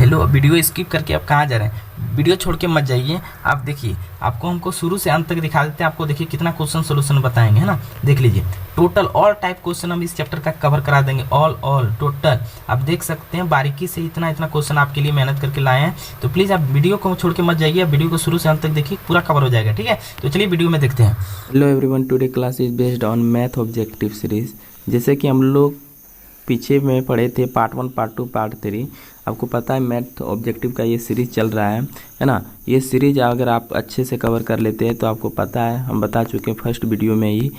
Hello, video skip करके आप कहाँ जा रहे हैं? वीडियो छोड़ के मत जाइए। आप देखिए, आपको हमको शुरू से अंत तक दिखा देते हैं। आपको देखिए कितना क्वेश्चन सोल्यूशन बताएंगे, है ना। देख लीजिए, टोटल ऑल टाइप क्वेश्चन हम इस चैप्टर का कवर करा देंगे। ऑल टोटल आप देख सकते हैं, बारीकी से इतना क्वेश्चन आपके लिए मेहनत करके लाए हैं। तो प्लीज़ आप वीडियो को छोड़ के मत जाइए, वीडियो को शुरू से अंत तक देखिए, पूरा कवर हो जाएगा, ठीक है। तो चलिए वीडियो में देखते हैं। Hello everyone, today class is based on math objective series. जैसे कि हम लोग पीछे में पढ़े थे पार्ट 1, पार्ट 2, पार्ट 3। आपको पता है मैथ ऑब्जेक्टिव का ये सीरीज़ चल रहा है ना। ये सीरीज अगर आप अच्छे से कवर कर लेते हैं तो आपको पता है, हम बता चुके हैं फर्स्ट वीडियो में ही,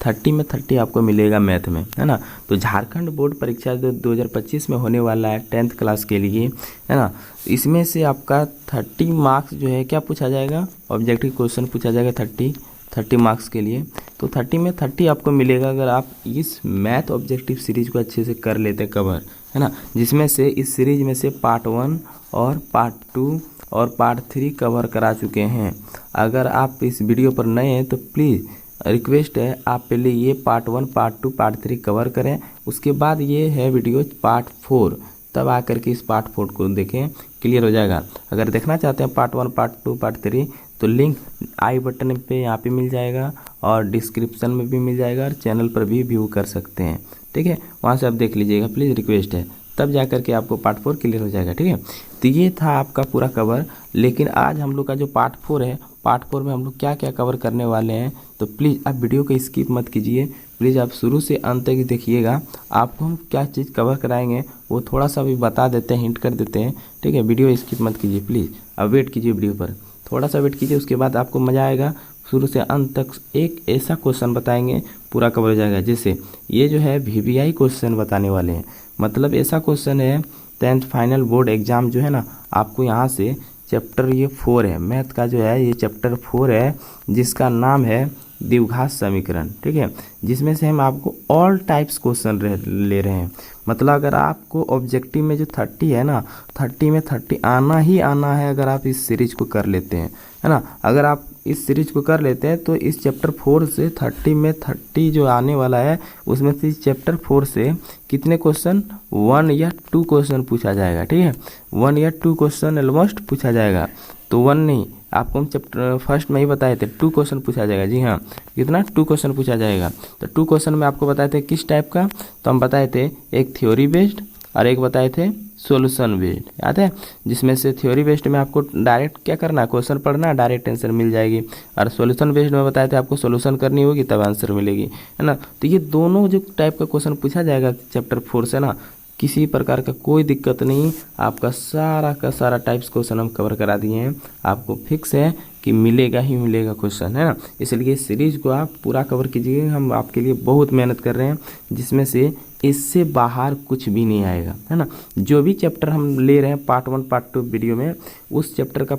30 में 30 आपको मिलेगा मैथ में, है ना। तो झारखंड बोर्ड परीक्षा 2025 में होने वाला है 10th क्लास के लिए, है ना। इसमें से आपका 30 मार्क्स जो है क्या पूछा जाएगा, ऑब्जेक्टिव क्वेश्चन पूछा जाएगा 30 मार्क्स के लिए। तो 30 में 30 आपको मिलेगा अगर आप इस मैथ ऑब्जेक्टिव सीरीज को अच्छे से कर लेते कवर, है ना। जिसमें से इस सीरीज में से पार्ट 1 और पार्ट 2 और पार्ट 3 कवर करा चुके हैं। अगर आप इस वीडियो पर नए हैं तो प्लीज़ रिक्वेस्ट है, आप पहले ये पार्ट 1, पार्ट 2, पार्ट 3 कवर करें। उसके बाद ये है वीडियो पार्ट 4, तब आकर के इस पार्ट 4 को देखें, क्लियर हो जाएगा। अगर देखना चाहते हैं पार्ट 1, पार्ट 2, पार्ट 3 तो लिंक आई बटन पे यहाँ पे मिल जाएगा और डिस्क्रिप्शन में भी मिल जाएगा और चैनल पर भी व्यू कर सकते हैं, ठीक है। वहाँ से आप देख लीजिएगा, प्लीज़ रिक्वेस्ट है, तब जा कर के आपको पार्ट 4 क्लियर हो जाएगा, ठीक है। तो ये था आपका पूरा कवर। लेकिन आज हम लोग का जो पार्ट 4 है, पार्ट 4 में हम लोग क्या क्या कवर करने वाले हैं, तो प्लीज़ आप वीडियो को स्किप मत कीजिए। प्लीज़ आप शुरू से अंत तक देखिएगा। आपको हम क्या चीज़ कवर कराएंगे वो थोड़ा सा भी बता देते हैं, हिंट कर देते हैं, ठीक है। वीडियो स्किप मत कीजिए प्लीज़, अब वेट कीजिए वीडियो पर, थोड़ा सा वेट कीजिए, उसके बाद आपको मज़ा आएगा। शुरू से अंत तक एक ऐसा क्वेश्चन बताएंगे पूरा कवर हो जाएगा। जैसे ये जो है VVI क्वेश्चन बताने वाले हैं, मतलब ऐसा क्वेश्चन है 10th फाइनल बोर्ड एग्जाम जो है ना, आपको यहाँ से चैप्टर ये 4 है मैथ का, जो है ये चैप्टर 4 है जिसका नाम है द्विघात समीकरण, ठीक है। जिसमें से हम आपको ऑल टाइप्स क्वेश्चन ले रहे हैं। मतलब अगर आपको ऑब्जेक्टिव में जो 30 है ना, 30 में 30 आना ही आना है अगर आप इस सीरीज को कर लेते हैं, है ना। अगर आप इस सीरीज को कर लेते हैं तो इस चैप्टर 4 से 30 में 30 जो आने वाला है, उसमें से इस चैप्टर 4 से कितने क्वेश्चन, 1 या 2 क्वेश्चन पूछा जाएगा, ठीक है। 1 या 2 क्वेश्चन ऑलमोस्ट पूछा जाएगा। तो 1 नहीं, आपको हम चैप्टर फर्स्ट में ही बताए थे 2 क्वेश्चन पूछा जाएगा। जी हाँ, कितना 2 क्वेश्चन पूछा जाएगा। तो 2 क्वेश्चन में आपको बताए थे किस टाइप का, तो हम बताए थे एक थ्योरी बेस्ड और एक बताए थे सॉल्यूशन बेस्ड, याद है। जिसमें से थ्योरी बेस्ड में आपको डायरेक्ट क्या करना है, क्वेश्चन पढ़ना, डायरेक्ट आंसर मिल जाएगी। और सॉल्यूशन बेस्ड में बताए थे आपको सॉल्यूशन करनी होगी तब आंसर मिलेगी, है ना। तो ये दोनों जो टाइप का क्वेश्चन पूछा जाएगा चैप्टर 4 से ना, किसी प्रकार का कोई दिक्कत नहीं, आपका सारा का सारा टाइप्स क्वेश्चन हम कवर करा दिए हैं। आपको फिक्स है कि मिलेगा ही मिलेगा क्वेश्चन, है ना। इसलिए सीरीज को आप पूरा कवर कीजिए। हम आपके लिए बहुत मेहनत कर रहे हैं, जिसमें से इससे बाहर कुछ भी नहीं आएगा, है ना। जो भी चैप्टर हम ले रहे हैं पार्ट 1, पार्ट 2 वीडियो में, उस चैप्टर का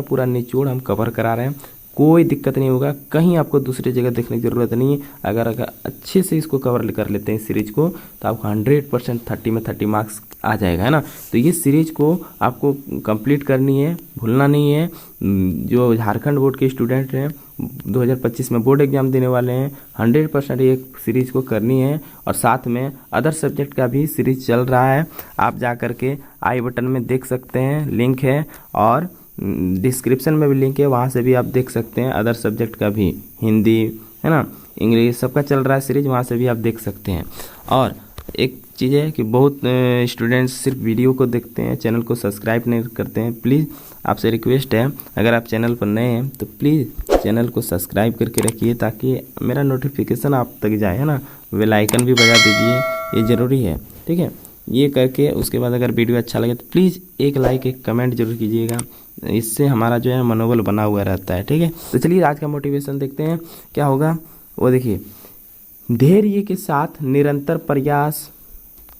पूरा निचोड़ हम कवर करा रहे हैं। कोई दिक्कत नहीं होगा, कहीं आपको दूसरी जगह देखने की ज़रूरत नहीं है। अगर अच्छे से इसको कवर कर लेते हैं सीरीज को, तो आपको 100% 30 में 30 मार्क्स आ जाएगा, है ना। तो ये सीरीज को आपको कंप्लीट करनी है, भूलना नहीं है। जो झारखंड बोर्ड के स्टूडेंट हैं, 2025 में बोर्ड एग्जाम देने वाले हैं, 100% ये सीरीज को करनी है। और साथ में अदर सब्जेक्ट का भी सीरीज चल रहा है, आप जा कर के आई बटन में देख सकते हैं, लिंक है, और डिस्क्रिप्शन में भी लिंक है, वहाँ से भी आप देख सकते हैं। अदर सब्जेक्ट का भी, हिंदी, है ना, इंग्लिश, सबका चल रहा है सीरीज, वहाँ से भी आप देख सकते हैं। और एक चीज़ है कि बहुत स्टूडेंट्स सिर्फ वीडियो को देखते हैं, चैनल को सब्सक्राइब नहीं करते हैं। प्लीज़ आपसे रिक्वेस्ट है, अगर आप चैनल पर नए हैं तो प्लीज़ चैनल को सब्सक्राइब करके रखिए, ताकि मेरा नोटिफिकेशन आप तक जाए, है ना। बेल आइकन भी बजा दीजिए, ये ज़रूरी है, ठीक है। ये करके उसके बाद अगर वीडियो अच्छा लगे तो प्लीज़ एक लाइक, एक कमेंट जरूर कीजिएगा। इससे हमारा जो है मनोबल बना हुआ रहता है, ठीक है। तो चलिए आज का मोटिवेशन देखते हैं क्या होगा। वो देखिए, धैर्य के साथ निरंतर प्रयास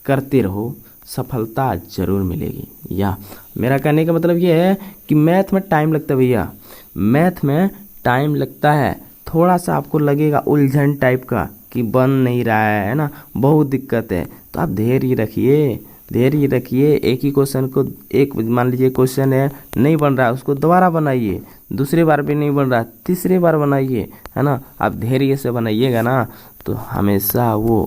करते रहो, सफलता जरूर मिलेगी। या मेरा कहने का मतलब ये है कि मैथ में टाइम लगता है भैया, मैथ में टाइम लगता है। थोड़ा सा आपको लगेगा उलझन टाइप का कि बन नहीं रहा है ना, बहुत दिक्कत है, तो आप धैर्य रखिए, धैर्य रखिए। एक ही क्वेश्चन को, एक मान लीजिए क्वेश्चन है नहीं बन रहा, उसको दोबारा बनाइए, दूसरी बार भी नहीं बन रहा, तीसरी बार बनाइए, है ना। आप धैर्य से बनाइएगा ना, तो हमेशा वो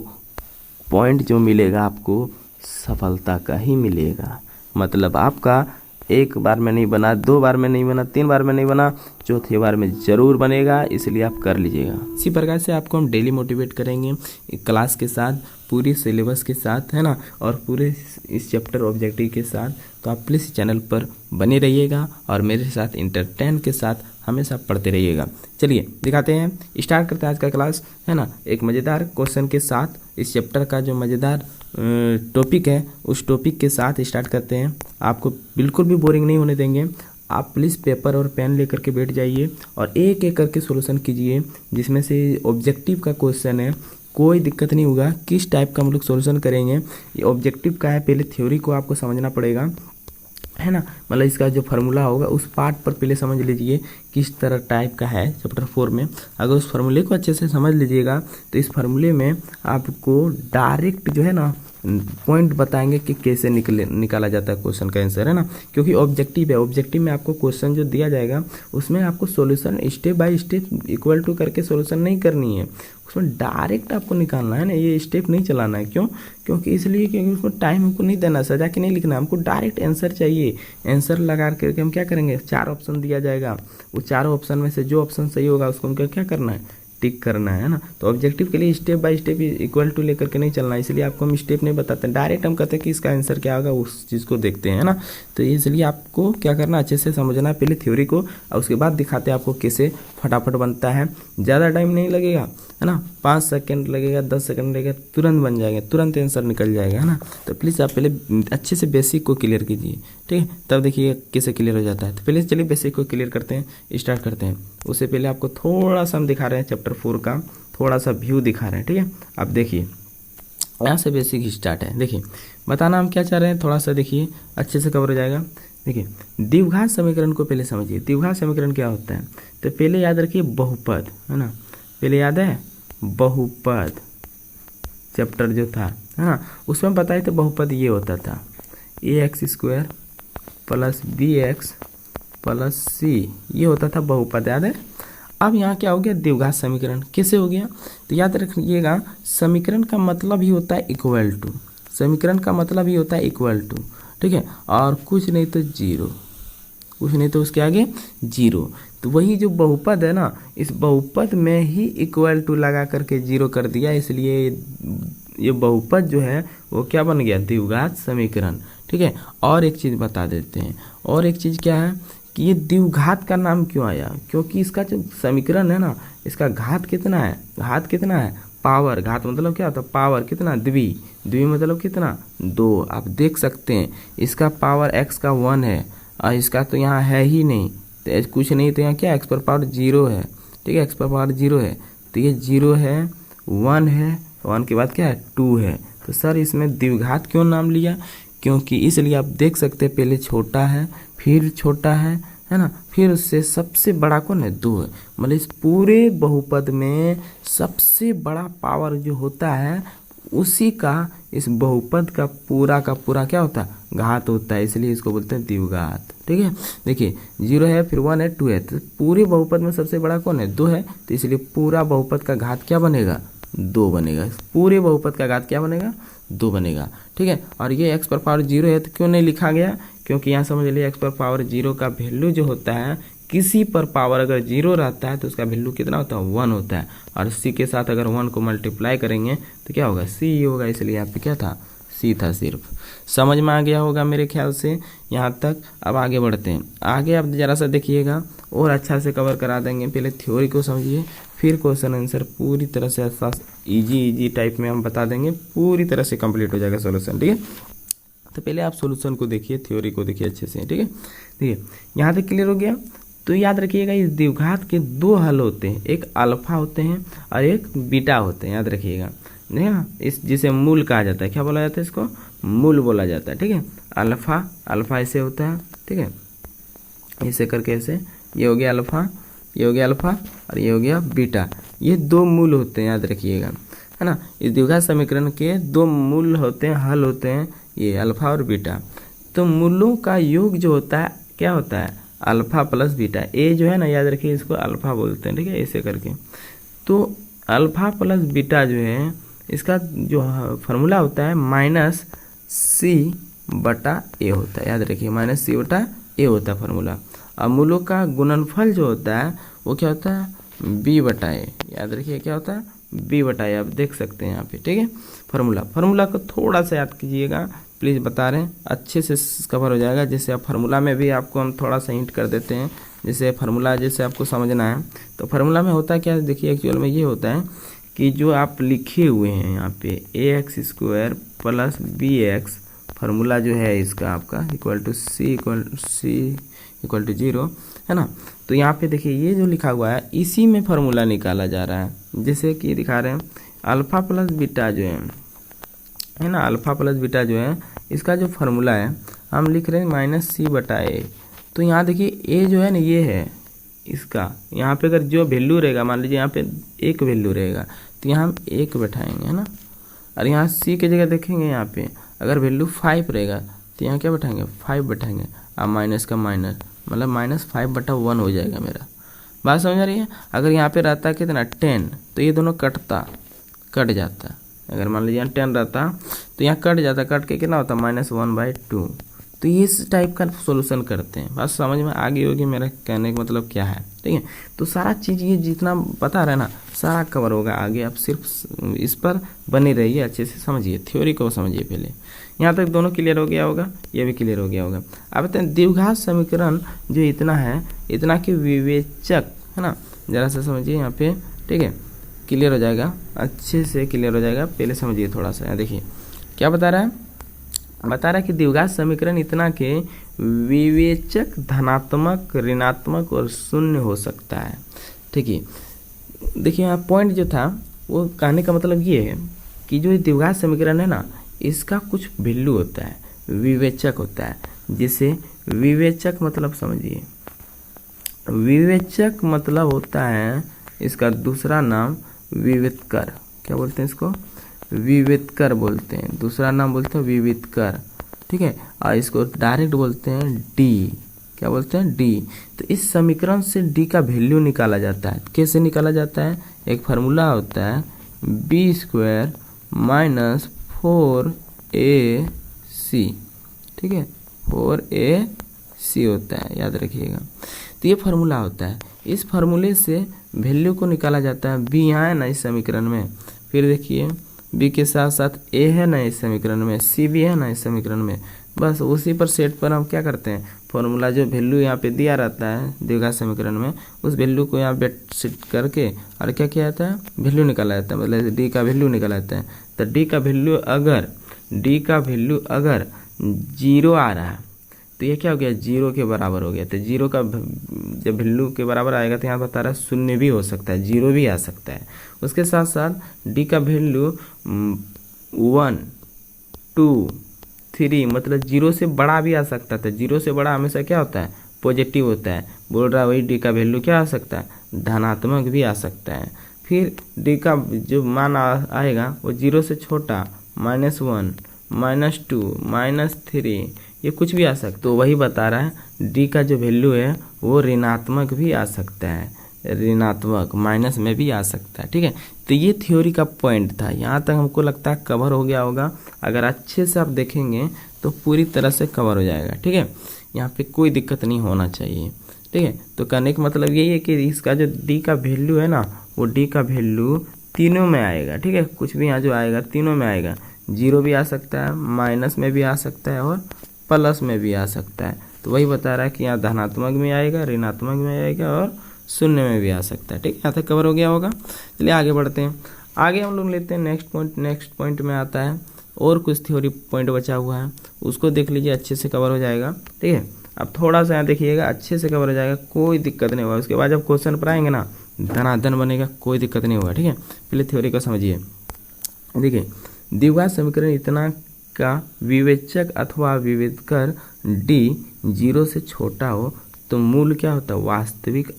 पॉइंट जो मिलेगा आपको सफलता का ही मिलेगा। मतलब आपका एक बार में नहीं बना, 2 बार में नहीं बना, 3 बार में नहीं बना, चौथी बार में ज़रूर बनेगा, इसलिए आप कर लीजिएगा। इसी प्रकार से आपको हम डेली मोटिवेट करेंगे क्लास के साथ, पूरी सिलेबस के साथ, है ना, और पूरे इस चैप्टर ऑब्जेक्टिव के साथ। तो आप प्लीज़ चैनल पर बने रहिएगा और मेरे साथ इंटरटेन के साथ हमेशा पढ़ते रहिएगा। चलिए दिखाते हैं, स्टार्ट करते हैं आज का क्लास, है ना, एक मज़ेदार क्वेश्चन के साथ। इस चैप्टर का जो मज़ेदार टॉपिक है उस टॉपिक के साथ स्टार्ट करते हैं। आपको बिल्कुल भी बोरिंग नहीं होने देंगे। आप प्लीज़ पेपर और पेन लेकर के बैठ जाइए और एक एक करके सॉल्यूशन कीजिए, जिसमें से ऑब्जेक्टिव का क्वेश्चन है, कोई दिक्कत नहीं होगा। किस टाइप का हम लोग सॉल्यूशन करेंगे, ये ऑब्जेक्टिव का है, पहले थ्योरी को आपको समझना पड़ेगा, है ना, मतलब इसका जो फार्मूला होगा उस पार्ट पर पहले समझ लीजिए किस तरह टाइप का है चैप्टर 4 में। अगर उस फार्मूले को अच्छे से समझ लीजिएगा तो इस फार्मूले में आपको डायरेक्ट जो है ना पॉइंट बताएंगे कि कैसे निकाला जाता है क्वेश्चन का आंसर, है ना, क्योंकि ऑब्जेक्टिव है। ऑब्जेक्टिव में आपको क्वेश्चन जो दिया जाएगा उसमें आपको solution step by step equal to करके सॉल्यूशन नहीं करनी है, उसमें डायरेक्ट आपको निकालना है ना, ये स्टेप नहीं चलाना है। क्यों? क्योंकि इसलिए क्योंकि उसको टाइम हमको नहीं देना, सजा के नहीं लिखना, हमको डायरेक्ट आंसर चाहिए। आंसर लगा करके हम क्या करेंगे, 4 ऑप्शन दिया जाएगा, वो 4 ऑप्शन में से जो ऑप्शन सही होगा उसको हमको क्या करना है, टिक करना है ना। तो ऑब्जेक्टिव के लिए step by step equal to लेकर के नहीं चलना, इसलिए आपको हम स्टेप नहीं बताते, डायरेक्ट हम कहते हैं कि इसका आंसर क्या होगा, उस चीज़ को देखते हैं, है ना। तो इसलिए आपको क्या करना, अच्छे से समझना है पहले थ्योरी को, और उसके बाद दिखाते हैं आपको कैसे फटाफट बनता है। ज़्यादा टाइम नहीं लगेगा, है ना, 5 सेकंड लगेगा, 10 सेकंड लगेगा, तुरंत बन जाएगा, तुरंत आंसर निकल जाएगा, है ना। तो प्लीज़ आप पहले अच्छे से बेसिक को क्लियर कीजिए, ठीक है, तब देखिए कैसे क्लियर हो जाता है। तो पहले चलिए बेसिक को क्लियर करते हैं, स्टार्ट करते हैं। उससे पहले आपको थोड़ा सा हम दिखा रहे हैं चैप्टर 4 का थोड़ा सा व्यू दिखा रहे हैं, ठीक है। आप देखिए यहाँ से बेसिक स्टार्ट है, देखिए बताना हम क्या चाह रहे हैं, थोड़ा सा देखिए अच्छे से कवर हो जाएगा। देखिए द्विघात समीकरण को पहले समझिए, द्विघात समीकरण क्या होता है, तो पहले याद रखिए बहुपद, है ना, पहले याद है बहुपद चैप्टर जो था, है ना, उसमें बताए थे बहुपद ये होता था ax² plus bx plus c, ये होता था बहुपद, याद है। अब यहाँ क्या हो गया, द्विघात समीकरण कैसे हो गया, तो याद रखिएगा समीकरण का मतलब ही होता है इक्वल टू, समीकरण का मतलब ही होता है इक्वल टू, ठीक है, और कुछ नहीं तो जीरो, कुछ नहीं तो उसके आगे जीरो। तो वही जो बहुपद है ना, इस बहुपद में ही इक्वल टू लगा करके जीरो कर दिया, इसलिए ये बहुपद जो है वो क्या बन गया, द्विघात समीकरण, ठीक है। और एक चीज़ बता देते हैं, और एक चीज़ क्या है कि ये द्विघात का नाम क्यों आया, क्योंकि इसका जो समीकरण है ना, इसका घात कितना है, घात कितना है, पावर, घात मतलब क्या होता है, पावर कितना, द्वि मतलब कितना, 2। आप देख सकते हैं इसका पावर x का 1 है और इसका तो यहाँ है ही नहीं, तो कुछ नहीं, तो यहाँ क्या x पर पावर 0 है, ठीक है, x पर पावर 0 है, तो ये 0 है, 1 है, 1 के बाद क्या है, 2 है। तो सर इसमें द्विघात क्यों नाम लिया, क्योंकि इसलिए आप देख सकते हैं पहले छोटा है, फिर छोटा है ना, फिर उससे सबसे बड़ा कौन है, 2 है। मतलब इस पूरे बहुपद में सबसे बड़ा पावर जो होता है उसी का इस बहुपद का पूरा क्या होता है, घात होता है, इसलिए इसको बोलते हैं द्विघात, ठीक है। देखिए 0 है, फिर 1 है, 2 है, तो पूरे बहुपद में सबसे बड़ा कौन है, 2 है, तो इसलिए पूरा बहुपद का घात क्या बनेगा, 2 बनेगा, पूरे बहुपद का घात क्या बनेगा, 2 बनेगा, ठीक है। और ये x पर पावर 0 है तो क्यों नहीं लिखा गया, क्योंकि यहाँ समझ लिए x पर पावर 0 का वैल्यू जो होता है, किसी पर पावर अगर 0 रहता है तो उसका वैल्यू कितना होता है, 1 होता है, और c के साथ अगर 1 को मल्टीप्लाई करेंगे तो क्या होगा, c होगा, इसलिए यहाँ पे क्या था, c था। सिर्फ समझ में आ गया होगा मेरे ख्याल से यहाँ तक। अब आगे बढ़ते हैं, आगे आप जरा सा देखिएगा और अच्छा से कवर करा देंगे, पहले थ्योरी को समझिए, फिर क्वेश्चन आंसर पूरी तरह से इजी टाइप में हम बता देंगे, पूरी तरह से कंप्लीट हो जाएगा सॉल्यूशन, ठीक है। तो पहले आप सॉल्यूशन को देखिए, थ्योरी को देखिए अच्छे से, ठीक है। देखिए यहाँ तक क्लियर हो गया। तो याद रखिएगा इस द्विघात के 2 हल होते हैं, एक अल्फा होते हैं और एक बीटा होते हैं, याद रखिएगा, नहीं ना, इस जिसे मूल कहा जाता है, क्या बोला जाता है, इसको मूल बोला जाता है, ठीक है। अल्फा ऐसे होता है, ठीक है, ऐसे करके ऐसे, ये हो गया अल्फा, ये हो गया अल्फा और ये हो गया बीटा, ये 2 मूल होते हैं, याद रखिएगा, है ना। इस द्विघात समीकरण के 2 मूल होते हैं, हल होते हैं, ये अल्फा और बीटा। तो मूलों का योग जो होता है क्या होता है, अल्फा प्लस बीटा, ए जो है ना, याद रखिए इसको अल्फा बोलते हैं, ठीक है, ऐसे करके। तो अल्फा प्लस बीटा जो है इसका जो फार्मूला होता है -c बटा ए होता है, याद रखिए माइनस सी बटा ए होता है फार्मूला। अब मूलों का गुणनफल जो होता है वो क्या होता है बी बटा ए, याद रखिए क्या होता है बी बटा ए, आप देख सकते हैं यहाँ पे, ठीक है। फार्मूला को थोड़ा सा याद कीजिएगा प्लीज़, बता रहे हैं अच्छे से कवर हो जाएगा। जैसे आप फार्मूला में भी आपको हम थोड़ा सा हिंट कर देते हैं, जैसे फार्मूला जैसे आपको समझना है तो फार्मूला में होता है क्या, देखिए एक्चुअल में ये होता है कि जो आप लिखे हुए हैं यहाँ पे ax² प्लस bx, फार्मूला जो है इसका आपका equal to C equal to 0 है ना। तो यहाँ पे देखिए ये जो लिखा हुआ है इसी में फार्मूला निकाला जा रहा है। जैसे कि दिखा रहे हैं अल्फा प्लस बीटा जो है ना, अल्फा प्लस बीटा जो है इसका जो फार्मूला है हम लिख रहे हैं माइनस सी बटा ए। तो यहाँ देखिए ए जो है ना ये है इसका, यहाँ पे अगर जो वैल्यू रहेगा मान लीजिए यहाँ पे एक वैल्यू रहेगा तो यहाँ हम एक बैठाएंगे है ना, और यहाँ सी की जगह देखेंगे यहाँ पे अगर वैल्यू 5 रहेगा तो यहाँ क्या बैठाएंगे 5 बैठाएंगे, अब माइनस का माइनस मतलब -5/1 हो जाएगा मेरा, बात समझ आ रही है। अगर यहाँ पे रहता कितना 10 तो ये दोनों कट जाता, अगर मान लीजिए 10 रहता तो यहाँ कट जाता, कट के कितना होता -1/2। तो ये इस टाइप का सॉल्यूशन करते हैं, बात समझ में आ गई होगी मेरा कहने का मतलब क्या है, ठीक है। तो सारा चीज़ ये जितना बता रहे ना सारा कवर होगा, आगे आप सिर्फ इस पर बने रहिए, अच्छे से समझिए, थ्योरी को समझिए पहले। यहाँ तक दोनों क्लियर हो गया होगा, ये भी क्लियर हो गया होगा। अब बताते हैं द्विघात समीकरण जो इतना है, इतना कि विवेचक है ना, जरा सा समझिए यहाँ पे, ठीक है, क्लियर हो जाएगा, अच्छे से क्लियर हो जाएगा, पहले समझिए थोड़ा सा। देखिए क्या बता रहा है कि द्विघात समीकरण इतना के विवेचक धनात्मक, ऋणात्मक और शून्य हो सकता है, ठीक है। देखिए यहाँ पॉइंट जो था वो कहने का मतलब ये है कि जो द्विघात समीकरण है ना इसका कुछ वैल्यू होता है, विवेचक होता है। जैसे विवेचक मतलब समझिए, विवेचक मतलब होता है इसका दूसरा नाम विवितकर, क्या बोलते हैं इसको विवितकर बोलते हैं, दूसरा नाम बोलते हैं विवितकर, ठीक है। और इसको डायरेक्ट बोलते हैं डी, क्या बोलते हैं डी। तो इस समीकरण से डी का वैल्यू निकाला जाता है, कैसे निकाला जाता है, एक फार्मूला होता है b² - 4ac, ठीक है 4ac होता है, याद रखिएगा। तो ये फार्मूला होता है, इस फार्मूले से वैल्यू को निकाला जाता है। b यहाँ है ना इस समीकरण में, फिर देखिए b के साथ साथ a है ना इस समीकरण में, c भी है ना इस समीकरण में, बस उसी पर सेट पर हम क्या करते हैं फॉर्मूला जो वैल्यू यहाँ पे दिया रहता है द्विघात समीकरण में, उस वैल्यू को यहाँ पे सेट करके और क्या किया जाता है वैल्यू निकाला जाता है, मतलब डी का वैल्यू निकाला जाता है। तो डी का वैल्यू अगर 0 आ रहा है तो ये क्या हो गया 0 के बराबर हो गया। तो 0 का जब वैल्यू के बराबर आएगा तो यहाँ बता रहा है 0 भी हो सकता है, 0 भी आ सकता है। उसके साथ साथ डी का वैल्यू 1, 2, 3 मतलब 0 से बड़ा भी आ सकता था। 0 से बड़ा हमेशा क्या होता है पॉजिटिव होता है, बोल रहा है वही डी का वैल्यू क्या आ सकता है धनात्मक भी आ सकता है। फिर डी का जो मान आएगा वो 0 से छोटा -1, -2, -3 ये कुछ भी आ सकता है। तो वही बता रहा है डी का जो वैल्यू है वो ऋणात्मक भी आ सकता है, ऋणात्मक माइनस में भी आ सकता है, ठीक है। तो ये थ्योरी का पॉइंट था, यहाँ तक हमको लगता है कवर हो गया होगा। अगर अच्छे से आप देखेंगे तो पूरी तरह से कवर हो जाएगा, ठीक है। यहाँ पे कोई दिक्कत नहीं होना चाहिए, ठीक है। तो कहने का मतलब यही है कि इसका जो डी का वैल्यू है ना वो डी का वैल्यू तीनों में आएगा, ठीक है। कुछ भी यहाँ जो आएगा तीनों में आएगा, 0 भी आ सकता है, माइनस में भी आ सकता है और प्लस में भी आ सकता है। तो वही बता रहा है कि यहाँ धनात्मक में आएगा, ऋणात्मक में आएगा और शून्य में भी आ सकता है, ठीक है। यहाँ तक कवर हो गया होगा। चलिए आगे बढ़ते हैं, आगे हम लोग लेते हैं नेक्स्ट पॉइंट में आता है और कुछ थ्योरी पॉइंट बचा हुआ है, उसको देख लीजिए, अच्छे से कवर हो जाएगा, ठीक है। अब थोड़ा सा यहाँ देखिएगा, अच्छे से कवर हो जाएगा, कोई दिक्कत नहीं होगा। उसके बाद जब क्वेश्चन पर आएंगे ना धनाधन बनेगा, कोई दिक्कत नहीं होगा, ठीक है। पहले थ्योरी को समझिए। देखिए द्विघात समीकरण इतना का विवेचक अथवा विविधकर डी 0 से छोटा हो तो मूल क्या होता है वास्तविक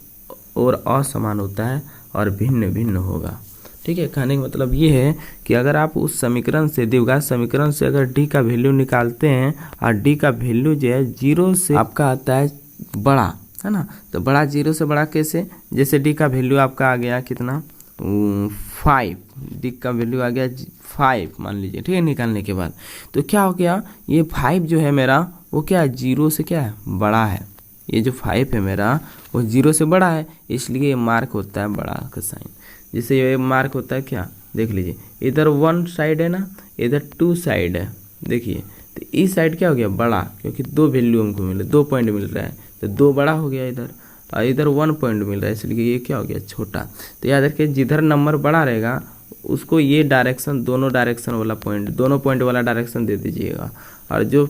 और असमान होता है और भिन्न भिन्न होगा, ठीक है। कहने का मतलब ये है कि अगर आप उस समीकरण से द्विघात समीकरण से अगर डी का वैल्यू निकालते हैं और डी का वैल्यू जो है 0 से आपका आता है बड़ा, है ना। तो बड़ा 0 से बड़ा कैसे, जैसे डी का वैल्यू आपका आ गया कितना 5, डी का वैल्यू आ गया 5 मान लीजिए, ठीक है। निकालने के बाद तो क्या हो गया, ये 5 जो है मेरा वो क्या है, 0 से क्या है, बड़ा है। ये जो 5 है मेरा वो 0 से बड़ा है, इसलिए ये मार्क होता है बड़ा का साइन। जिससे ये मार्क होता है क्या, देख लीजिए, इधर 1 साइड है ना, इधर 2 साइड है। देखिए तो इस साइड क्या हो गया, बड़ा, क्योंकि 2 वैल्यू हमको मिले, 2 पॉइंट मिल रहा है, तो 2 बड़ा हो गया इधर, और इधर 1 पॉइंट मिल रहा है, इसलिए ये क्या हो गया, छोटा। तो याद रखिए जिधर नंबर बड़ा रहेगा उसको ये डायरेक्शन, दोनों डायरेक्शन वाला पॉइंट, दोनों पॉइंट वाला डायरेक्शन दे दीजिएगा, और जो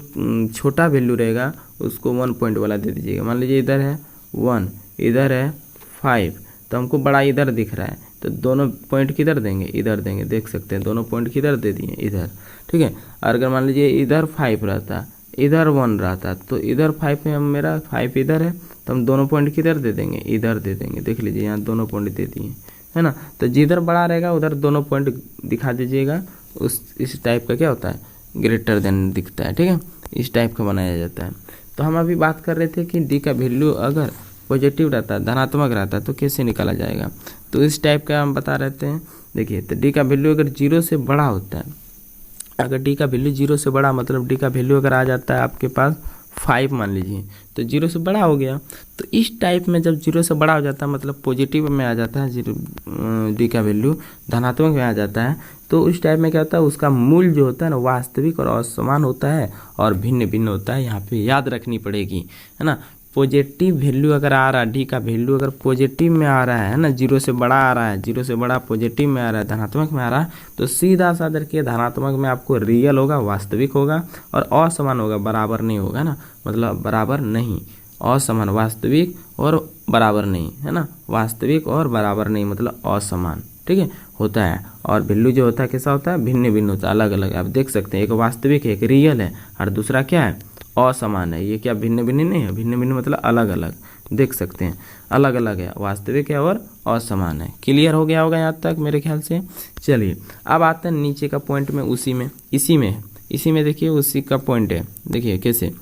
छोटा वैल्यू रहेगा उसको 1 पॉइंट वाला दे दीजिएगा। मान लीजिए इधर है 1, इधर है 5, तो हमको बड़ा इधर दिख रहा है, तो दोनों पॉइंट किधर देंगे, इधर देंगे। देख सकते हैं दोनों पॉइंट किधर दे दिए, इधर, ठीक है। और अगर मान लीजिए इधर 5 रहता, इधर 1 रहता, तो इधर 5 है, हम मेरा 5 इधर है, तो हम दोनों पॉइंट किधर दे देंगे, इधर दे देंगे। देख लीजिए यहाँ दोनों पॉइंट दे दिए, है ना। तो जिधर बड़ा रहेगा उधर दोनों पॉइंट दिखा दीजिएगा। इस टाइप का क्या होता है, ग्रेटर देन दिखता है, ठीक है। इस टाइप का बनाया जाता है। तो हम अभी बात कर रहे थे कि डी का वैल्यू अगर पॉजिटिव रहता है, धनात्मक रहता है, तो कैसे निकाला जाएगा। तो इस टाइप का हम बता रहते हैं। देखिए तो डी का वैल्यू अगर 0 से बड़ा होता है, अगर डी का वैल्यू 0 से बड़ा, मतलब डी का वैल्यू अगर आ जाता है आपके पास 5 मान लीजिए, तो 0 से बड़ा हो गया। तो इस टाइप में जब 0 से बड़ा हो जाता है, मतलब पॉजिटिव में आ जाता है, डी का वैल्यू धनात्मक में आ जाता है, तो उस टाइप में क्या होता है, उसका मूल जो होता है ना, वास्तविक और असमान होता है और भिन्न भिन्न होता है। यहाँ पे याद रखनी पड़ेगी, है ना। पॉजिटिव वैल्यू अगर आ रहा है, डी का वैल्यू अगर पॉजिटिव में आ रहा है ना, 0 से बड़ा आ रहा है, 0 से बड़ा पॉजिटिव में आ रहा है, धनात्मक में आ रहा है, तो सीधा सा देखिए धनात्मक में आपको रियल होगा, वास्तविक होगा, और असमान होगा, बराबर नहीं होगा ना, मतलब बराबर नहीं, असमान, वास्तविक और बराबर नहीं, है ना। वास्तविक और बराबर नहीं मतलब असमान, ठीक है, होता है। और वैल्यू जो होता है कैसा होता है, भिन्न भिन्न होता है, अलग अलग। आप देख सकते हैं एक वास्तविक है, एक रियल है, और दूसरा क्या है, असमान है। ये क्या भिन्न भिन्न नहीं है, भिन्न भिन्न मतलब अलग अलग, देख सकते हैं अलग अलग है, वास्तविक है और असमान है। क्लियर हो गया होगा यहाँ तक मेरे ख्याल से। चलिए अब आते हैं नीचे का पॉइंट में, इसी में देखिए उसी का पॉइंट है। देखिए कैसे,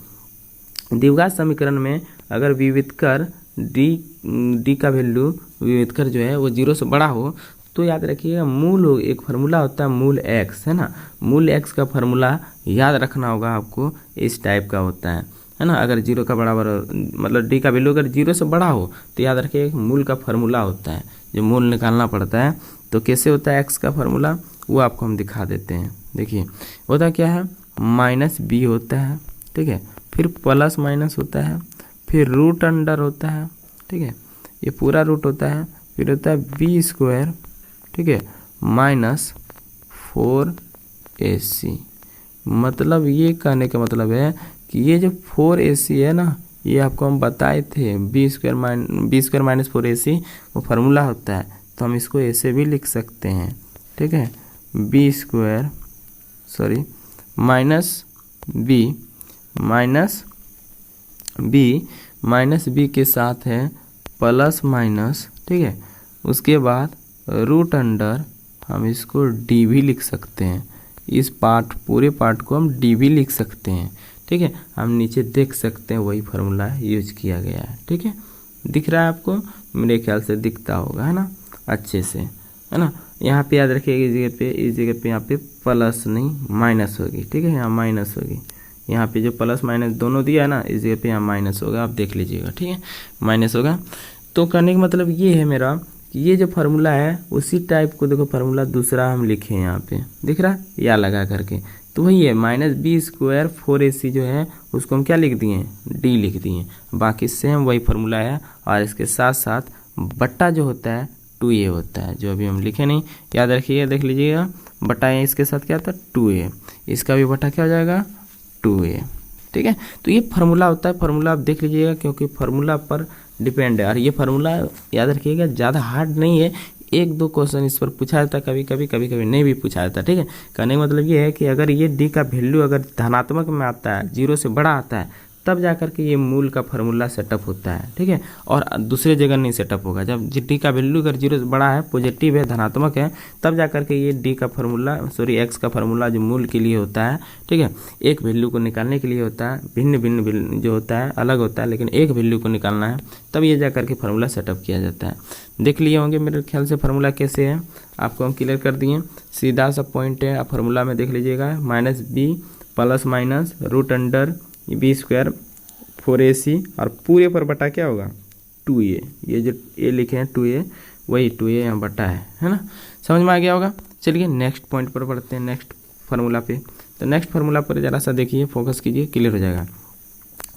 द्विघात समीकरण में अगर विविधकर डी का वैल्यू, विविधकर जो है वो 0 से बड़ा हो, तो याद रखिएगा मूल, एक फार्मूला होता है मूल एक्स, है ना। मूल एक्स का फार्मूला याद रखना होगा आपको, इस टाइप का होता है ना। अगर 0 का बराबर, मतलब डी का वैल्यू अगर 0 से बड़ा हो, तो याद रखिए मूल का फार्मूला होता है, जो मूल निकालना पड़ता है। तो कैसे होता है एक्स का फार्मूला, वो आपको हम दिखा देते हैं। देखिए होता क्या है, -b होता है, ठीक है, फिर प्लस माइनस होता है, फिर रूट अंडर होता है, ठीक है, ये पूरा रूट होता है, फिर होता है b², ठीक है, -4ac। मतलब ये कहने का मतलब है कि ये जो 4ac है ना, ये आपको हम बताए थे, b² माइनस 4ac वो फार्मूला होता है। तो हम इसको ऐसे भी लिख सकते हैं, ठीक है, माइनस b के साथ है प्लस माइनस, ठीक है, उसके बाद रूट अंडर, हम इसको डी भी लिख सकते हैं। इस पार्ट, पूरे पार्ट को हम डी भी लिख सकते हैं, ठीक है। हम नीचे देख सकते हैं वही फार्मूला यूज किया गया है, ठीक है। दिख रहा है आपको, मेरे ख्याल से दिखता होगा, है ना, अच्छे से, है ना। यहाँ पे याद रखिएगा इस जगह पे यहाँ पे प्लस नहीं माइनस होगी, ठीक है, यहाँ माइनस होगी। यहाँ पे जो प्लस माइनस दोनों दिया है ना, इस जगह पे यहाँ माइनस होगा, आप देख लीजिएगा, ठीक है, माइनस होगा। तो कहने का मतलब ये है मेरा, ये जो फार्मूला है उसी टाइप को देखो, फार्मूला दूसरा हम लिखे हैं यहाँ पे, दिख रहा है, या लगा करके, तो वही है -b² 4ac जो है उसको हम क्या लिख दिए, डी लिख दिए। बाकी सेम वही फार्मूला है, और इसके साथ साथ बट्टा जो होता है 2a होता है, जो अभी हम लिखे नहीं, याद रखिएगा, देख लीजिएगा, बट्टा है इसके साथ क्या होता है 2a, इसका भी बट्टा क्या हो जाएगा 2a, ठीक है। तो ये फार्मूला होता है, फार्मूला आप देख लीजिएगा, क्योंकि फार्मूला पर डिपेंड है। और ये फार्मूला याद रखिएगा ज़्यादा हार्ड नहीं है, 1-2 क्वेश्चन इस पर पूछा जाता है, कभी कभी नहीं भी पूछा जाता, ठीक है। कहने का मतलब ये है कि अगर ये डी का वैल्यू अगर धनात्मक में आता है, 0 से बड़ा आता है, तब जाकर के ये मूल का फार्मूला सेटअप होता है, ठीक है। और दूसरे जगह नहीं सेटअप होगा। जब डी का वैल्यू अगर 0 से बड़ा है, पॉजिटिव है, धनात्मक है, तब जाकर के ये डी का फार्मूला एक्स का फार्मूला जो मूल के लिए होता है, ठीक है, एक वैल्यू को निकालने के लिए होता है, भिन्न भिन्न जो होता है अलग होता है, लेकिन एक वैल्यू को निकालना है, तब ये जाकर के फार्मूला सेटअप किया जाता है। देख लिए होंगे मेरे ख्याल से फार्मूला कैसे है, आपको हम क्लियर कर दिए। सीधा सा पॉइंट है, आप फार्मूला में देख लीजिएगा, -b plus minus √b² 4ac और पूरे पर बटा क्या होगा 2a। ये जो a लिखे हैं 2a, वही 2a यहाँ बटा है ना। समझ में आ गया होगा। चलिए नेक्स्ट पॉइंट पर बढ़ते हैं, नेक्स्ट फार्मूला पे। तो नेक्स्ट फार्मूला पर ज़रा सा देखिए, फोकस कीजिए, क्लियर हो जाएगा।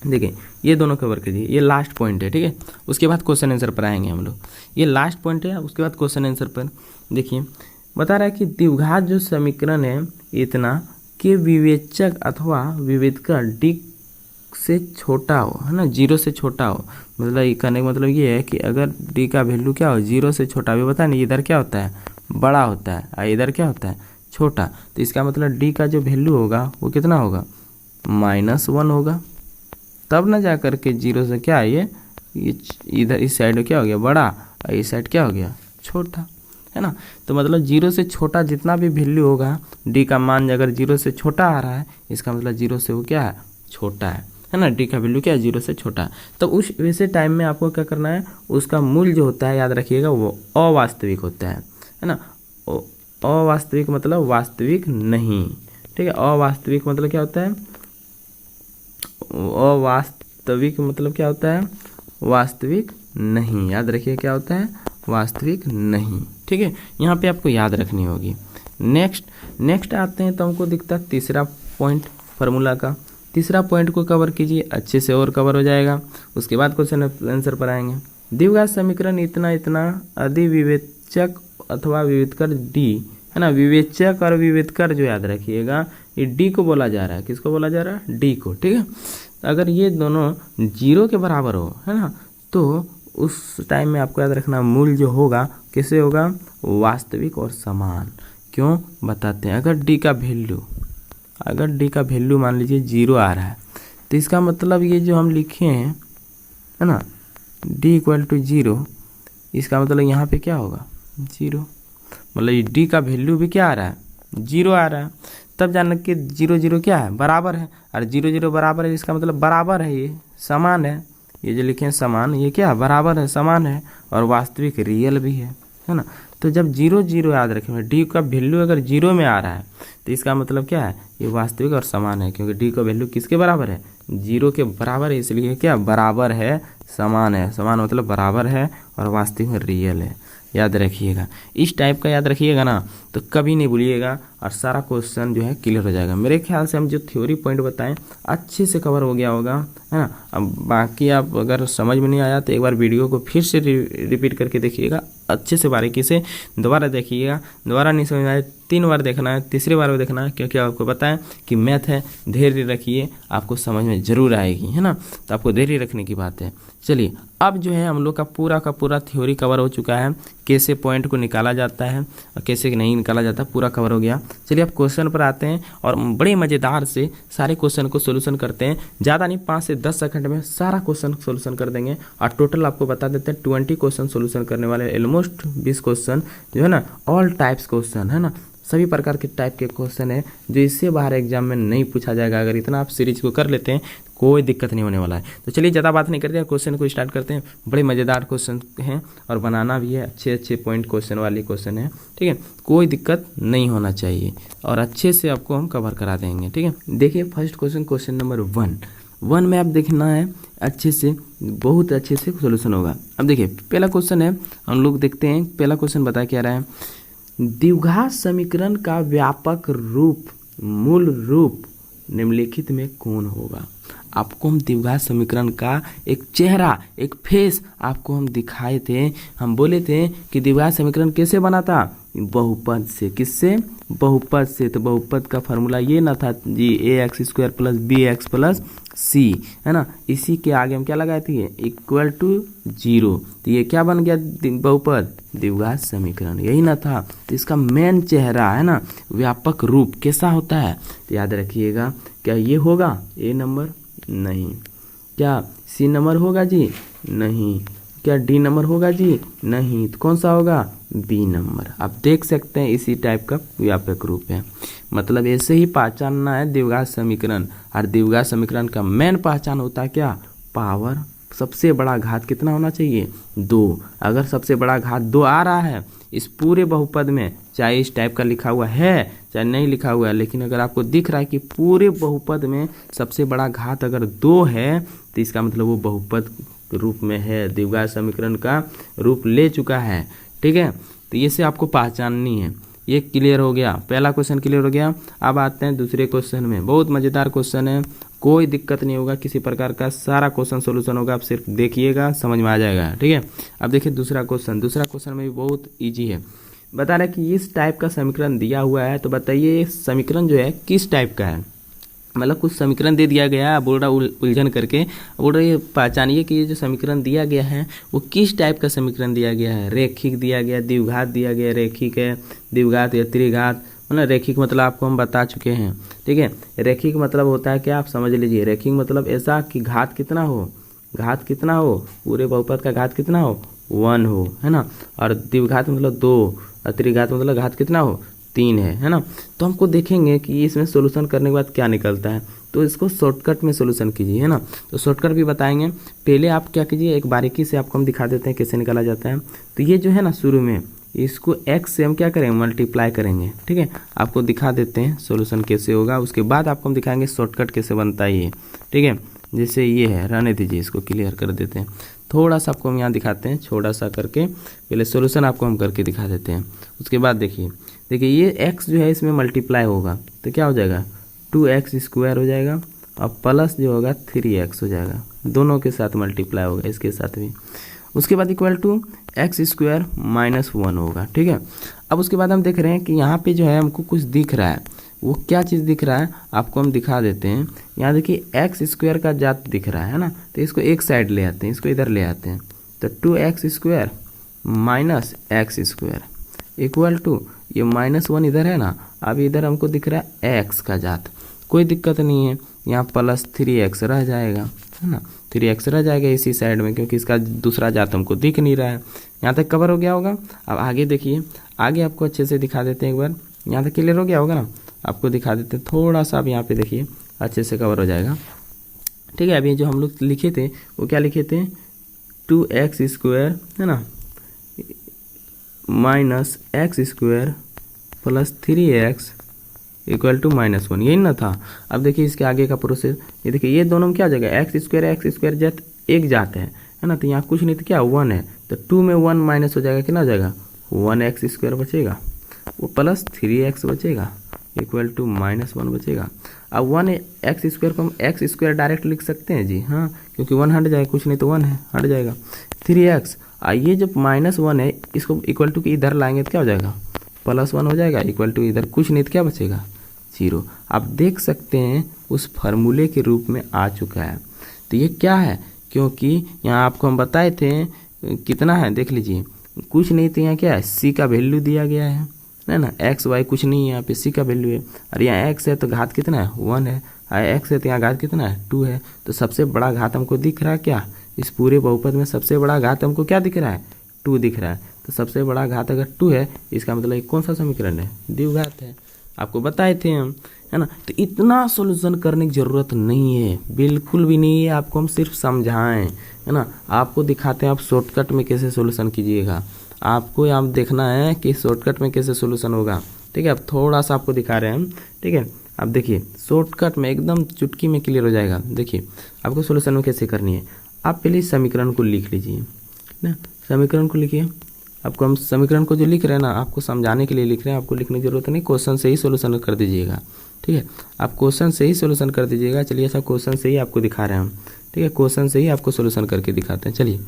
देखिए ये दोनों कवर कीजिए, ये लास्ट पॉइंट है, ठीक है। उसके बाद क्वेश्चन आंसर पर आएंगे हम लोग। ये लास्ट पॉइंट है, उसके बाद क्वेश्चन आंसर पर देखिए बता रहा है कि द्विघात जो समीकरण है इतना के विवेचक अथवा विविधकर डी से छोटा हो, है ना, 0 से छोटा हो। मतलब ये कहने का मतलब ये है कि अगर डी का वैल्यू क्या हो 0 से छोटा, अभी पता नहीं इधर क्या होता है बड़ा होता है और इधर क्या होता है छोटा, तो इसका मतलब डी का जो वैल्यू होगा वो कितना होगा -1 होगा। तब ना जा कर के 0 से क्या है ये इधर इस साइड में क्या हो गया बड़ा और इस साइड क्या हो गया छोटा, है ना। तो मतलब 0 से छोटा जितना भी वैल्यू होगा, डी का मान अगर 0 से छोटा आ रहा है, इसका मतलब 0 से वो क्या है छोटा है ना। डी का वैल्यू क्या है 0 से छोटा। तो उस वैसे टाइम में आपको क्या करना है, उसका मूल्य जो होता है याद रखिएगा वो अवास्तविक होता है ना। अवास्तविक मतलब वास्तविक नहीं, ठीक है। अवास्तविक मतलब क्या होता है, अवास्तविक मतलब क्या होता है वास्तविक नहीं। याद रखिए क्या होता है वास्तविक नहीं, ठीक है। यहाँ पे आपको याद रखनी होगी। नेक्स्ट आते हैं तो हमको दिखता है तीसरा पॉइंट फार्मूला का। तीसरा पॉइंट को कवर कीजिए, अच्छे से और कवर हो जाएगा। उसके बाद क्वेश्चन आंसर पर आएंगे। द्विघात समीकरण इतना इतना यदि विवेचक अथवा विविधकर डी, है ना। विवेचक और विविधकर जो याद रखिएगा ये डी को बोला जा रहा है, किसको बोला जा रहा है डी को, ठीक है। अगर ये दोनों 0 के बराबर हो, है ना, तो उस टाइम में आपको याद रखना मूल्य जो होगा कैसे होगा वास्तविक और समान। क्यों बताते हैं, अगर डी का वैल्यू मान लीजिए 0 आ रहा है, तो इसका मतलब ये जो हम लिखे हैं, है ना, d = 0, इसका मतलब यहाँ पे क्या होगा 0। मतलब ये डी का वैल्यू भी क्या आ रहा है 0 आ रहा है। तब जान के 0 0 क्या है बराबर है, और 0 0 बराबर है, इसका मतलब बराबर है, ये समान है। ये जो लिखे हैं समान, ये क्या बराबर है समान है और वास्तविक रियल भी है ना। तो जब 0 0 याद रखेंगे, डी का वैल्यू अगर 0 में आ रहा है तो इसका मतलब क्या है ये वास्तविक और समान है, क्योंकि डी का वैल्यू किसके बराबर है 0 के बराबर है, इसलिए क्या बराबर है समान है। समान मतलब बराबर है और वास्तविक में रियल है। याद रखिएगा, इस टाइप का याद रखिएगा ना तो कभी नहीं भूलिएगा और सारा क्वेश्चन जो है क्लियर हो जाएगा। मेरे ख्याल से हम जो थ्योरी पॉइंट बताएं अच्छे से कवर हो गया होगा, है ना। अब बाकी आप अगर समझ में नहीं आया तो एक बार वीडियो को फिर से रिपीट करके देखिएगा, अच्छे से बारीकी से दोबारा देखिएगा। दोबारा नहीं समझ में आए 3 बार देखना है, तीसरी बार भी देखना है, क्योंकि आपको पता है कि मैथ है, धैर्य रखिए, आपको समझ में जरूर आएगी, है ना। तो आपको धैर्य रखने की बात है। चलिए अब जो है हम लोग का पूरा थ्योरी कवर हो चुका है, कैसे पॉइंट को निकाला जाता है और कैसे नहीं निकाला जाता, पूरा कवर हो गया। चलिए अब क्वेश्चन पर आते हैं और बड़े मज़ेदार से सारे क्वेश्चन को सोल्यूशन करते हैं। ज़्यादा नहीं 5 से 10 सेकंड में सारा क्वेश्चन सोल्यूशन कर देंगे और टोटल आपको बता देते हैं 20 क्वेश्चन सोल्यूशन करने वाले, ऑलमोस्ट 20 क्वेश्चन जो है ना ऑल टाइप्स क्वेश्चन, है ना, सभी प्रकार के टाइप के क्वेश्चन है जो इससे बाहर एग्जाम में नहीं पूछा जाएगा। अगर इतना आप सीरीज को कर लेते हैं कोई दिक्कत नहीं होने वाला है। तो चलिए ज़्यादा बात नहीं करते हैं, क्वेश्चन को स्टार्ट करते हैं। बड़े मज़ेदार क्वेश्चन हैं और बनाना भी है, अच्छे पॉइंट क्वेश्चन वाली क्वेश्चन है, ठीक है। कोई दिक्कत नहीं होना चाहिए और अच्छे से आपको हम कवर करा देंगे, ठीक है। देखिए फर्स्ट क्वेश्चन नंबर 1 में आप देखना है अच्छे से, बहुत अच्छे से सोल्यूशन होगा। अब देखिए पहला क्वेश्चन है, हम लोग देखते हैं पहला क्वेश्चन बता क्या रहा है। द्विघात समीकरण का व्यापक रूप मूल रूप निम्नलिखित में कौन होगा। आपको हम द्विघात समीकरण का एक चेहरा, एक फेस आपको हम दिखाए थे। हम बोले थे कि द्विघात समीकरण कैसे बना था, बहुपद से। किससे, बहुपद से। तो बहुपद का फार्मूला ये ना था जी ax² + bx + c, है ना। इसी के आगे हम क्या लगाए थे = 0। तो ये क्या बन गया बहुपद, द्विघात समीकरण, यही ना था। तो इसका मेन चेहरा, है ना, व्यापक रूप कैसा होता है, तो याद रखिएगा क्या ये होगा ए नंबर, नहीं। क्या सी नंबर होगा जी? नहीं। क्या डी नंबर होगा जी? नहीं। तो कौन सा होगा? B number. आप देख सकते हैं इसी टाइप का व्यापक रूप है। मतलब ऐसे ही पहचानना है द्विघात समीकरण। और द्विघात समीकरण का मेन पहचान होता है क्या? पावर। सबसे बड़ा घात कितना होना चाहिए? 2। अगर सबसे बड़ा घात 2 आ रहा है इस पूरे बहुपद में, चाहे इस टाइप का लिखा हुआ है चाहे नहीं लिखा हुआ है, लेकिन अगर आपको दिख रहा है कि पूरे बहुपद में सबसे बड़ा घात अगर 2 है तो इसका मतलब वो बहुपद रूप में है, द्विघात समीकरण का रूप ले चुका है। ठीक है, तो ये से आपको पहचाननी है। ये क्लियर हो गया, पहला क्वेश्चन क्लियर हो गया। अब आते हैं दूसरे क्वेश्चन में। बहुत मज़ेदार क्वेश्चन है, कोई दिक्कत नहीं होगा किसी प्रकार का, सारा क्वेश्चन सोल्यूशन होगा, आप सिर्फ देखिएगा समझ में आ जाएगा। ठीक है, अब देखिए दूसरा क्वेश्चन में भी बहुत ईजी है। बता रहा है कि इस टाइप का समीकरण दिया हुआ है, तो बताइए ये समीकरण जो है किस टाइप का है। मतलब कुछ समीकरण दे दिया गया है, बोल रहा उलझन करके, बोल रहा है पहचानिए कि ये जो समीकरण दिया गया है वो किस टाइप का समीकरण दिया गया है। रेखिक दिया गया, द्विघात दिया गया, रेखिक है, द्विघात या त्रिघात। मतलब रेखिक मतलब आपको हम बता चुके हैं। ठीक है, रेखिक मतलब होता है क्या, आप समझ लीजिए। रेखिक मतलब ऐसा कि घात कितना हो, घात कितना हो, पूरे बहुपद का घात कितना हो, 1 हो, है ना। और द्विघात मतलब 2, और त्रिघात मतलब घात कितना हो, 3 है ना। तो हमको देखेंगे कि इसमें सोल्यूशन करने के बाद क्या निकलता है, तो इसको शॉर्टकट में सोल्यूशन कीजिए, है ना। तो शॉर्टकट भी बताएंगे। पहले आप क्या कीजिए, एक बारीकी से आपको हम दिखा देते हैं कैसे निकाला जाता है। तो ये जो है ना, शुरू में इसको x से हम क्या करेंगे, मल्टीप्लाई करेंगे। ठीक है, आपको दिखा देते हैं सोल्यूशन कैसे होगा, उसके बाद आपको हम दिखाएंगे शॉर्टकट कैसे बनता है ये। ठीक है, जैसे ये है, रहने दीजिए, इसको क्लियर कर देते हैं। थोड़ा सा आपको हम यहाँ दिखाते हैं, छोटा सा करके पहले सोल्यूशन आपको हम करके दिखा देते हैं। उसके बाद देखिए ये x जो है इसमें मल्टीप्लाई होगा तो क्या हो जाएगा, 2x² हो जाएगा, और प्लस जो होगा 3x हो जाएगा, दोनों के साथ मल्टीप्लाई होगा, इसके साथ भी। उसके बाद इक्वल टू x² - 1 होगा। ठीक है, अब उसके बाद हम देख रहे हैं कि यहाँ पे जो है हमको कुछ दिख रहा है, वो क्या चीज़ दिख रहा है आपको हम दिखा देते हैं। यहाँ देखिए x² का जात दिख रहा है ना, तो इसको एक साइड ले आते हैं, इसको इधर ले आते हैं। तो 2x² - x² इक्वल टू ये -1 इधर है ना, अब इधर हमको दिख रहा है x का जात, कोई दिक्कत नहीं है, यहाँ प्लस 3x रह जाएगा, है ना। 3x रह जाएगा इसी साइड में, क्योंकि इसका दूसरा जात हमको दिख नहीं रहा है। यहाँ तक कवर हो गया होगा। अब आगे देखिए, आगे आपको अच्छे से दिखा देते हैं एक बार। यहाँ तक क्लियर हो गया होगा ना, आपको दिखा देते हैं थोड़ा सा। अब यहाँ पे देखिए अच्छे से कवर हो जाएगा। ठीक है, अभी जो हम लोग लिखे थे वो क्या लिखे थे, 2x² है ना -x² + 3x इक्वल टू -1, यही ना था। अब देखिए इसके आगे का प्रोसेस, ये देखिए ये दोनों में क्या जाएगा, x² जात एक जात है ना, तो यहाँ कुछ नहीं तो क्या 1 है, तो 2 में 1 माइनस हो जाएगा, कितना हो जाएगा, 1x² बचेगा, वो प्लस 3x बचेगा इक्वल टू -1 बचेगा। अब 1x² को हम x² डायरेक्ट लिख सकते हैं जी, हाँ, क्योंकि 1 हट जाएगा, कुछ नहीं तो 1 है, हट जाएगा 3x। ये जो -1 है इसको इक्वल टू के इधर लाएंगे तो क्या हो जाएगा, +1 हो जाएगा, इक्वल टू इधर कुछ नहीं तो क्या बचेगा, 0। आप देख सकते हैं उस फार्मूले के रूप में आ चुका है। तो ये क्या है, क्योंकि यहाँ आपको हम बताए थे कितना है, देख लीजिए, कुछ नहीं तो यहाँ क्या है, c का वैल्यू दिया गया है ना, x y कुछ नहीं है, यहाँ पे c का वैल्यू है, और यहाँ x है तो घात कितना है, 1 है, x है तो यहाँ घात कितना है, 2 है। तो सबसे बड़ा घात हमको दिख रहा है क्या, इस पूरे बहुपद में सबसे बड़ा घात हमको क्या दिख रहा है, 2 दिख रहा है। तो सबसे बड़ा घात अगर 2 है, इसका मतलब ये कौन सा समीकरण है, द्विघात है, आपको बताए थे हम, है ना। तो इतना सोल्यूशन करने की ज़रूरत नहीं है, बिल्कुल भी नहीं है, आपको हम सिर्फ समझाएं, है ना, आपको दिखाते हैं आप शॉर्टकट में कैसे सोल्यूशन कीजिएगा। आपको यहाँ देखना है कि शॉर्टकट में कैसे सोल्यूशन होगा। ठीक है, अब थोड़ा सा आपको दिखा रहे हैं हम। ठीक है, अब देखिए शॉर्टकट में एकदम चुटकी में क्लियर हो जाएगा। देखिए आपको सोल्यूशन में कैसे करनी है, आप पहले समीकरण को लिख लीजिए ना, समीकरण को लिखिए। आपको हम समीकरण को जो लिख रहे हैं ना, आपको समझाने के लिए लिख रहे हैं, आपको लिखने की जरूरत नहीं, क्वेश्चन से ही सोल्यूशन कर दीजिएगा। ठीक है, आप क्वेश्चन से ही सोल्यूशन कर दीजिएगा। चलिए ऐसा क्वेश्चन से ही आपको दिखा रहे हैं हम। ठीक है, क्वेश्चन से ही आपको सोल्यूशन करके दिखाते हैं। चलिए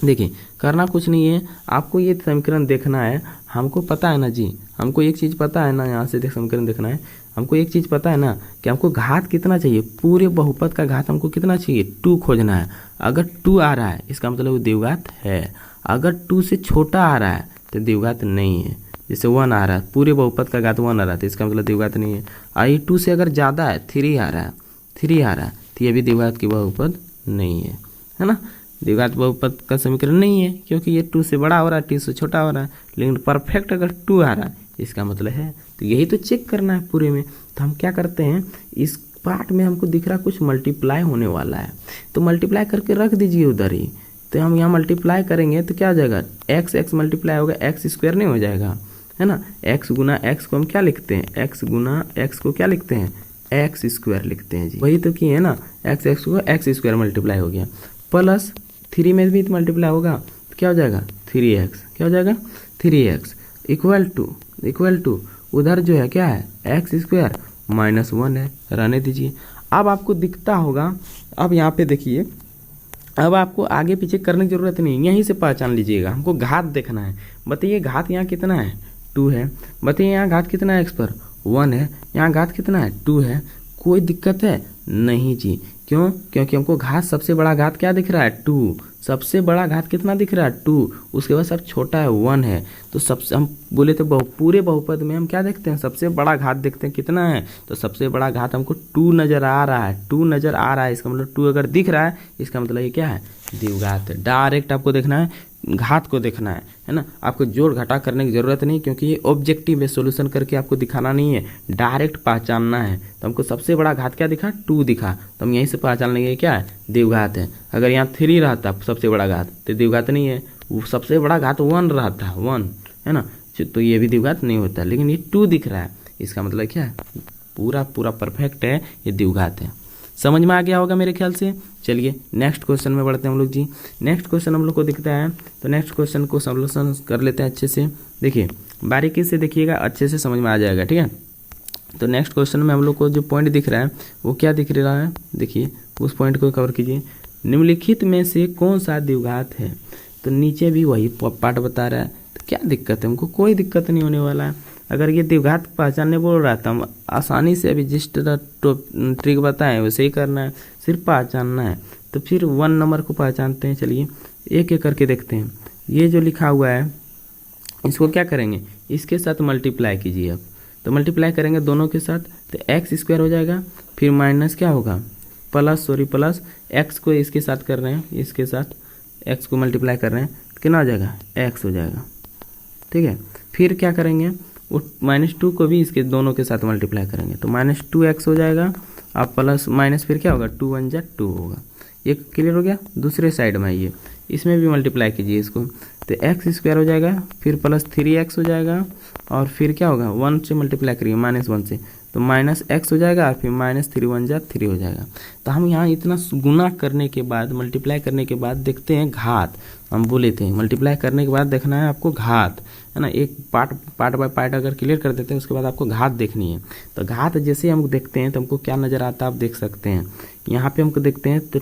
देखिए, करना कुछ नहीं है, आपको ये समीकरण देखना है। हमको पता है ना जी, हमको एक चीज़ पता है ना, यहाँ से समीकरण देखना है। हमको एक चीज़ पता है ना कि हमको घात कितना चाहिए, पूरे बहुपद का घात हमको कितना चाहिए, 2 खोजना है। अगर 2 आ रहा है इसका मतलब वो द्विघात है, अगर 2 से छोटा आ रहा है तो द्विघात नहीं है। जैसे 1 आ रहा है, पूरे बहुपद का घात 1 आ रहा है तो इसका मतलब द्विघात नहीं है। और ये 2 से अगर ज़्यादा है, 3 आ रहा है, 3 आ रहा है, तो ये भी द्विघात की बहुपद नहीं है ना। द्विघात बहुपद का समीकरण नहीं है क्योंकि ये 2 से बड़ा हो रहा है, 2 से छोटा हो रहा है। लेकिन परफेक्ट अगर 2 आ रहा है इसका मतलब है, तो यही तो चेक करना है पूरे में। तो हम क्या करते हैं, इस पार्ट में हमको दिख रहा कुछ मल्टीप्लाई होने वाला है, तो मल्टीप्लाई करके रख दीजिए उधर ही। तो हम यहाँ मल्टीप्लाई करेंगे तो क्या हो जाएगा, x मल्टीप्लाई होगा, एक्स स्क्वायर नहीं हो जाएगा, है ना। x गुना x को हम क्या लिखते हैं, x गुना x को क्या लिखते हैं, एक्स स्क्वायर लिखते हैं जी। वही तो किए है ना, x को एक्स स्क्वायर मल्टीप्लाई हो गया, प्लस 3 में भी मल्टीप्लाई होगा तो क्या हो जाएगा 3x, क्या हो जाएगा 3x इक्वल टू उधर जो है क्या है एक्स स्क्वायर -1 है, रहने दीजिए। अब आपको दिखता होगा, अब यहाँ पे देखिए, अब आपको आगे पीछे करने की जरूरत नहीं, यहीं से पहचान लीजिएगा। हमको घात देखना है, बताइए घात यहाँ कितना है 2 है, बताइए यहाँ घात कितना है x पर 1 है, यहाँ घात कितना है 2 है। कोई दिक्कत है नहीं जी, क्यों, क्योंकि हमको घात सबसे बड़ा घात क्या दिख रहा है 2, सबसे बड़ा घात कितना दिख रहा है 2, उसके बाद सब छोटा है 1 है। तो सबसे हम बोले तो पूरे बहुपद में हम क्या देखते हैं, सबसे बड़ा घात देखते हैं कितना है, तो सबसे बड़ा घात हमको 2 नजर आ रहा है, 2 नजर आ रहा है, इसका मतलब 2 अगर दिख रहा है इसका मतलब ये क्या है द्विघात है। डायरेक्ट आपको देखना है, घात को देखना है ना। आपको जोड़ घटा करने की जरूरत नहीं, क्योंकि ये ऑब्जेक्टिव है, सोल्यूशन करके आपको दिखाना नहीं है, डायरेक्ट पहचानना है। तो हमको सबसे बड़ा घात क्या दिखा 2 दिखा, तो हम यहीं से पहचान लेंगे क्या है द्विघात है। अगर यहाँ 3 रहता सबसे बड़ा घात तो द्विघात नहीं है, वो सबसे बड़ा घात 1 रहता 1, है ना, तो ये भी द्विघात नहीं होता। लेकिन ये 2 दिख रहा है, इसका मतलब क्या है पूरा परफेक्ट है, ये द्विघात है। समझ में आ गया होगा मेरे ख्याल से। चलिए नेक्स्ट क्वेश्चन में बढ़ते हैं हम लोग जी। नेक्स्ट क्वेश्चन हम लोग को दिखता है, तो नेक्स्ट क्वेश्चन को सॉल्यूशन कर लेते हैं अच्छे से। देखिए बारीकी से देखिएगा, अच्छे से समझ में आ जाएगा, ठीक है। तो नेक्स्ट क्वेश्चन में हम लोग को जो पॉइंट दिख रहा है वो क्या दिख रहा है, देखिए उस पॉइंट को कवर कीजिए। निम्नलिखित में से कौन सा द्विघात है, तो नीचे भी वही पार्ट बता रहा है, तो क्या दिक्कत है, हमको कोई दिक्कत नहीं होने वाला है। अगर ये द्विघात पहचानने बोल रहा था, हम आसानी से अभी जिस ट्रिक बताएं वैसे ही करना है, सिर्फ पहचानना है। तो फिर 1 नंबर को पहचानते हैं, चलिए एक एक करके देखते हैं। ये जो लिखा हुआ है इसको क्या करेंगे, इसके साथ मल्टीप्लाई कीजिए। अब तो मल्टीप्लाई करेंगे दोनों के साथ, तो एक्स स्क्वायर हो जाएगा, फिर माइनस क्या होगा प्लस एक्स को इसके साथ कर रहे हैं, इसके साथ एक्स को मल्टीप्लाई कर रहे हैं, कितना हो जाएगा एक्स हो जाएगा, ठीक है। फिर क्या करेंगे, वो -2 को भी इसके दोनों के साथ मल्टीप्लाई करेंगे, तो -2x हो जाएगा, अब प्लस माइनस फिर क्या होगा 2 1 जा 2 होगा। ये क्लियर हो गया। दूसरे साइड में आइए, इसमें भी मल्टीप्लाई कीजिए इसको, तो एक्स स्क्वायर हो जाएगा, फिर प्लस 3x हो जाएगा, और फिर क्या होगा 1 से मल्टीप्लाई करिए -1 से, तो -x हो जाएगा, फिर -3 1 जा 3 हो जाएगा। तो हम यहाँ इतना गुना करने के बाद, मल्टीप्लाई करने के बाद देखते हैं घात। हम बोले थे मल्टीप्लाई करने के बाद देखना है आपको घात, है ना। एक पार्ट बाय पार्ट अगर क्लियर कर देते हैं उसके बाद आपको घात देखनी है। तो घात जैसे हम देखते हैं तो हमको क्या नज़र आता है आप देख सकते हैं। यहाँ पे हमको देखते हैं तो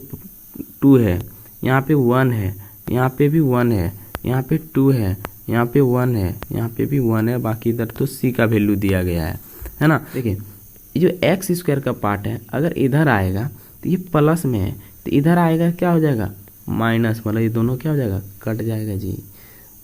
2 है, यहाँ पे 1 है, यहाँ पे भी 1 है, यहाँ पे 2 है, यहाँ पे 1 है, यहाँ पे भी 1 है, बाकी इधर तो c का वैल्यू दिया गया है ना। देखिए ये जो एक्स स्क्वायर का पार्ट है अगर इधर आएगा तो ये प्लस में है, तो इधर आएगा क्या हो जाएगा माइनस, मतलब ये दोनों क्या हो जाएगा कट जाएगा जी।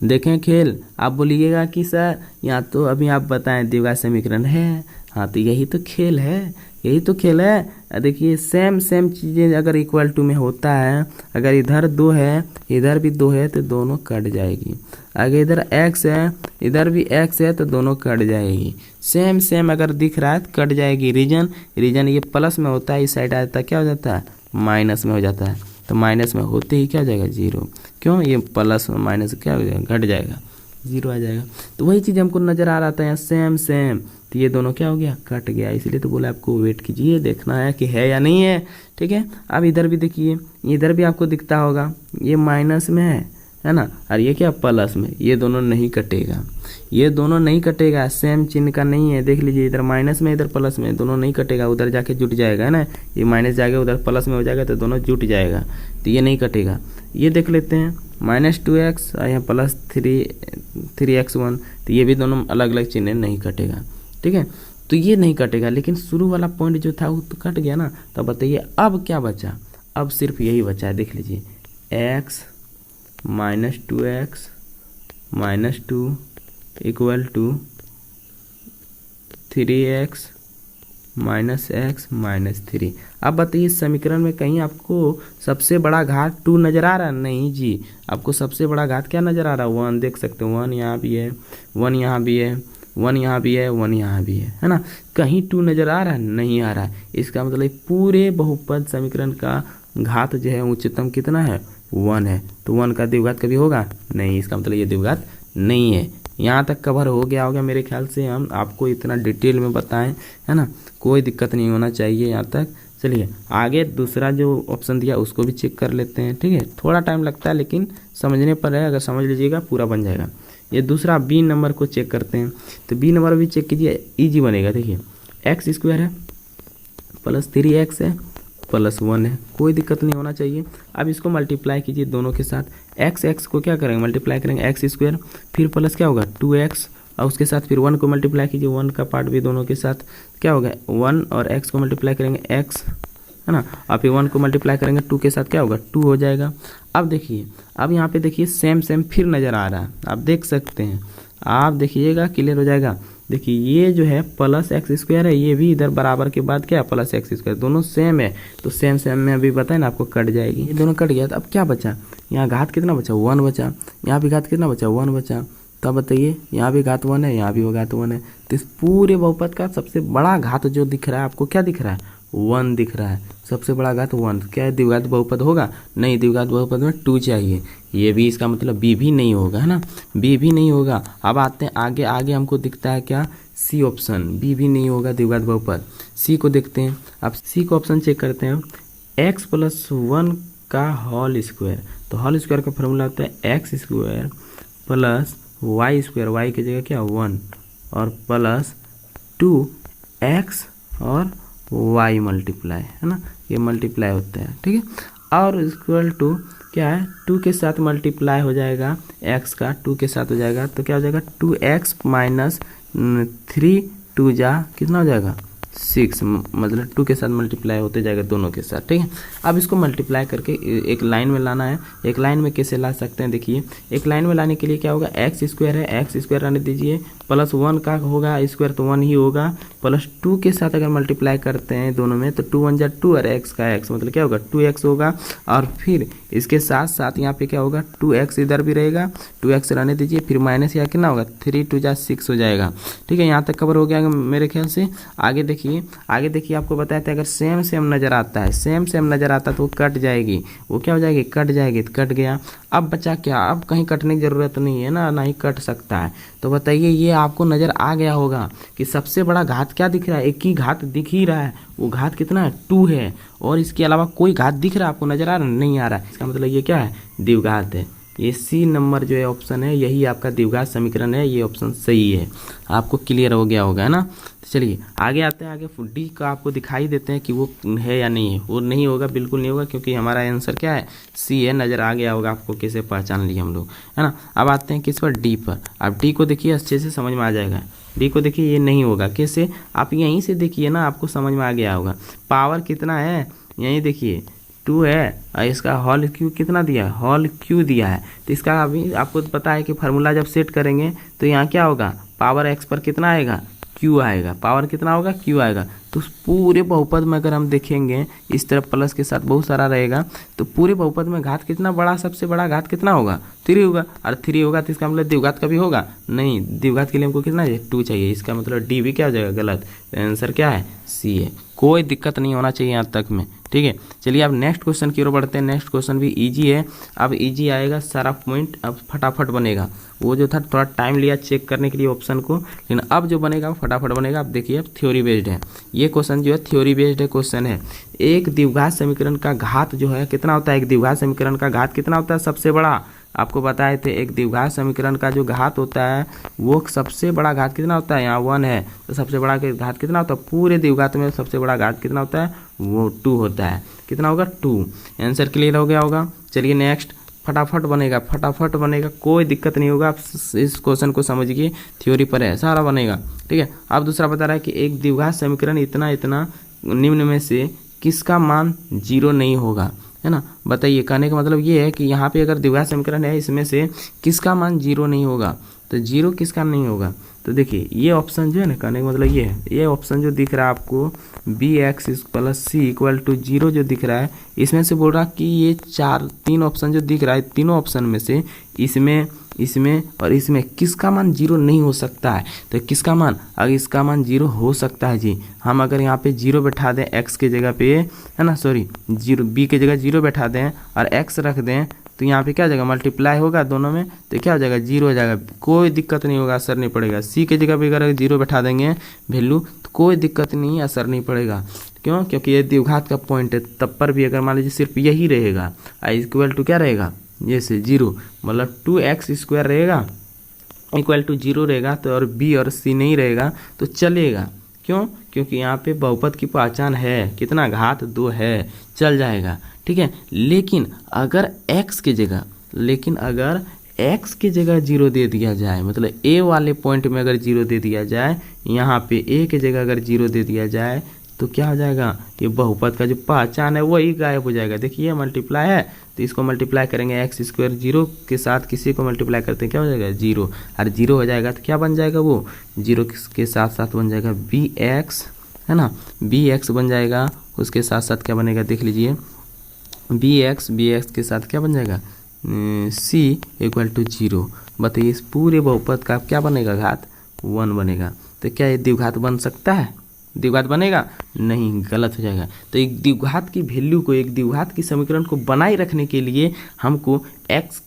देखें खेल, आप बोलिएगा कि सर यहाँ तो अभी आप बताएं द्विघात समीकरण है, हाँ तो यही तो खेल है, यही तो खेल है। देखिए सेम चीज़ें अगर इक्वल टू में होता है, अगर इधर 2 है इधर भी 2 है तो दोनों कट जाएगी, अगर इधर x है इधर भी x है तो दोनों कट जाएगी। सेम अगर दिख रहा है तो कट जाएगी। रीजन ये प्लस में होता है, इस साइड आता है क्या हो जाता है माइनस में हो जाता है, तो माइनस में होते ही क्या हो जाएगा 0, क्यों ये प्लस माइनस क्या हो जाएगा घट जाएगा 0 आ जाएगा। तो वही चीज़ हमको नज़र आ रहा था यहाँ सेम, तो ये दोनों क्या हो गया कट गया, इसलिए तो बोला आपको वेट कीजिए, देखना है कि है या नहीं है, ठीक है। अब इधर भी देखिए, इधर भी आपको दिखता होगा ये माइनस में है ना, और ये क्या प्लस में, ये दोनों नहीं कटेगा, ये दोनों नहीं कटेगा, सेम चिन्ह का नहीं है। देख लीजिए इधर माइनस में इधर प्लस में, दोनों नहीं कटेगा, उधर जाके जुट जाएगा, है ना, ये माइनस जाएगा उधर प्लस में हो जाएगा तो दोनों जुट जाएगा, तो ये नहीं कटेगा। ये देख लेते हैं -2x और यहाँ प्लस 3x1, तो ये भी दोनों अलग अलग चिन्ह नहीं कटेगा, ठीक है। तो ये नहीं कटेगा, लेकिन शुरू वाला पॉइंट जो था वो तो कट गया ना। तो बताइए अब क्या बचा, अब सिर्फ यही बचा है, देख लीजिए x -2x -2 equal to 3x -3। अब बताइए इस समीकरण में कहीं आपको सबसे बड़ा घात 2 नज़र आ रहा है? नहीं जी, आपको सबसे बड़ा घात क्या नज़र आ रहा है? 1 देख सकते हो, 1 यहाँ भी है, 1 यहाँ भी है, 1 यहाँ भी है, 1 यहाँ भी है ना? कहीं 2 नज़र आ रहा है? नहीं आ रहा है। इसका मतलब पूरे बहुपद समीकरण का घात जो है उच्चतम कितना है? 1 है। तो 1 का द्विघात कभी होगा? नहीं, इसका मतलब ये द्विघात नहीं है। यहाँ तक कवर हो गया होगा मेरे ख्याल से, हम आपको इतना डिटेल में बताएं, है ना? कोई दिक्कत नहीं होना चाहिए यहाँ तक। चलिए आगे दूसरा जो ऑप्शन दिया उसको भी चेक कर लेते हैं, ठीक है? थोड़ा टाइम लगता है लेकिन समझने पर है, अगर समझ लीजिएगा पूरा बन जाएगा। ये दूसरा बी नंबर को चेक करते हैं, तो बी नंबर भी चेक कीजिए, ईजी बनेगा। देखिए x² है प्लस 3x है प्लस 1 है, कोई दिक्कत नहीं होना चाहिए। अब इसको मल्टीप्लाई कीजिए दोनों के साथ, x को क्या करेंगे? मल्टीप्लाई करेंगे x², फिर प्लस क्या होगा? 2x, और उसके साथ फिर 1 को मल्टीप्लाई कीजिए, 1 का पार्ट भी दोनों के साथ क्या होगा? 1, और x को मल्टीप्लाई करेंगे x, है ना? और फिर 1 को मल्टीप्लाई करेंगे 2 के साथ क्या होगा? 2 हो जाएगा। अब देखिए, अब यहाँ पे देखिए सेम फिर नज़र आ रहा है, आप देख सकते हैं, आप देखिएगा क्लियर हो जाएगा। देखिए ये जो है प्लस x² है, ये भी इधर बराबर के बाद क्या है? प्लस x², दोनों सेम है, तो सेम में अभी बताए ना आपको कट जाएगी, ये दोनों कट गया। तो अब क्या बचा? यहाँ घात कितना बचा? 1 बचा। यहाँ भी घात कितना बचा? 1 बचा। तो अब बताइए, यहाँ भी घात 1 है, यहाँ भी वो घात 1 है, तो इस पूरे बहुपद का सबसे बड़ा घात जो दिख रहा है आपको, क्या दिख रहा है? 1 दिख रहा है। सबसे बड़ा घात 1, क्या है? द्विघात बहुपद होगा? नहीं, द्विघात बहुपद में 2 चाहिए। ये भी, इसका मतलब बी भी नहीं होगा, है ना? बी भी नहीं होगा। अब आते हैं आगे, आगे हमको दिखता है क्या? सी ऑप्शन, बी भी नहीं होगा द्विघात बहुपद। सी को देखते हैं, अब सी को ऑप्शन चेक करते हैं, x+1 का होल स्क्वायर। तो होल स्क्वायर का फॉर्मूला होता है x² प्लस y², y की जगह क्या? 1, और प्लस 2x और y मल्टीप्लाई, है ना? ये मल्टीप्लाई होता है, ठीक है? और इक्वल टू क्या है? 2 के साथ मल्टीप्लाई हो जाएगा, x का 2 के साथ हो जाएगा, तो क्या हो जाएगा? 2x माइनस 3, 2 जा कितना हो जाएगा? 6, मतलब 2 के साथ मल्टीप्लाई होते जाएगा दोनों के साथ, ठीक है? अब इसको मल्टीप्लाई करके एक लाइन में लाना है। एक लाइन में कैसे ला सकते हैं? देखिए, एक लाइन में लाने के लिए क्या होगा? x² है, x² आने दीजिए, प्लस 1 का होगा स्क्वायर, तो 1 ही होगा, प्लस 2 के साथ अगर मल्टीप्लाई करते हैं दोनों में, तो 2 1 जा 2, और x का x मतलब क्या होगा? 2x होगा, और फिर इसके साथ साथ यहाँ पे क्या होगा? 2x इधर भी रहेगा, 2x रहने दीजिए, फिर माइनस यहाँ कितना होगा? 3 2 जा 6 हो जाएगा, ठीक है? यहाँ तक कवर हो गया मेरे ख्याल से। आगे देखिए, आपको बताया था अगर सेम नज़र आता है, सेम नज़र आता है तो वो कट जाएगी, वो क्या हो जाएगी? कट जाएगी, तो कट गया। अब बचा क्या? अब कहीं कटने की ज़रूरत नहीं है ना, ही कट सकता है। तो बताइए, ये आपको नज़र आ गया होगा कि सबसे बड़ा घात क्या दिख रहा है? एक ही घात दिख ही रहा है, वो घात कितना है? 2 है, और इसके अलावा कोई घात दिख रहा है आपको? नज़र आ रहा? नहीं आ रहा है। इसका मतलब ये क्या है? द्विघात है। ये सी नंबर जो है ऑप्शन है, यही आपका द्विघात समीकरण है, ये ऑप्शन सही है। आपको क्लियर हो गया होगा, है ना? तो चलिए आगे आते हैं। आगे डी का आपको दिखाई देते हैं कि वो है या नहीं है। वो नहीं होगा, बिल्कुल नहीं होगा, क्योंकि हमारा आंसर क्या है? सी है। नज़र आ गया होगा आपको, कैसे पहचान लिए हम लोग, है ना? अब आते हैं किस पर? डी पर। अब डी को देखिए, अच्छे से समझ में आ जाएगा। डी को देखिए, ये नहीं होगा। कैसे? आप यहीं से देखिए ना, आपको समझ में आ गया होगा। पावर कितना है? यहीं देखिए 2 है, और इसका होल क्यू कितना दिया है? होल क्यू दिया है। तो इसका अभी आपको पता है कि फार्मूला जब सेट करेंगे तो यहाँ क्या होगा? पावर x पर कितना आएगा? q आएगा। पावर कितना होगा? q आएगा। तो उस पूरे बहुपद में अगर हम देखेंगे, इस तरफ प्लस के साथ बहुत सारा रहेगा, तो पूरे बहुपद में घात कितना बड़ा? सबसे बड़ा घात कितना होगा? 3 होगा। और 3 होगा तो इसका मतलब द्विघात कभी होगा? नहीं, द्विघात के लिए हमको कितना चाहिए? 2 चाहिए। इसका मतलब डी भी क्या हो जाएगा? गलत। आंसर क्या है? सी है। कोई दिक्कत नहीं होना चाहिए यहाँ तक में, ठीक है? चलिए अब नेक्स्ट क्वेश्चन की ओर बढ़ते हैं। नेक्स्ट क्वेश्चन भी इजी है। अब इजी आएगा, सारा पॉइंट अब फटाफट बनेगा। वो जो था थोड़ा टाइम लिया चेक करने के लिए ऑप्शन को, लेकिन अब जो बनेगा वो फटाफट बनेगा। अब देखिए, अब थ्योरी बेस्ड है ये क्वेश्चन, जो है थ्योरी बेस्ड है क्वेश्चन है। एक द्विघात समीकरण का घात जो है कितना होता है? एक द्विघात समीकरण का घात कितना होता है? सबसे बड़ा। आपको बताए थे एक द्विघात समीकरण का जो घात होता है वो सबसे बड़ा घात कितना होता है? यहाँ 1 है, तो सबसे बड़ा घात कितना होता है? पूरे द्विघात में सबसे बड़ा घात कितना होता है? वो 2 होता है। कितना होगा? 2। आंसर क्लियर हो गया होगा। चलिए नेक्स्ट, फटाफट बनेगा, कोई दिक्कत नहीं होगा। आप इस क्वेश्चन को समझिए, थ्योरी पर है, सारा बनेगा, ठीक है? अब दूसरा बता रहा है कि एक द्विघात समीकरण इतना निम्न में से किसका मान 0 नहीं होगा, है ना? बताइए। कहने का मतलब ये है कि यहाँ पे अगर द्विघात समीकरण है, इसमें से किसका मान 0 नहीं होगा? तो 0 किसका नहीं होगा? तो देखिए ये ऑप्शन जो है ना, कहने का मतलब ये है, ये ऑप्शन जो दिख रहा है आपको bx plus C equal to 0 जो दिख रहा है, इसमें से बोल रहा कि ये तीन ऑप्शन जो दिख रहा है, तीनों ऑप्शन में से इसमें और इसमें किसका मान 0 नहीं हो सकता है। तो किसका मान, अगर इसका मान 0 हो सकता है जी, हम अगर यहाँ पे 0 बैठा दें x के जगह पे, है ना, सॉरी 0 b के जगह 0 बैठा दें और x रख दें, तो यहाँ पे क्या हो जाएगा, मल्टीप्लाई होगा दोनों में, तो क्या हो जाएगा, 0 हो जाएगा, कोई दिक्कत नहीं होगा, असर नहीं पड़ेगा। सी के जगह पे अगर 0 बैठा देंगे वैल्यू, तो कोई दिक्कत नहीं, असर नहीं पड़ेगा। क्यों, क्योंकि ये द्विघात का पॉइंट है, तब पर भी अगर मान लीजिए सिर्फ यही रहेगा, आई इक्वल टू क्या रहेगा, जैसे 0 मतलब 2x² रहेगा इक्वल टू 0 रहेगा, तो और b और c नहीं रहेगा तो चलेगा। क्यों, क्योंकि यहाँ पे बहुपद की पहचान है, कितना, घात 2 है, चल जाएगा, ठीक है। लेकिन अगर x के जगह 0 दे दिया जाए, मतलब a वाले पॉइंट में अगर 0 दे दिया जाए, यहाँ पे a के जगह अगर 0 दे दिया जाए, तो क्या हो जाएगा, ये बहुपद का जो पहचान है वही गायब हो जाएगा। देखिए मल्टीप्लाई है, तो इसको मल्टीप्लाई करेंगे x स्क्वायर 0 के साथ, किसी को मल्टीप्लाई करते हैं क्या हो जाएगा, 0, और 0 हो जाएगा तो क्या बन जाएगा, वो 0 के साथ साथ बन जाएगा bx, है ना, bx बन जाएगा, उसके साथ साथ क्या बनेगा, देख लीजिए bx के साथ क्या बन जाएगा, c इक्वल टू 0। बताइए इस पूरे बहुपद का क्या बनेगा, घात 1 बनेगा। तो क्या ये द्विघात बन सकता है, द्विघात बनेगा नहीं, गलत हो जाएगा। तो एक द्विघात की वैल्यू को, एक द्विघात की समीकरण को बनाए रखने के लिए हमको एक्स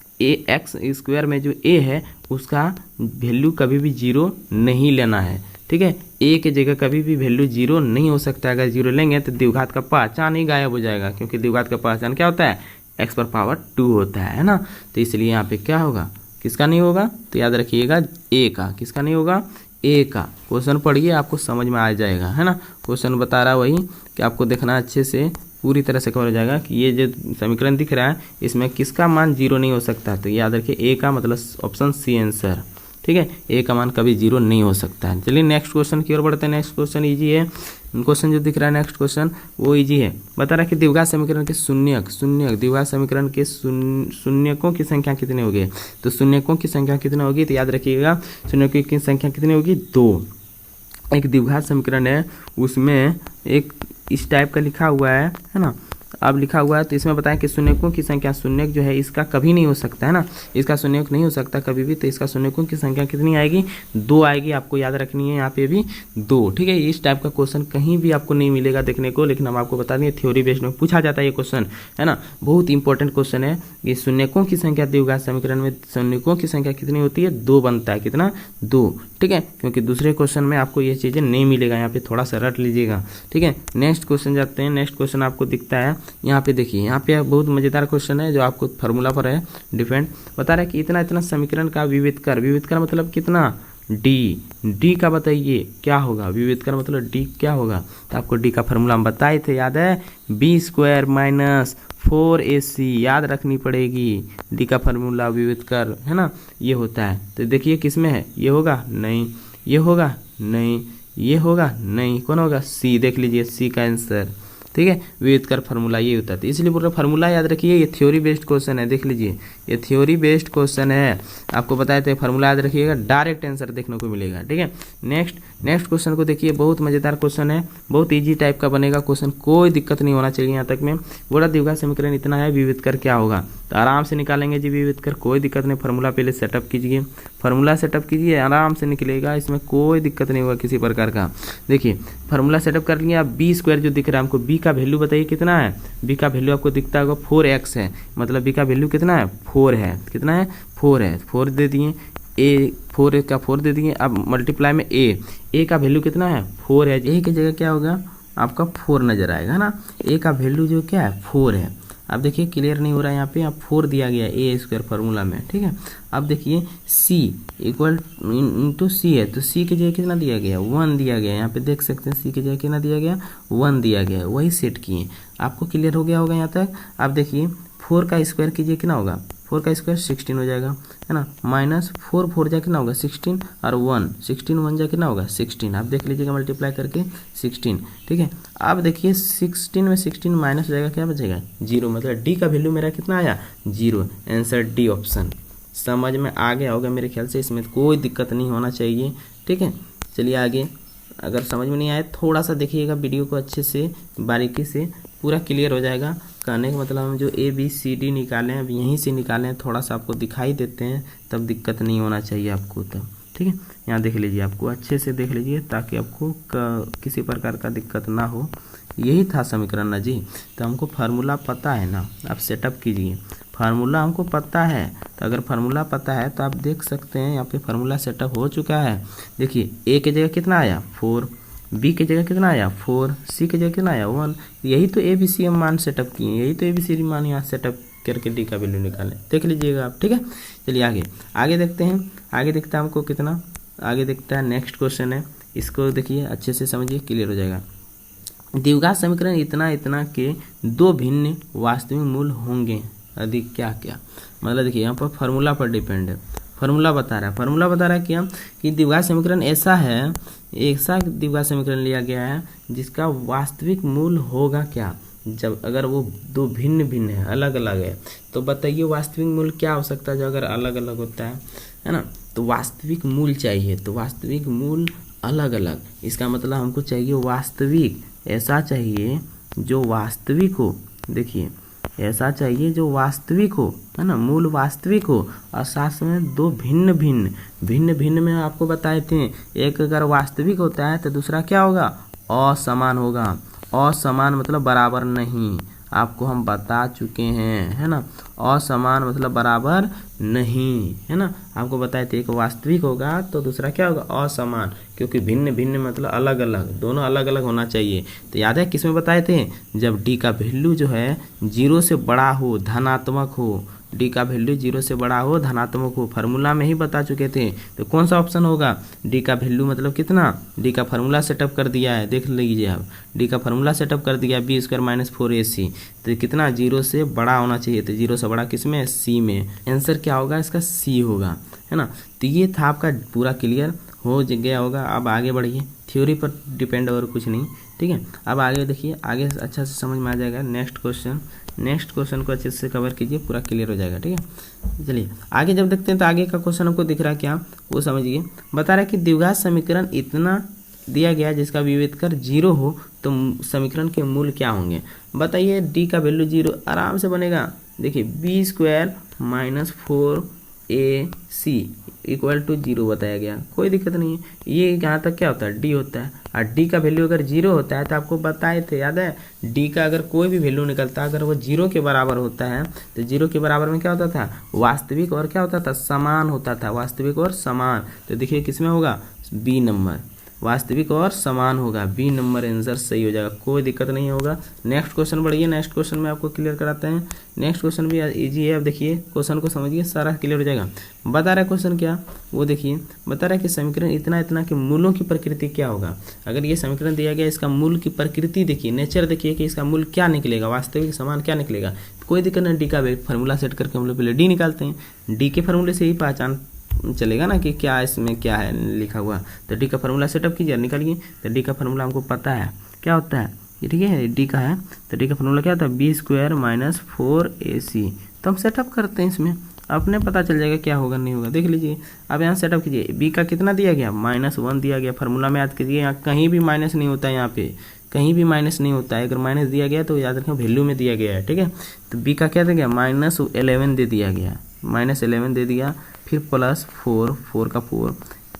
स्क्वायर में जो a है उसका वैल्यू कभी भी 0 नहीं लेना है, ठीक है। a के जगह कभी भी वैल्यू 0 नहीं हो सकता, अगर 0 लेंगे तो द्विघात का पहचान ही गायब हो जाएगा, क्योंकि द्विघात का पहचान क्या होता है, x पर पावर 2 होता है ना। तो इसलिए यहाँ पे क्या होगा, किसका नहीं होगा, तो याद रखिएगा a का, किसका नहीं होगा, ए का। क्वेश्चन पढ़िए, आपको समझ में आ जाएगा, है ना। क्वेश्चन बता रहा वही कि आपको देखना अच्छे से, पूरी तरह से कवर हो जाएगा कि ये जो समीकरण दिख रहा है इसमें किसका मान 0 नहीं हो सकता। तो याद रखिए ए का मतलब ऑप्शन सी आंसर, ठीक है। ए का मान कभी 0 नहीं हो सकता है। चलिए नेक्स्ट क्वेश्चन की ओर बढ़ते हैं। नेक्स्ट क्वेश्चन इजी है, क्वेश्चन जो दिख रहा है नेक्स्ट क्वेश्चन वो इजी है। बता रहा है कि द्विघात समीकरण के शून्यक द्विघात समीकरण के शून्यकों की संख्या कितनी होगी। तो शून्यकों की संख्या कितनी होगी, तो याद रखिएगा शून्यकों की संख्या कितनी होगी, 2। एक द्विघात समीकरण है, उसमें एक इस टाइप का लिखा हुआ है ना, अब लिखा हुआ है। तो इसमें बताएं कि शून्यकों की संख्या, शून्यक जो है इसका कभी नहीं हो सकता, है ना, इसका शून्यक नहीं हो सकता कभी भी। तो इसका शून्यकों की संख्या कितनी आएगी, 2 आएगी। आपको याद रखनी है यहाँ पे भी 2, ठीक है। इस टाइप का क्वेश्चन कहीं भी आपको नहीं मिलेगा देखने को, लेकिन हम आपको बता दें थ्योरी बेस्ड में पूछा जाता है ये क्वेश्चन, है ना, बहुत इंपॉर्टेंट क्वेश्चन है। ये शून्यकों की संख्या द्विघात समीकरण में शून्यकों की संख्या कितनी होती है, 2 बनता है, कितना, 2, ठीक है। क्योंकि दूसरे क्वेश्चन में आपको ये चीज़ें नहीं मिलेगा, यहाँ पे थोड़ा सा रट लीजिएगा, ठीक है। नेक्स्ट क्वेश्चन जाते हैं। नेक्स्ट क्वेश्चन आपको दिखता है यहाँ पे, देखिए यहाँ पे बहुत मजेदार क्वेश्चन है जो आपको फार्मूला पर है डिपेंड। बता रहा है कि इतना इतना समीकरण का विविध कर मतलब कितना, डी का बताइए क्या होगा, विविध कर मतलब डी क्या होगा। तो आपको डी का फार्मूला हम बताए थे, याद है, b² - 4ac, याद रखनी पड़ेगी। डी का फार्मूला विविध कर, है ना, ये होता है। तो देखिए किस में है, ये होगा नहीं, ये होगा नहीं, ये होगा नहीं, कौन होगा, सी। देख लीजिए सी का आंसर, ठीक है। विविध कर फार्मूला ये होता है, इसलिए पूरा फार्मूला याद रखिए। ये थ्योरी बेस्ड क्वेश्चन है, देख लीजिए ये थ्योरी बेस्ड क्वेश्चन है, आपको बताए थे फार्मूला याद रखिएगा, डायरेक्ट आंसर देखने को मिलेगा, ठीक है। नेक्स्ट क्वेश्चन को देखिए, बहुत मजेदार क्वेश्चन है, बहुत इजी टाइप का बनेगा क्वेश्चन, कोई दिक्कत नहीं होना चाहिए यहाँ तक में। बोला द्विघात समीकरण इतना है, विविध कर क्या होगा, तो आराम से निकालेंगे जी विविध कर, कोई दिक्कत नहीं। फार्मूला पहले सेटअप कीजिए, फार्मूला सेटअप कीजिए, आराम से निकलेगा, इसमें कोई दिक्कत नहीं होगा किसी प्रकार का। देखिए फार्मूला सेटअप कर लिया, b² जो दिख रहा है हमको, b का वैल्यू बताइए कितना है, b का वैल्यू आपको दिखता होगा 4x है, मतलब b का वैल्यू कितना है, 4 है, कितना है, 4 है, 4 दे दिए, a 4 का 4 दे दिए। अब मल्टीप्लाई में a का वैल्यू कितना है, 4 है, a की जगह क्या होगा आपका 4 नजर आएगा ना, a का वैल्यू जो क्या है 4 है। अब देखिए क्लियर नहीं हो रहा है, यहाँ पे अब 4 दिया गया a² फार्मूला में, ठीक है। अब देखिए c इक्वल इंटू सी है, तो c की जगह कितना दिया गया, 1 दिया गया, यहाँ पे देख सकते हैं c की जगह कितना दिया गया, 1 दिया गया, वही सेट किए। आपको क्लियर हो गया होगा यहाँ तक। अब देखिए 4 का स्क्वायर कीजिए, कितना होगा, 4 का स्क्वायर 16 हो जाएगा, है ना, माइनस 4 जा कितना होगा 16 और 1 16 1 जा कितना होगा 16। आप देख लीजिएगा मल्टीप्लाई करके 16, ठीक है। अब देखिए 16 में 16 माइनस हो जाएगा, क्या बचेगा 0, मतलब डी का वैल्यू मेरा कितना आया 0। Answer D option. समझ में आ गया होगा मेरे ख्याल से, इसमें कोई दिक्कत नहीं होना चाहिए, ठीक है। चलिए आगे, अगर समझ में नहीं आए थोड़ा सा देखिएगा वीडियो को अच्छे से बारीकी से, पूरा क्लियर हो जाएगा। कहने का मतलब हम जो ABCD निकालें अब यहीं से निकालें, थोड़ा सा आपको दिखाई देते हैं तब दिक्कत नहीं होना चाहिए आपको तब, ठीक है। यहाँ देख लीजिए, आपको अच्छे से देख लीजिए ताकि आपको किसी प्रकार का दिक्कत ना हो। यही था समीकरण ना जी। तो हमको फार्मूला पता है ना, आप सेटअप कीजिए। फार्मूला हमको पता है, तो अगर फार्मूला पता है तो आप देख सकते हैं यहाँ पे फार्मूला सेटअप हो चुका है। देखिए A की जगह कितना आया 4, B की जगह कितना आया 4, C की जगह कितना आया 1। यही तो ABC हम मान सेटअप किए, यही तो ABCD मान यहाँ सेटअप करके D का वैल्यू निकालें, देख लीजिएगा आप, ठीक है। चलिए आगे देखते हैं। आगे दिखता है हमको कितना, आगे दिखता है नेक्स्ट क्वेश्चन है, इसको देखिए अच्छे से समझिए, क्लियर हो जाएगा। द्विघात समीकरण इतना के दो भिन्न वास्तविक मूल होंगे अधिक क्या क्या, मतलब देखिए यहाँ पर फार्मूला पर डिपेंड है। फार्मूला बता रहा है क्या कि द्विघात समीकरण ऐसा द्विघात समीकरण लिया गया है जिसका वास्तविक मूल होगा क्या, जब अगर वो दो भिन्न भिन्न है, अलग अलग है, तो बताइए वास्तविक मूल क्या हो सकता है जो अगर अलग अलग होता है ना। तो वास्तविक मूल चाहिए, तो वास्तविक मूल अलग अलग, इसका मतलब हमको चाहिए वास्तविक, ऐसा चाहिए जो वास्तविक हो। देखिए ऐसा चाहिए जो वास्तविक हो, है ना, मूल वास्तविक हो, और साथ में दो भिन्न भिन्न में आपको बताए थे, एक अगर वास्तविक होता है तो दूसरा क्या होगा, असमान होगा। असमान मतलब बराबर नहीं, आपको हम बता चुके हैं, है ना। असमान मतलब बराबर नहीं, है ना, आपको बताए थे एक वास्तविक होगा तो दूसरा क्या होगा, असमान, क्योंकि भिन्न भिन्न मतलब अलग अलग, दोनों अलग अलग होना चाहिए। तो याद है किसमें बताए थे, जब डी का वैल्यू जो है 0 से बड़ा हो, धनात्मक हो, डी का वैल्यू 0 से बड़ा हो, धनात्मक हो, फार्मूला में ही बता चुके थे। तो कौन सा ऑप्शन होगा, डी का वैल्यू मतलब कितना, डी का फार्मूला सेटअप कर दिया है, देख लीजिए आप, डी का फार्मूला सेटअप कर दिया B² - 4AC, तो कितना 0 से बड़ा होना चाहिए, तो 0 से बड़ा किसमें, C में। आंसर क्या होगा इसका, C होगा, है ना। तो ये था आपका पूरा क्लियर हो गया होगा। अब आगे बढ़िए, थ्योरी पर डिपेंड और कुछ नहीं, ठीक है। अब आगे देखिए, आगे अच्छा से समझ में आ जाएगा। नेक्स्ट क्वेश्चन को अच्छे से कवर कीजिए, पूरा क्लियर हो जाएगा, ठीक है। चलिए आगे जब देखते हैं तो आगे का क्वेश्चन हमको दिख रहा है क्या, वो समझिए। बता रहा है कि द्विघात समीकरण इतना दिया गया जिसका विभेद कर 0 हो तो समीकरण के मूल क्या होंगे। बताइए, डी का वैल्यू 0 आराम से बनेगा। देखिए B² - 4AC = 0 बताया गया, कोई दिक्कत नहीं है। ये यहाँ तक क्या होता है, डी होता है, और डी का वैल्यू अगर 0 होता है तो आपको बताए थे, याद है, डी का अगर कोई भी वैल्यू निकलता है अगर वो 0 के बराबर होता है तो 0 के बराबर में क्या होता था, वास्तविक और क्या होता था, समान होता था, वास्तविक और समान। तो देखिए किसमें होगा, B नंबर, वास्तविक और समान होगा, B नंबर आंसर सही हो जाएगा, कोई दिक्कत नहीं होगा। नेक्स्ट क्वेश्चन बढ़िए, नेक्स्ट क्वेश्चन में आपको क्लियर कराते हैं। नेक्स्ट क्वेश्चन भी इजी है, अब देखिए क्वेश्चन को समझिए, सारा क्लियर हो जाएगा। बता रहा है क्वेश्चन क्या, वो देखिए, बता रहा है कि समीकरण इतना के मूलों की प्रकृति क्या होगा। अगर ये समीकरण दिया गया, इसका मूल की प्रकृति देखिए, नेचर देखिए कि इसका मूल क्या निकलेगा, वास्तविक समान क्या निकलेगा। कोई दिक्कत नहीं, डी का फार्मूला सेट करके हम लोग पहले डी निकालते हैं, डी के फार्मूले से ही पहचान चलेगा ना कि क्या इसमें क्या है लिखा हुआ। तो डी का फार्मूला सेटअप कीजिए, निकालिए। तो डी का फार्मूला हमको पता है क्या होता है, ये ठीक है, डी का है, तो डी का फार्मूला क्या होता है, B² - 4AC। तो हम सेटअप करते हैं, इसमें अपने पता चल जाएगा क्या होगा नहीं होगा, देख लीजिए। अब यहाँ सेटअप कीजिए, बी का कितना दिया गया, -1 दिया गया, फार्मूला में याद कीजिए, यहाँ कहीं भी माइनस नहीं होता है, यहाँ पे कहीं भी माइनस नहीं होता है, अगर माइनस दिया गया तो याद रखें वैल्यू में दिया गया है, ठीक है। तो बी का क्या दिया गया, -11 दे दिया गया, -11 दे दिया, फिर +4, 4 का 4,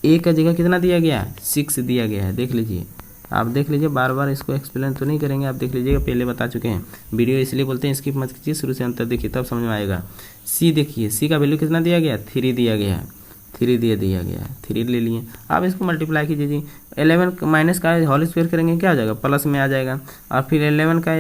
ए का जगह कितना दिया गया, 6 दिया गया है, देख लीजिए, आप देख लीजिए, बार बार इसको एक्सप्लेन तो नहीं करेंगे, आप देख लीजिएगा, पहले बता चुके हैं। वीडियो इसलिए बोलते हैं स्किप मत कीजिए, शुरू से अंत तक देखिए तब समझ में आएगा। सी देखिए, सी का वैल्यू कितना दिया गया, 3 दिया गया है, 3 दिया गया है, 3 ले लिए। आप इसको मल्टीप्लाई कीजिए जी, 11 माइनस का होल स्क्वायर करेंगे क्या हो जाएगा, प्लस में आ जाएगा, और फिर 11 का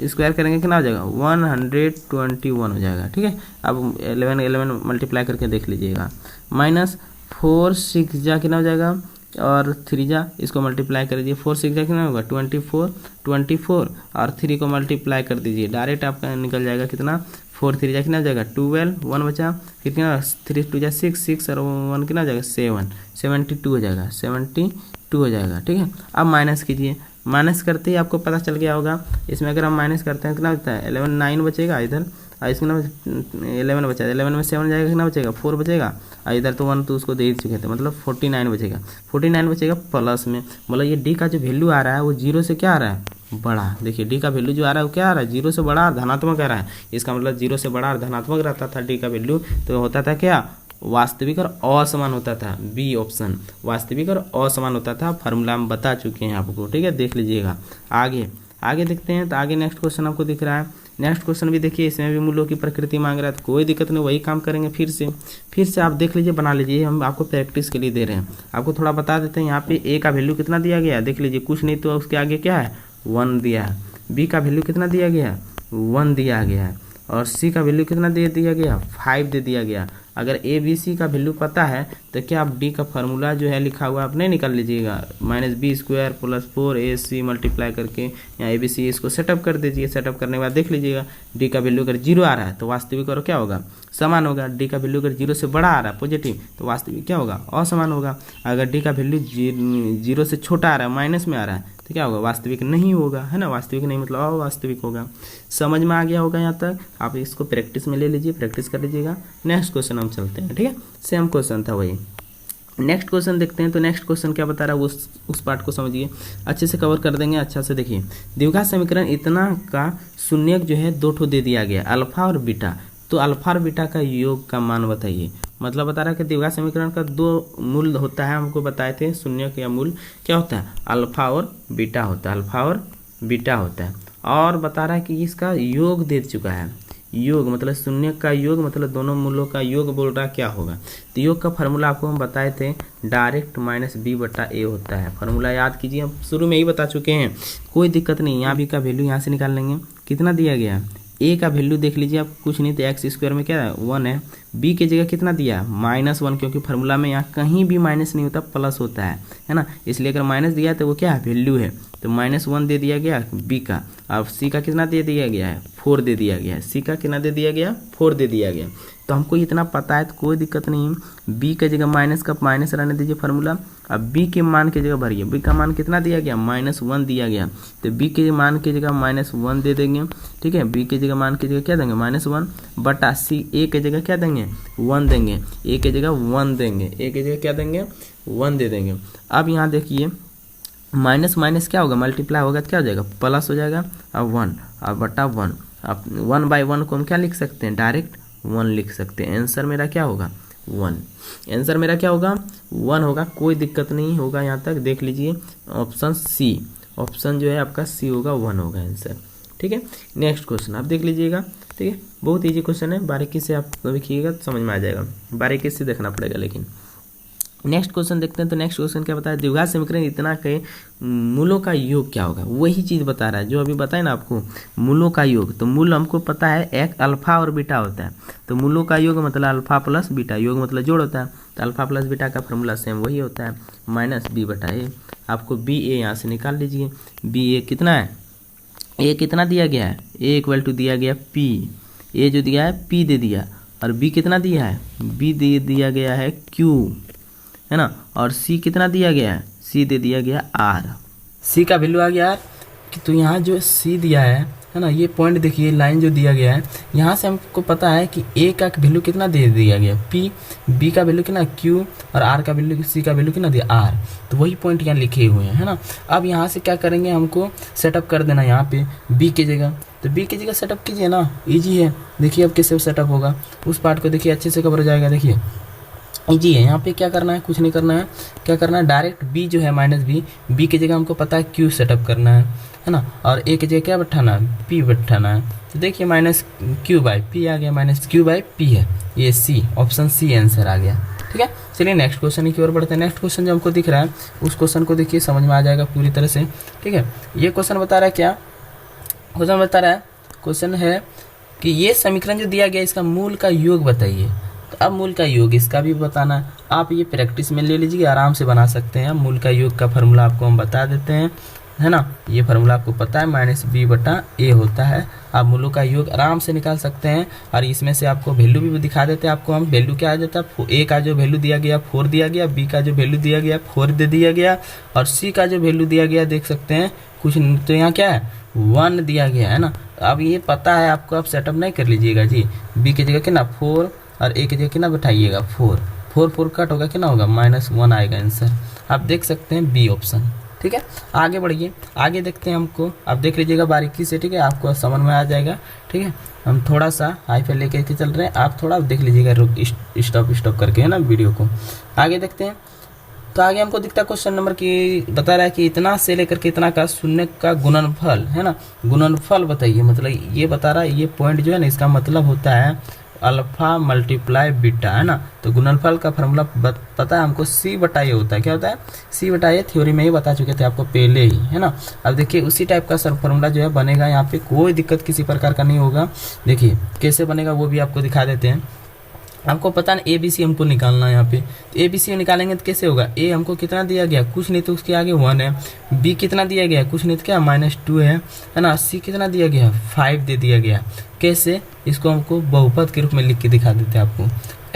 स्क्वायर करेंगे कितना हो जाएगा, 121 हो जाएगा, ठीक है। अब 11 मल्टीप्लाई करके देख लीजिएगा, -4 6 जा कितना हो जाएगा, और 3 जा इसको मल्टीप्लाई कर दीजिए, 4 6 जा कितना होगा, 24 और 3 को मल्टीप्लाई कर दीजिए, डायरेक्ट आपका निकल जाएगा कितना, 4 3 जा कितना हो जाएगा, 12, 1 बचा, कितना 3 2 जा 6 और 1 कितना हो जाएगा, 7 72 हो जाएगा, 72 हो जाएगा, ठीक है। अब माइनस कीजिए, माइनस करते ही आपको पता चल गया होगा, इसमें अगर हम माइनस करते हैं कितना होता है, 11 9 बचेगा इधर, और इसके ना 11 बचा, 11 में 7 जाएगा, कितना बचेगा 4 बचेगा, और इधर तो 1 तो उसको दे ही चुके थे, मतलब 49 बचेगा। 49 बचेगा प्लस में, मतलब ये डी का जो वैल्यू आ रहा है वो 0 से क्या आ रहा है, बड़ा। देखिए डी का वैल्यू जो आ रहा है वो क्या आ रहा है, 0 से बड़ा और धनात्मक आ रहा है। इसका मतलब 0 से बड़ा और धनात्मक रहता था डी का वैल्यू, तो होता था क्या, वास्तविक और असमान होता था। बी ऑप्शन वास्तविक और असमान होता था, फार्मूला हम बता चुके हैं आपको, ठीक है, देख लीजिएगा। आगे देखते हैं, तो आगे नेक्स्ट क्वेश्चन आपको दिख रहा है। नेक्स्ट क्वेश्चन भी देखिए, इसमें भी मूलों की प्रकृति मांग रहा है, तो कोई दिक्कत नहीं, वही काम करेंगे फिर से आप देख लीजिए, बना लीजिए, हम आपको प्रैक्टिस के लिए दे रहे हैं। आपको थोड़ा बता देते हैं, यहाँ पे ए का वैल्यू कितना दिया गया है, देख लीजिए, कुछ नहीं तो उसके आगे क्या है 1 दिया है। बी का वैल्यू कितना दिया गया है 1 दिया गया है, और सी का वैल्यू कितना दे दिया गया 5 दे दिया गया। अगर ए बी सी का वैल्यू पता है तो क्या आप डी का फार्मूला जो है लिखा हुआ आप नहीं निकाल लीजिएगा, -b² + 4ac मल्टीप्लाई करके, या ए बी सी इसको सेटअप कर दीजिए। सेटअप करने के बाद देख लीजिएगा, डी का वैल्यू अगर 0 आ रहा है तो वास्तविक और क्या होगा, समान होगा। डी का वैल्यू अगर 0 से बड़ा आ रहा है पॉजिटिव, तो वास्तविक क्या होगा, असमान होगा। अगर डी का वैल्यू 0 से छोटा आ रहा है, माइनस में आ रहा है, तो क्या होगा, वास्तविक नहीं होगा, है ना, वास्तविक नहीं मतलब अवास्तविक होगा। समझ में आ गया होगा यहाँ तक, आप इसको प्रैक्टिस में ले लीजिए, प्रैक्टिस कर लीजिएगा। नेक्स्ट क्वेश्चन हम चलते हैं, ठीक है, सेम क्वेश्चन था वही। नेक्स्ट क्वेश्चन देखते हैं, तो नेक्स्ट क्वेश्चन क्या बता रहा है, उस पार्ट को समझिए, अच्छे से कवर कर देंगे। अच्छा से देखिए, द्विघात समीकरण इतना का शून्यक जो है 2 ठो दे दिया गया, अल्फा और बीटा, तो अल्फा और बीटा का योग का मान बताइए। मतलब बता रहा है कि द्विघात समीकरण का 2 मूल होता है, हमको बताए थे, शून्यक या मूल क्या होता है, अल्फा और बीटा होता है, अल्फा और बीटा होता है। और बता रहा है कि इसका योग दे चुका है, योग मतलब शून्यक का योग, मतलब दोनों मूलों का योग बोल रहा क्या होगा। तो योग का फार्मूला आपको हम बताए थे, डायरेक्ट -b/a होता है। फार्मूला याद कीजिए, हम शुरू में ही बता चुके हैं, कोई दिक्कत नहीं। यहाँ भी का वैल्यू यहाँ से निकाल लेंगे, कितना दिया गया, ए का वैल्यू देख लीजिए आप, कुछ नहीं तो x² में क्या है 1 है। बी की जगह कितना दिया -1, क्योंकि फार्मूला में यहाँ कहीं भी माइनस नहीं होता, प्लस होता है ना, इसलिए अगर माइनस दिया है तो वो क्या है, वैल्यू है, तो -1 दे दिया गया बी का। अब सी का कितना दे दिया गया है 4 दे दिया गया है, सी का कितना दे दिया गया 4 दे दिया गया। तो हमको इतना पता है तो कोई दिक्कत नहीं है। बी की जगह माइनस का माइनस रहने दीजिए फार्मूला। अब बी के मान की जगह भरिए, बी का मान कितना दिया गया -1 दिया गया, तो बी के मान की जगह -1 दे देंगे, ठीक है। बी की जगह मान की जगह क्या देंगे -1 बटा सी, ए की जगह क्या देंगे 1 देंगे, ए की जगह 1 देंगे, ए की जगह क्या देंगे 1 दे देंगे। अब यहाँ देखिए, माइनस माइनस क्या होगा, मल्टीप्लाई होगा तो क्या हो जाएगा, प्लस हो जाएगा, अब 1 अब बटा 1। अब 1/1 को हम क्या लिख सकते हैं, डायरेक्ट 1 लिख सकते हैं। आंसर मेरा क्या होगा 1, आंसर मेरा क्या होगा 1 होगा, कोई दिक्कत नहीं होगा यहाँ तक। देख लीजिए ऑप्शन सी, ऑप्शन जो है आपका सी होगा, 1 होगा आंसर, ठीक है। नेक्स्ट क्वेश्चन आप देख लीजिएगा, ठीक है, बहुत इजी क्वेश्चन है, बारीकी से आप देखिएगा तो समझ में आ जाएगा, बारीकी से देखना पड़ेगा। लेकिन नेक्स्ट क्वेश्चन देखते हैं, तो नेक्स्ट क्वेश्चन क्या बताया, द्विघात समीकरण इतना के मूलों का योग क्या होगा, वही चीज़ बता रहा है जो अभी बताए ना आपको, मूलों का योग। तो मूल हमको पता है एक अल्फा और बीटा होता है, तो मूलों का योग मतलब अल्फा प्लस बीटा, योग मतलब जोड़ होता है, तो अल्फा प्लस बीटा का फॉर्मूला सेम वही होता है, -b/a। आपको बी ए यहाँ से निकाल लीजिए, बी ए कितना है, ए कितना दिया गया है, ए = दिया गया p, ए जो दिया है p दे दिया, और बी कितना दिया है, बी दे दिया गया है q, है ना, और सी कितना दिया गया है, सी दे दिया गया r। सी का वैल्यू आ गया कि, तो यहाँ जो सी दिया है ना, ये पॉइंट देखिए, लाइन जो दिया गया है, यहाँ से हमको पता है कि ए का वैल्यू कितना दे दिया गया p, बी का वैल्यू कितना q, और आर का वैल्यू, सी का वैल्यू कितना दिया r। तो वही पॉइंट यहाँ लिखे हुए हैं, है ना। अब यहाँ से क्या करेंगे, हमको सेटअप कर देना यहाँ पे बी की जगह, तो बी की जगह सेटअप कीजिए ना, ईजी है। देखिए अब कैसे सेटअप होगा, उस पार्ट को देखिए अच्छे से कवर हो जाएगा। देखिए ईजी है, यहाँ पे क्या करना है, कुछ नहीं करना है, क्या करना है, डायरेक्ट b जो है -b, b की जगह हमको पता है q सेटअप करना है ना, और a की जगह क्या बैठाना है, p बैठाना है। तो देखिए -q/p आ गया, -q/p है, ये सी, ऑप्शन सी आंसर आ गया, ठीक है। चलिए नेक्स्ट क्वेश्चन की ओर बढ़ते हैं। नेक्स्ट क्वेश्चन जो हमको दिख रहा है, उस क्वेश्चन को देखिए, समझ में आ जाएगा पूरी तरह से, ठीक है। ये क्वेश्चन बता रहा है क्या, क्वेश्चन बता रहा है, क्वेश्चन है कि ये समीकरण जो दिया गया इसका मूल का योग बताइए। तो अब मूल का योग इसका भी बताना है, आप ये प्रैक्टिस में ले लीजिए, आराम से बना सकते हैं। मूल का योग का फार्मूला आपको हम बता देते हैं, है ना, ये फार्मूला आपको पता है, -b/a होता है। आप मूलों का योग आराम से निकाल सकते हैं, और इसमें से आपको वैल्यू भी दिखा देते हैं। आपको हम वैल्यू क्या आ जाता है, ए का जो वैल्यू दिया गया 4 दिया गया, बी का जो वैल्यू दिया गया 4 दे दिया गया, और सी का जो वैल्यू दिया गया देख सकते हैं कुछ, तो यहाँ क्या है 1 दिया गया है ना। अब ये पता है आपको, आप सेटअप नहीं कर लीजिएगा जी। बी की जगह कितना 4 और ए की जगह कितना बैठाइएगा 4, 4 कट होगा कितना होगा -1 आएगा आंसर। आप देख सकते हैं बी ऑप्शन। ठीक है, आगे बढ़िए, आगे देखते हैं हमको, आप देख लीजिएगा बारीकी से। ठीक है, आपको समझ में आ जाएगा। ठीक है, हम थोड़ा सा हाई पे लेके चल रहे हैं, आप थोड़ा देख लीजिएगा, रुक स्टॉप करके है ना वीडियो को। आगे देखते हैं, तो आगे हमको दिखता है क्वेश्चन नंबर की बता रहा है कि इतना से लेकर के इतना का शून्य का गुणनफल है ना। गुणनफल बताइए, मतलब ये बता रहा है, ये पॉइंट जो है ना इसका मतलब होता है अल्फा मल्टीप्लाई बीटा है ना। तो गुणनफल का फॉर्मूला पता है हमको, सी बटा ए होता है। क्या होता है? सी बटा ए, थ्योरी में ही बता चुके थे आपको पहले ही है ना। अब देखिए उसी टाइप का सर फॉर्मूला जो है बनेगा यहाँ पे, कोई दिक्कत किसी प्रकार का नहीं होगा। देखिए कैसे बनेगा वो भी आपको दिखा देते हैं। आपको पता है ए बी सी हमको निकालना है यहाँ पे, तो ए बी सी निकालेंगे तो कैसे होगा? ए हमको कितना दिया गया, कुछ नहीं तो उसके आगे 1 है। बी कितना दिया गया, कुछ नहीं तो क्या -2 है ना। सी कितना दिया गया, 5 दे दिया गया। कैसे? इसको हमको बहुपद के रूप में लिख के दिखा देते हैं आपको।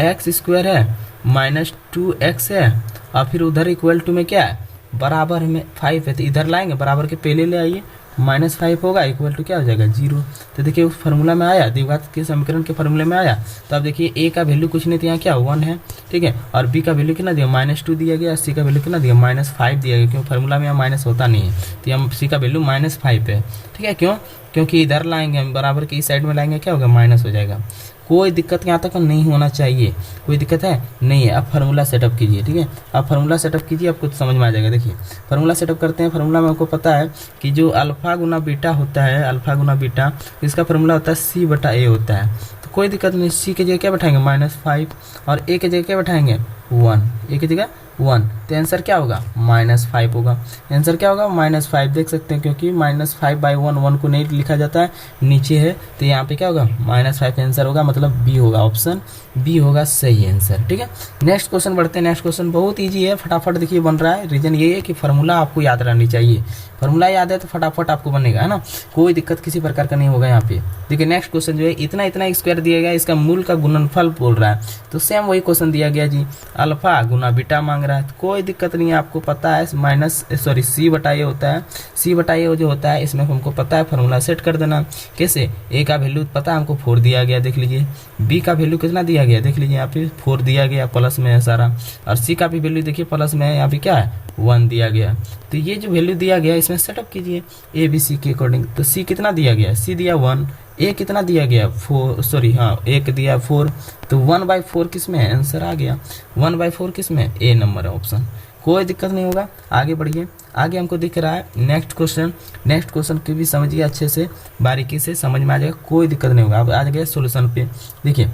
x² है, -2x है, और फिर उधर इक्वल टू में क्या है, बराबर में 5 है, तो इधर लाएंगे, बराबर के पहले ले आइए, -5 होगा, इक्वल टू क्या हो जाएगा 0। तो देखिए उस फार्मूला में आया, द्विघात के समीकरण के फार्मूले में आया। तो अब देखिए ए का वैल्यू कुछ नहीं, तो यहाँ क्या 1 है। ठीक है, और बी का वैल्यू कितना दिया, -2 दिया गया, सी का वैल्यू कितना दिया, -5 दिया गया, क्योंकि फार्मूला में यहाँ माइनस होता नहीं है, तो यहाँ सी का वैल्यू -5 है। ठीक है, क्यों? क्योंकि इधर लाएंगे हम, बराबर की इस साइड में लाएंगे, क्या होगा, माइनस हो जाएगा। कोई दिक्कत यहाँ तक नहीं होना चाहिए, कोई दिक्कत है नहीं है। अब फार्मूला सेटअप कीजिए। ठीक है, अब फार्मूला सेटअप कीजिए, आपको समझ में आ जाएगा। देखिए फार्मूला सेटअप करते हैं। फार्मूला में आपको पता है कि जो अल्फा गुना बीटा होता है, अल्फा गुना बीटा, इसका फार्मूला होता है सी बटा ए होता है। तो कोई दिक्कत नहीं, सी की जगह क्या बैठाएंगे -5, और ए की जगह क्या बैठाएंगे 1, ए की जगह 1, तो आंसर क्या होगा, -5 होगा। आंसर क्या होगा, -5 देख सकते हैं, क्योंकि -5/1, 1 को नहीं लिखा जाता है, नीचे है, तो यहाँ पे क्या होगा, -5 आंसर होगा, मतलब बी होगा, ऑप्शन बी होगा सही आंसर। ठीक है, नेक्स्ट क्वेश्चन बढ़ते हैं। नेक्स्ट क्वेश्चन बहुत ईजी है, फटाफट देखिए बन रहा है। रीजन ये है कि फार्मूला आपको याद रहनी चाहिए, फार्मूला याद है तो फटाफट आपको बनेगा, है ना, कोई दिक्कत किसी प्रकार का नहीं होगा यहाँ पे। देखिए नेक्स्ट क्वेश्चन जो है, इतना इतना स्क्वायर दिया गया, इसका मूल का गुणनफल बोल रहा है, तो सेम वही क्वेश्चन दिया गया जी, अल्फा गुना बीटा मांग रहा है। तो कोई दिक्कत नहीं है, आपको पता है सी बटा ए होता है, सी बटा ए जो होता है, इसमें हमको पता है फार्मूला सेट कर देना। कैसे? ए का वैल्यू पता है हमको 4 दिया गया, देख लीजिए। बी का वैल्यू कितना दिया गया, देख लीजिए यहाँ पे 4 दिया गया, प्लस में है सारा, और सी का भी वैल्यू देखिए प्लस में है, यहाँ पे क्या है 1 दिया गया। तो ये जो वैल्यू दिया गया इसमें सेटअप कीजिए ए बी सी के अकॉर्डिंग। तो सी कितना दिया गया, सी दिया 1, ए कितना दिया गया 4, एक दिया 4, तो 1/4 किस में है, आंसर आ गया। 1/4 किस में, ए नंबर है ऑप्शन, कोई दिक्कत नहीं होगा। आगे बढ़िए, आगे हमको दिख रहा है नेक्स्ट क्वेश्चन। नेक्स्ट क्वेश्चन की भी समझिए अच्छे से, बारीकी से समझ में आ जाएगा, कोई दिक्कत नहीं होगा। अब आ गए सोल्यूशन पे। देखिए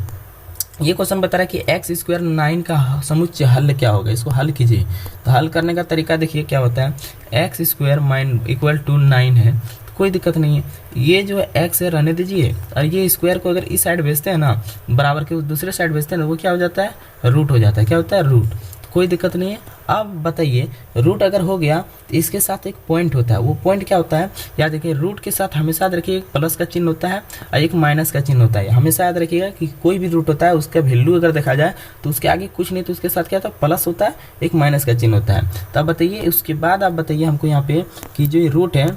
ये क्वेश्चन बता रहा है कि x² 9 का समुच्चय हल क्या होगा, इसको हल कीजिए। तो हल करने का तरीका देखिए क्या होता है, x² = 9 है, कोई दिक्कत नहीं है। ये जो है x है रहने दीजिए, और ये स्क्वायर को अगर इस साइड भेजते हैं ना, बराबर के दूसरे साइड भेजते हैं ना, वो क्या हो जाता है, रूट हो जाता है। क्या होता है, रूट। कोई दिक्कत नहीं है। अब बताइए, रूट अगर हो गया तो इसके साथ एक पॉइंट होता है, वो पॉइंट क्या होता है, याद रखिए, रूट के साथ हमेशा याद रखिए एक प्लस का चिन्ह होता है और एक माइनस का चिन्ह होता है। हमेशा याद रखिएगा कि कोई भी रूट होता है, उसका वैल्यू अगर देखा जाए तो उसके आगे कुछ नहीं, तो उसके साथ क्या होता है, प्लस होता है, एक माइनस का चिन्ह होता है। तो अब बताइए, उसके बाद आप बताइए हमको यहाँ पे कि जो रूट है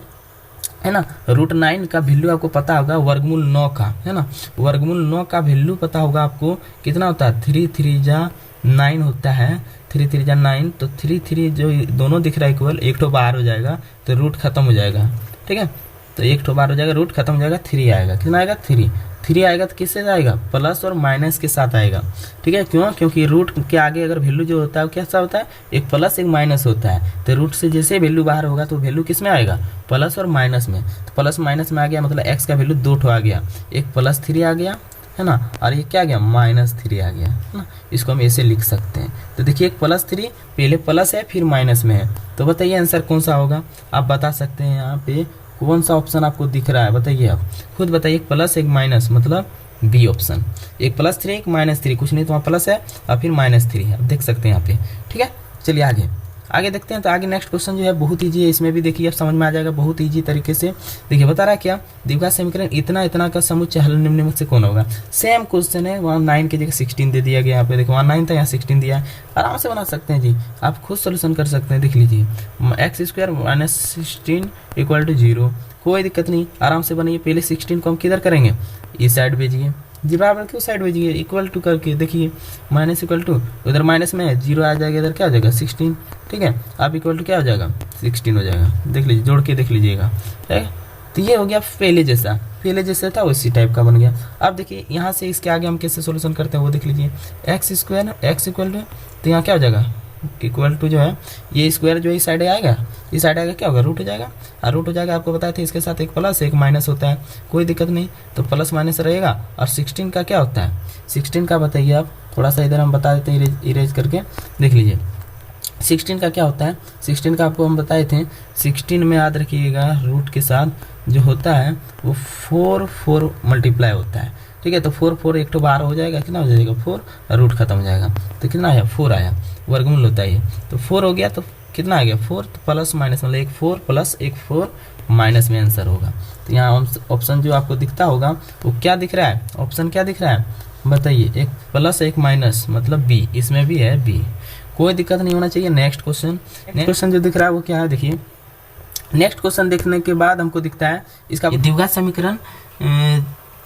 ना, √9 का वैल्यू आपको पता होगा, वर्गमूल 9 का, है ना, वर्गमूल 9 का वैल्यू पता होगा आपको, कितना होता है, 3 3 जा 9 होता है, 3 3 जा 9, तो 3 3 जो दोनों दिख रहा है इक्वल, एक ठो बाहर हो जाएगा, तो रूट खत्म हो जाएगा। ठीक है, तो एक ठो बाहर हो जाएगा, रूट खत्म हो जाएगा, 3 आएगा। कितना आएगा, 3 आएगा, तो किससे आएगा, प्लस और माइनस के साथ आएगा। ठीक है, क्यों, क्योंकि रूट के आगे अगर वैल्यू जो होता है वो कैसा होता है, एक प्लस एक माइनस होता है। तो रूट से जैसे वैल्यू बाहर होगा तो वैल्यू किस में आएगा, प्लस और माइनस में। तो प्लस माइनस में आ गया, मतलब एक्स का वैल्यू 2 ठो आ गया, एक +3 आ गया, है ना, और ये क्या आ गया, -3 आ गया, है ना। इसको हम ऐसे लिख सकते हैं। तो देखिए एक +3 पहले प्लस है फिर माइनस में है, तो बताइए आंसर कौन सा होगा, आप बता सकते हैं। यहाँ पे कौन सा ऑप्शन आपको दिख रहा है, बताइए, आप खुद बताइए। एक प्लस एक माइनस, मतलब बी ऑप्शन। एक +3 एक -3, कुछ नहीं तो वहाँ प्लस है और फिर -3 है, आप देख सकते हैं यहाँ पे। ठीक है, चलिए आगे। आगे देखते हैं। तो आगे नेक्स्ट क्वेश्चन जो है बहुत ईजी है, इसमें भी देखिए आप समझ में आ जाएगा बहुत ईजी तरीके से। देखिए बता रहा है क्या, द्विघात समीकरण इतना इतना का समुच्चय हल निम्न में से कौन होगा। सेम क्वेश्चन है, वहाँ 9 की जगह 16 दे दिया गया, यहाँ पे देखो वहाँ 9 था यहाँ 16 दिया है। आराम से बना सकते हैं जी, आप खुद सोल्यूशन कर सकते हैं। देख लीजिए x² - 16 = 0, कोई दिक्कत नहीं, आराम से बनाइए। पहले 16 को हम किधर करेंगे, इस साइड भेजिए जी, बराबर क्यों साइड भेजिए, इक्वल टू करके देखिए, माइनस इक्वल टू, उधर माइनस में है 0 आ जाएगा, इधर क्या हो जाएगा 16, ठीक है। आप इक्वल टू क्या हो जाएगा 16 हो जाएगा। देख लीजिए, जोड़ के देख लीजिएगा, ठीक है। तो ये हो गया पहले जैसा था उसी टाइप का बन गया। अब देखिए यहाँ से इसके आगे हम कैसे सोल्यूशन करते हैं वो देख लीजिए। x² x इक्वल टू, तो यहाँ क्या हो जाएगा इक्वल टू जो है ये स्क्वायर जो है इस साइड आएगा, इस साइड आएगा क्या होगा रूट हो जाएगा, और रूट हो जाएगा। आपको बताया था इसके साथ एक प्लस एक माइनस होता है, कोई दिक्कत नहीं, तो प्लस माइनस रहेगा। और 16 का क्या होता है, 16 का बताइए आप, थोड़ा सा इधर हम बता देते हैं इरेज करके, देख लीजिए 16 का क्या होता है। 16 का आपको हम बताए थे, 16 में याद रखिएगा रूट के साथ जो होता है वो 4 मल्टीप्लाई होता है, ठीक है। तो 4 एक तो 12 हो जाएगा, कितना हो जाएगा 4, रूट खत्म हो जाएगा, तो कितना आया 4 आया, वर्गमूल होता है ये, तो 4 हो गया, तो कितना आ गया 4, तो प्लस माइनस मतलब एक 4 प्लस एक 4 माइनस में आंसर होगा। तो यहाँ ऑप्शन जो आपको दिखता होगा वो क्या दिख रहा है, ऑप्शन क्या दिख रहा है बताइए, एक प्लस एक माइनस मतलब बी, इसमें भी है बी, कोई दिक्कत नहीं होना चाहिए। नेक्स्ट क्वेश्चन जो दिख रहा है वो क्या है, देखिए नेक्स्ट क्वेश्चन देखने के बाद हमको दिखता है इसका द्विघात समीकरण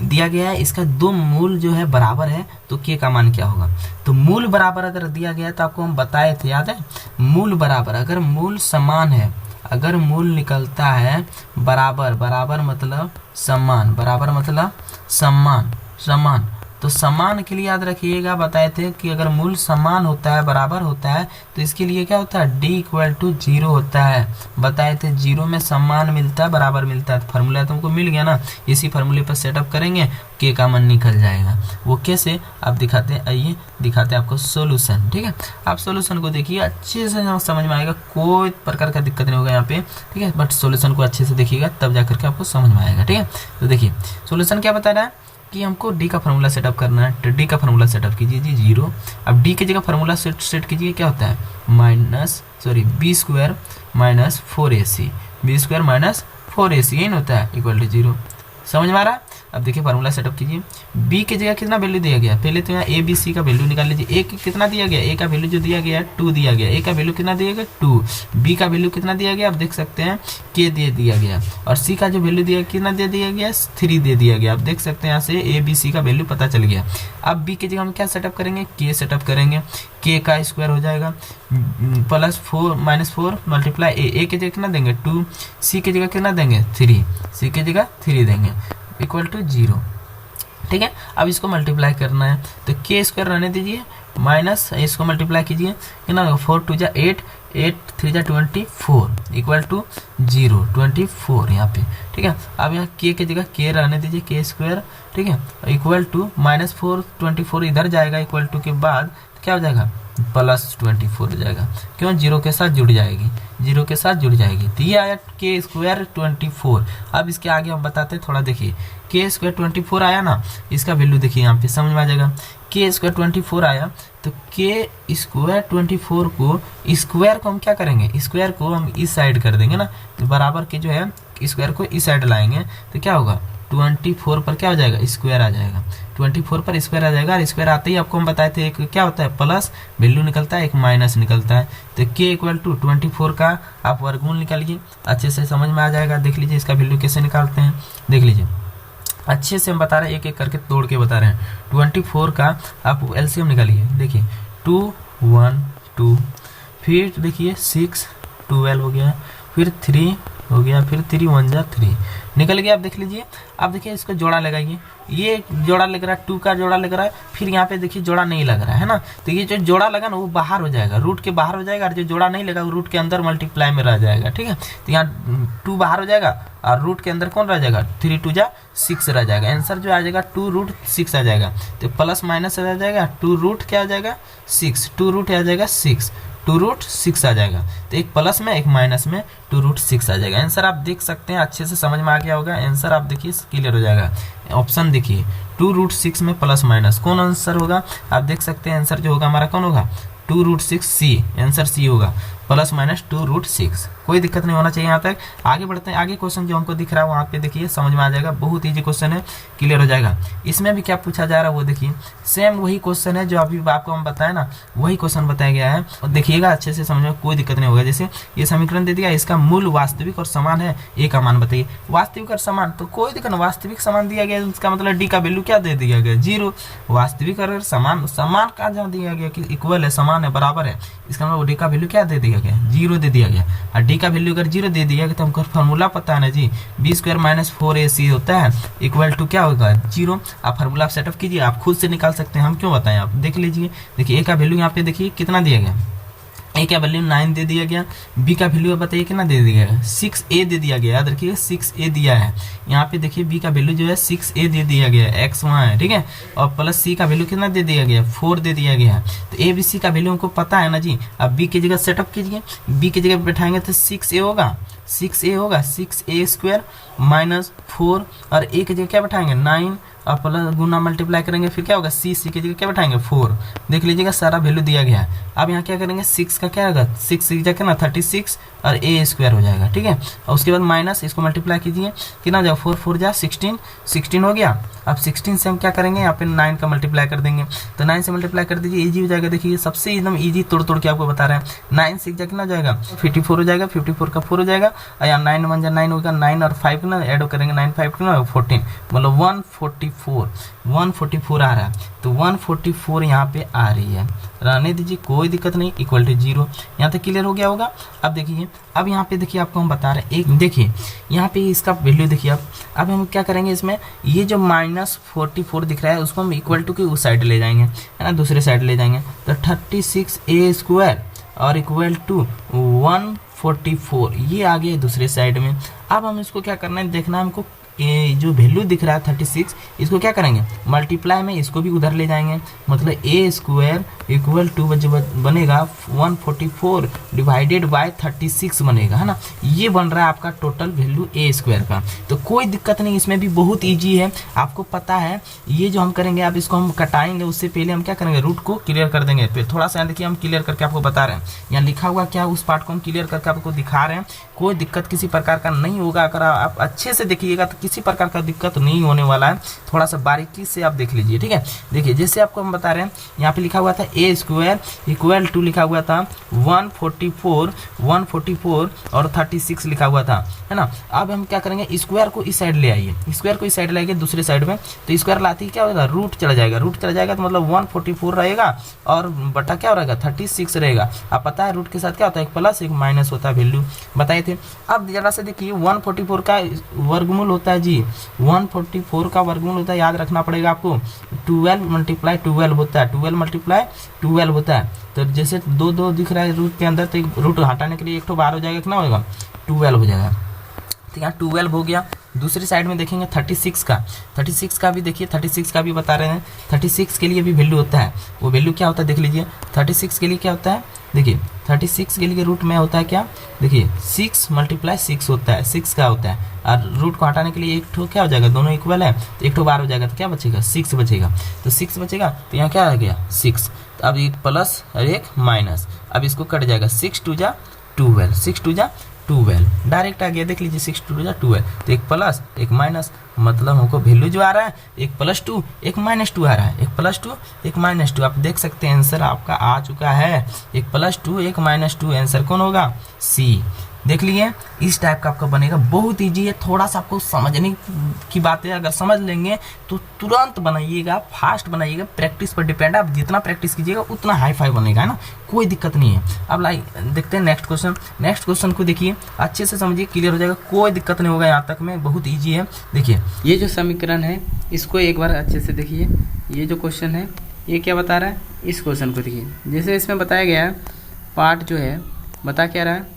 दिया गया है, इसका दो मूल जो है बराबर है, तो के का मान क्या होगा। तो मूल बराबर अगर दिया गया है तो आपको हम बताए थे, याद है, मूल बराबर, अगर मूल समान है, अगर मूल निकलता है बराबर, बराबर मतलब समान, बराबर मतलब समान, तो समान के लिए याद रखिएगा बताए थे कि अगर मूल समान होता है, बराबर होता है, तो इसके लिए क्या होता है d = 0 होता है। बताए थे 0 में समान मिलता है, बराबर मिलता है, तो फार्मूला तुमको मिल गया ना, इसी फार्मूले पर सेटअप करेंगे, के का मान निकल जाएगा। वो कैसे आप दिखाते हैं, आइए दिखाते हैं आपको सोल्यूशन, ठीक है। आप सोल्यूशन को देखिए अच्छे से समझ में आएगा, कोई प्रकार का दिक्कत नहीं होगा यहाँ पे, ठीक है। बट सोल्यूशन को अच्छे से देखिएगा तब जाकर के आपको समझ में आएगा, ठीक है। तो देखिए सोल्यूशन क्या बता रहा है कि हमको d का फार्मूला सेटअप करना है, तो d का फार्मूला सेटअप कीजिए जी 0। अब d की जगह फार्मूला सेट कीजिए, क्या होता है b² - 4ac, b² - 4ac यही होता है इक्वल टू 0, समझ में आ रहा है। अब देखिए फार्मूला सेटअप कीजिए, b की जगह कितना वैल्यू दिया गया, पहले तो यहाँ a b c का वैल्यू निकाल लीजिए। a कितना दिया गया, a का वैल्यू जो दिया गया है 2 दिया गया, a का वैल्यू कितना दिया गया 2, b का वैल्यू कितना दिया गया आप देख सकते हैं k दे दिया गया, और c का जो वैल्यू दिया कितना दे दिया गया 3 दे दिया गया। आप देख सकते हैं यहाँ से a b c का वैल्यू पता चल गया। अब b की जगह हम क्या सेटअप करेंगे, k सेटअप करेंगे, k का स्क्वायर हो जाएगा प्लस 4 - 4 मल्टीप्लाई a की जगह कितना देंगे 2, c की जगह कितना देंगे 3, c की जगह 3 देंगे इक्वल टू 0, ठीक है। अब इसको मल्टीप्लाई करना है, तो k² रहने दीजिए, माइनस इसको मल्टीप्लाई कीजिए, कितना होगा 4 2 जा 8, 8 3 जा 24 इक्वल टू 0, 24 यहाँ पे, ठीक है। अब यहाँ k की जगह k रहने दीजिए, k², ठीक है, इक्वल टू -4 24 इधर जाएगा, इक्वल टू के बाद क्या हो जाएगा प्लस 24 हो जाएगा, क्यों 0 के साथ जुड़ जाएगी, 0 के साथ जुड़ जाएगी। तो ये आया k² 24। अब इसके आगे हम बताते हैं, थोड़ा देखिए k² 24 आया ना, इसका वैल्यू देखिए यहाँ पे समझ में आ जाएगा। k² 24 आया, तो k² 24 को स्क्वायर को हम क्या करेंगे, स्क्वायर को हम इस साइड कर देंगे ना, तो बराबर के जो है स्क्वायर को इस साइड लाएंगे, तो क्या होगा 24 पर क्या हो जाएगा स्क्वायर आ जाएगा, 24 पर स्क्वायर आ जाएगा। और स्क्वायर आते ही आपको हम बताए थे एक क्या होता है प्लस वैल्यू निकलता है, एक माइनस निकलता है। तो k = 24 का आप वर्गमूल निकालिए, अच्छे से समझ में आ जाएगा। देख लीजिए इसका वैल्यू कैसे निकालते हैं, देख लीजिए अच्छे से हम बता रहे हैं, एक एक करके तोड़ के बता रहे हैं। 24 का आप एलसीएम निकालिए, देखिए 2 1 2, फिर देखिए 6 12 हो गया, फिर 3 हो गया, फिर 3 1 जा 3 निकल गया। आप देख लीजिए, अब देखिए इसको जोड़ा लगाइए, ये जोड़ा लग रहा है 2 का जोड़ा लग रहा है, फिर यहाँ पे देखिए जोड़ा नहीं लग रहा है ना, तो ये जो जोड़ा लगा ना वो बाहर हो जाएगा, रूट के बाहर हो जाएगा, और जो जोड़ा नहीं लगा वो रूट के अंदर मल्टीप्लाई में रह जाएगा, ठीक है। तो यहाँ 2 बाहर हो जाएगा और रूट के अंदर कौन रह जाएगा 3 2 जा 6 रह जाएगा। आंसर जो आ जाएगा 2√6 आ जाएगा। तो प्लस माइनस आ जाएगा 2 क्या आ जाएगा 6, 2 आ जाएगा 6, 2√6 आ जाएगा। तो एक प्लस में एक माइनस में 2√6 आ जाएगा। आंसर आप देख सकते हैं, अच्छे से समझ में आ गया होगा। आंसर आप देखिए क्लियर हो जाएगा। ऑप्शन देखिए 2√6 में प्लस माइनस कौन आंसर होगा, आप देख सकते हैं आंसर जो होगा हमारा कौन होगा 2√6 सी, आंसर सी होगा। Plus minus 2√6। कोई दिक्कत नहीं होना चाहिए यहाँ तक। आगे बढ़ते हैं, आगे क्वेश्चन जो हमको दिख रहा है वहाँ पे देखिए समझ में आ जाएगा, बहुत ईजी क्वेश्चन है, क्लियर हो जाएगा। इसमें भी क्या पूछा जा रहा है वो देखिए, सेम वही क्वेश्चन है जो अभी आपको हम बताए ना, वही क्वेश्चन बताया गया है और देखिएगा अच्छे से समझ में, कोई दिक्कत नहीं होगा। जैसे ये समीकरण दे दिया, इसका मूल वास्तविक और समान है, ए का मान बताइए। वास्तविक और समान तो कोई दिक्कत नहीं, वास्तविक समान दिया गया, इसका मतलब डी का वैल्यू क्या दे दिया गया, 0। वास्तविक और समान, समान का जहाँ दिया गया कि इक्वल है, समान है, बराबर है, इसका मतलब डी का वैल्यू क्या दे दिया गया, 0 दे दिया गया। और डी का वैल्यू अगर 0 दे दिया गया तो हमको फॉर्मूला पता है ना जी, b² - 4ac होता है इक्वल टू क्या होगा, 0। आप फार्मूला सेटअप कीजिए, आप खुद से निकाल सकते हैं, हम क्यों बताएं, आप देख लीजिए। देखिए ए का वैल्यू यहाँ पे देखिए कितना दिया गया, ए का वैल्यू 9 दे दिया गया, बी का वैल्यू बताइए कितना दे दिया गया, 6a दे दिया गया, याद रखिए 6a दिया है। यहाँ पे देखिए बी का वैल्यू जो है 6a दे दिया गया है, x वहाँ है, ठीक है, और प्लस सी का वैल्यू कितना दे दिया गया, 4 दे दिया गया है। तो ए बी सी का वैल्यू हमको पता है ना जी। अब बी की जगह सेटअप कीजिए, बी की जगह बैठाएंगे तो 6a होगा, 6a² माइनस 4, और ए की जगह क्या बैठाएंगे 9, और प्लस गुना मल्टीप्लाई करेंगे, फिर क्या होगा सी की जगह क्या बैठाएंगे 4। देख लीजिएगा सारा वैल्यू दिया गया है। अब यहाँ क्या करेंगे, 6 का क्या होगा, 6 की जगह ना 36 और a² हो जाएगा, ठीक है। और उसके बाद माइनस, इसको मल्टीप्लाई कीजिए, कितना हो जाएगा, 4 4 जा 16 हो गया। अब 16 से हम क्या करेंगे, यहाँ पे 9 का मल्टीप्लाई कर देंगे, तो 9 से मल्टीप्लाई कर दीजिए, इजी हो जाएगा। देखिए सबसे एकदम इजी तोड़ के आपको बता रहे हैं, 9 से कितना हो जाएगा, 54 हो जाएगा, 54 का 4 हो जाएगा, और यहाँ 9 1 9 होगा, 9 और 5 ना ऐड करेंगे, 9 5 कितना होगा 14, मतलब 144 आ रहा है। तो 144 यहाँ पे आ रही है, रहने दीजिए कोई दिक्कत नहीं, इक्वल टू 0। यहाँ तक क्लियर हो गया होगा। अब देखिए, अब यहाँ पे देखिए आपको हम बता रहे हैं, एक देखिए यहाँ पे इसका वैल्यू देखिए। अब हम क्या करेंगे, इसमें ये जो -44 दिख रहा है उसको हम इक्वल टू की उस साइड ले जाएंगे, है ना, दूसरे साइड ले जाएंगे, तो 36a² और इक्वल टू 144 ये आ गया दूसरे साइड में। अब हम इसको क्या करना है, देखना है हमको, ये जो वैल्यू दिख रहा है 36, इसको क्या करेंगे, मल्टीप्लाई में इसको भी उधर ले जाएंगे, मतलब a² इक्वल टू बनेगा 144 डिवाइडेड बाय 36 बनेगा, है ना। ये बन रहा है आपका टोटल वैल्यू a² का। तो कोई दिक्कत नहीं, इसमें भी बहुत ईजी है, आपको पता है। ये जो हम करेंगे, आप इसको हम कटाएंगे, उससे पहले हम क्या करेंगे, रूट को क्लियर कर देंगे। फिर थोड़ा सा देखिए हम क्लियर करके आपको बता रहे हैं, यहाँ लिखा हुआ क्या, उस पार्ट को हम क्लियर करके आपको दिखा रहे हैं। कोई दिक्कत किसी प्रकार का नहीं होगा, अगर आप अच्छे से देखिएगा तो किसी प्रकार का दिक्कत नहीं होने वाला है। थोड़ा सा बारीकी से आप देख लीजिए, ठीक है। देखिए जैसे आपको हम बता रहे हैं, यहाँ पे लिखा हुआ था a² इक्वल टू लिखा हुआ था 144 और 36 लिखा हुआ था, है ना। अब हम क्या करेंगे, स्क्वायर को इस साइड ले आइए, स्क्वायर को इस साइड ले आइए दूसरे साइड में, तो स्क्वायर लाते ही क्या होगा, रूट चला जाएगा, तो मतलब 144 रहेगा और बटा क्या रहेगा 36 रहेगा। अब पता है रूट के साथ क्या होता है, एक प्लस एक माइनस होता है, वैल्यू बताए थे। अब जरा से देखिए 144 का वर्गमूल होता है जी, 144 का वर्गमूल होता है, याद रखना पड़ेगा आपको, 12 × 12 होता है, 12 × 12 होता है। तो जैसे 2 दिख रहा है रूट के अंदर, तो एक रूट हटाने के लिए एक तो बार हो जाएगा, कितना होगा 12 हो जाएगा। तो यहाँ 12 हो गया। दूसरी साइड में देखेंगे 36 का भी देखिए, 36 का भी बता रहे हैं, 36 के लिए भी वैल्यू होता है। वो वैल्यू क्या होता है देख लीजिए, 36 के लिए क्या होता है, देखिए 36 के लिए रूट में होता है क्या, देखिए 6 × 6 होता है, 6 का होता है, और रूट को हटाने के लिए एक ठो क्या हो जाएगा, दोनों इक्वल है, तो एक ठो बार हो जाएगा, तो क्या बचेगा 6 बचेगा। तो 6 बचेगा, तो यहाँ क्या आ गया 6, अब एक प्लस और एक माइनस, अब इसको कट जाएगा, 6 2 जा 12, 6 2 जा 12 डायरेक्ट आ गया, देख लीजिए 6 2 जा 12, तो एक प्लस एक माइनस, मतलब हमको वैल्यू जो आ रहा है एक +2 एक -2 आ रहा है, एक +2 एक -2। आप देख सकते हैं आंसर आपका आ चुका है, एक +2 एक -2, आंसर कौन होगा, सी। देख लिए, इस टाइप का आपका बनेगा, बहुत इजी है, थोड़ा सा आपको समझने की बात है, अगर समझ लेंगे तो तुरंत बनाइएगा, फास्ट बनाइएगा, प्रैक्टिस पर डिपेंड है, आप जितना प्रैक्टिस कीजिएगा उतना हाई फाई बनेगा, है ना, कोई दिक्कत नहीं है। अब देखते हैं नेक्स्ट क्वेश्चन को देखिए, अच्छे से समझिए, क्लियर हो जाएगा, कोई दिक्कत नहीं होगा, यहाँ तक में बहुत ईजी है। देखिए ये जो समीकरण है इसको एक बार अच्छे से देखिए, ये जो क्वेश्चन है ये क्या बता रहा है, इस क्वेश्चन को देखिए, जैसे इसमें बताया गया है, पार्ट जो है बता क्या रहा है,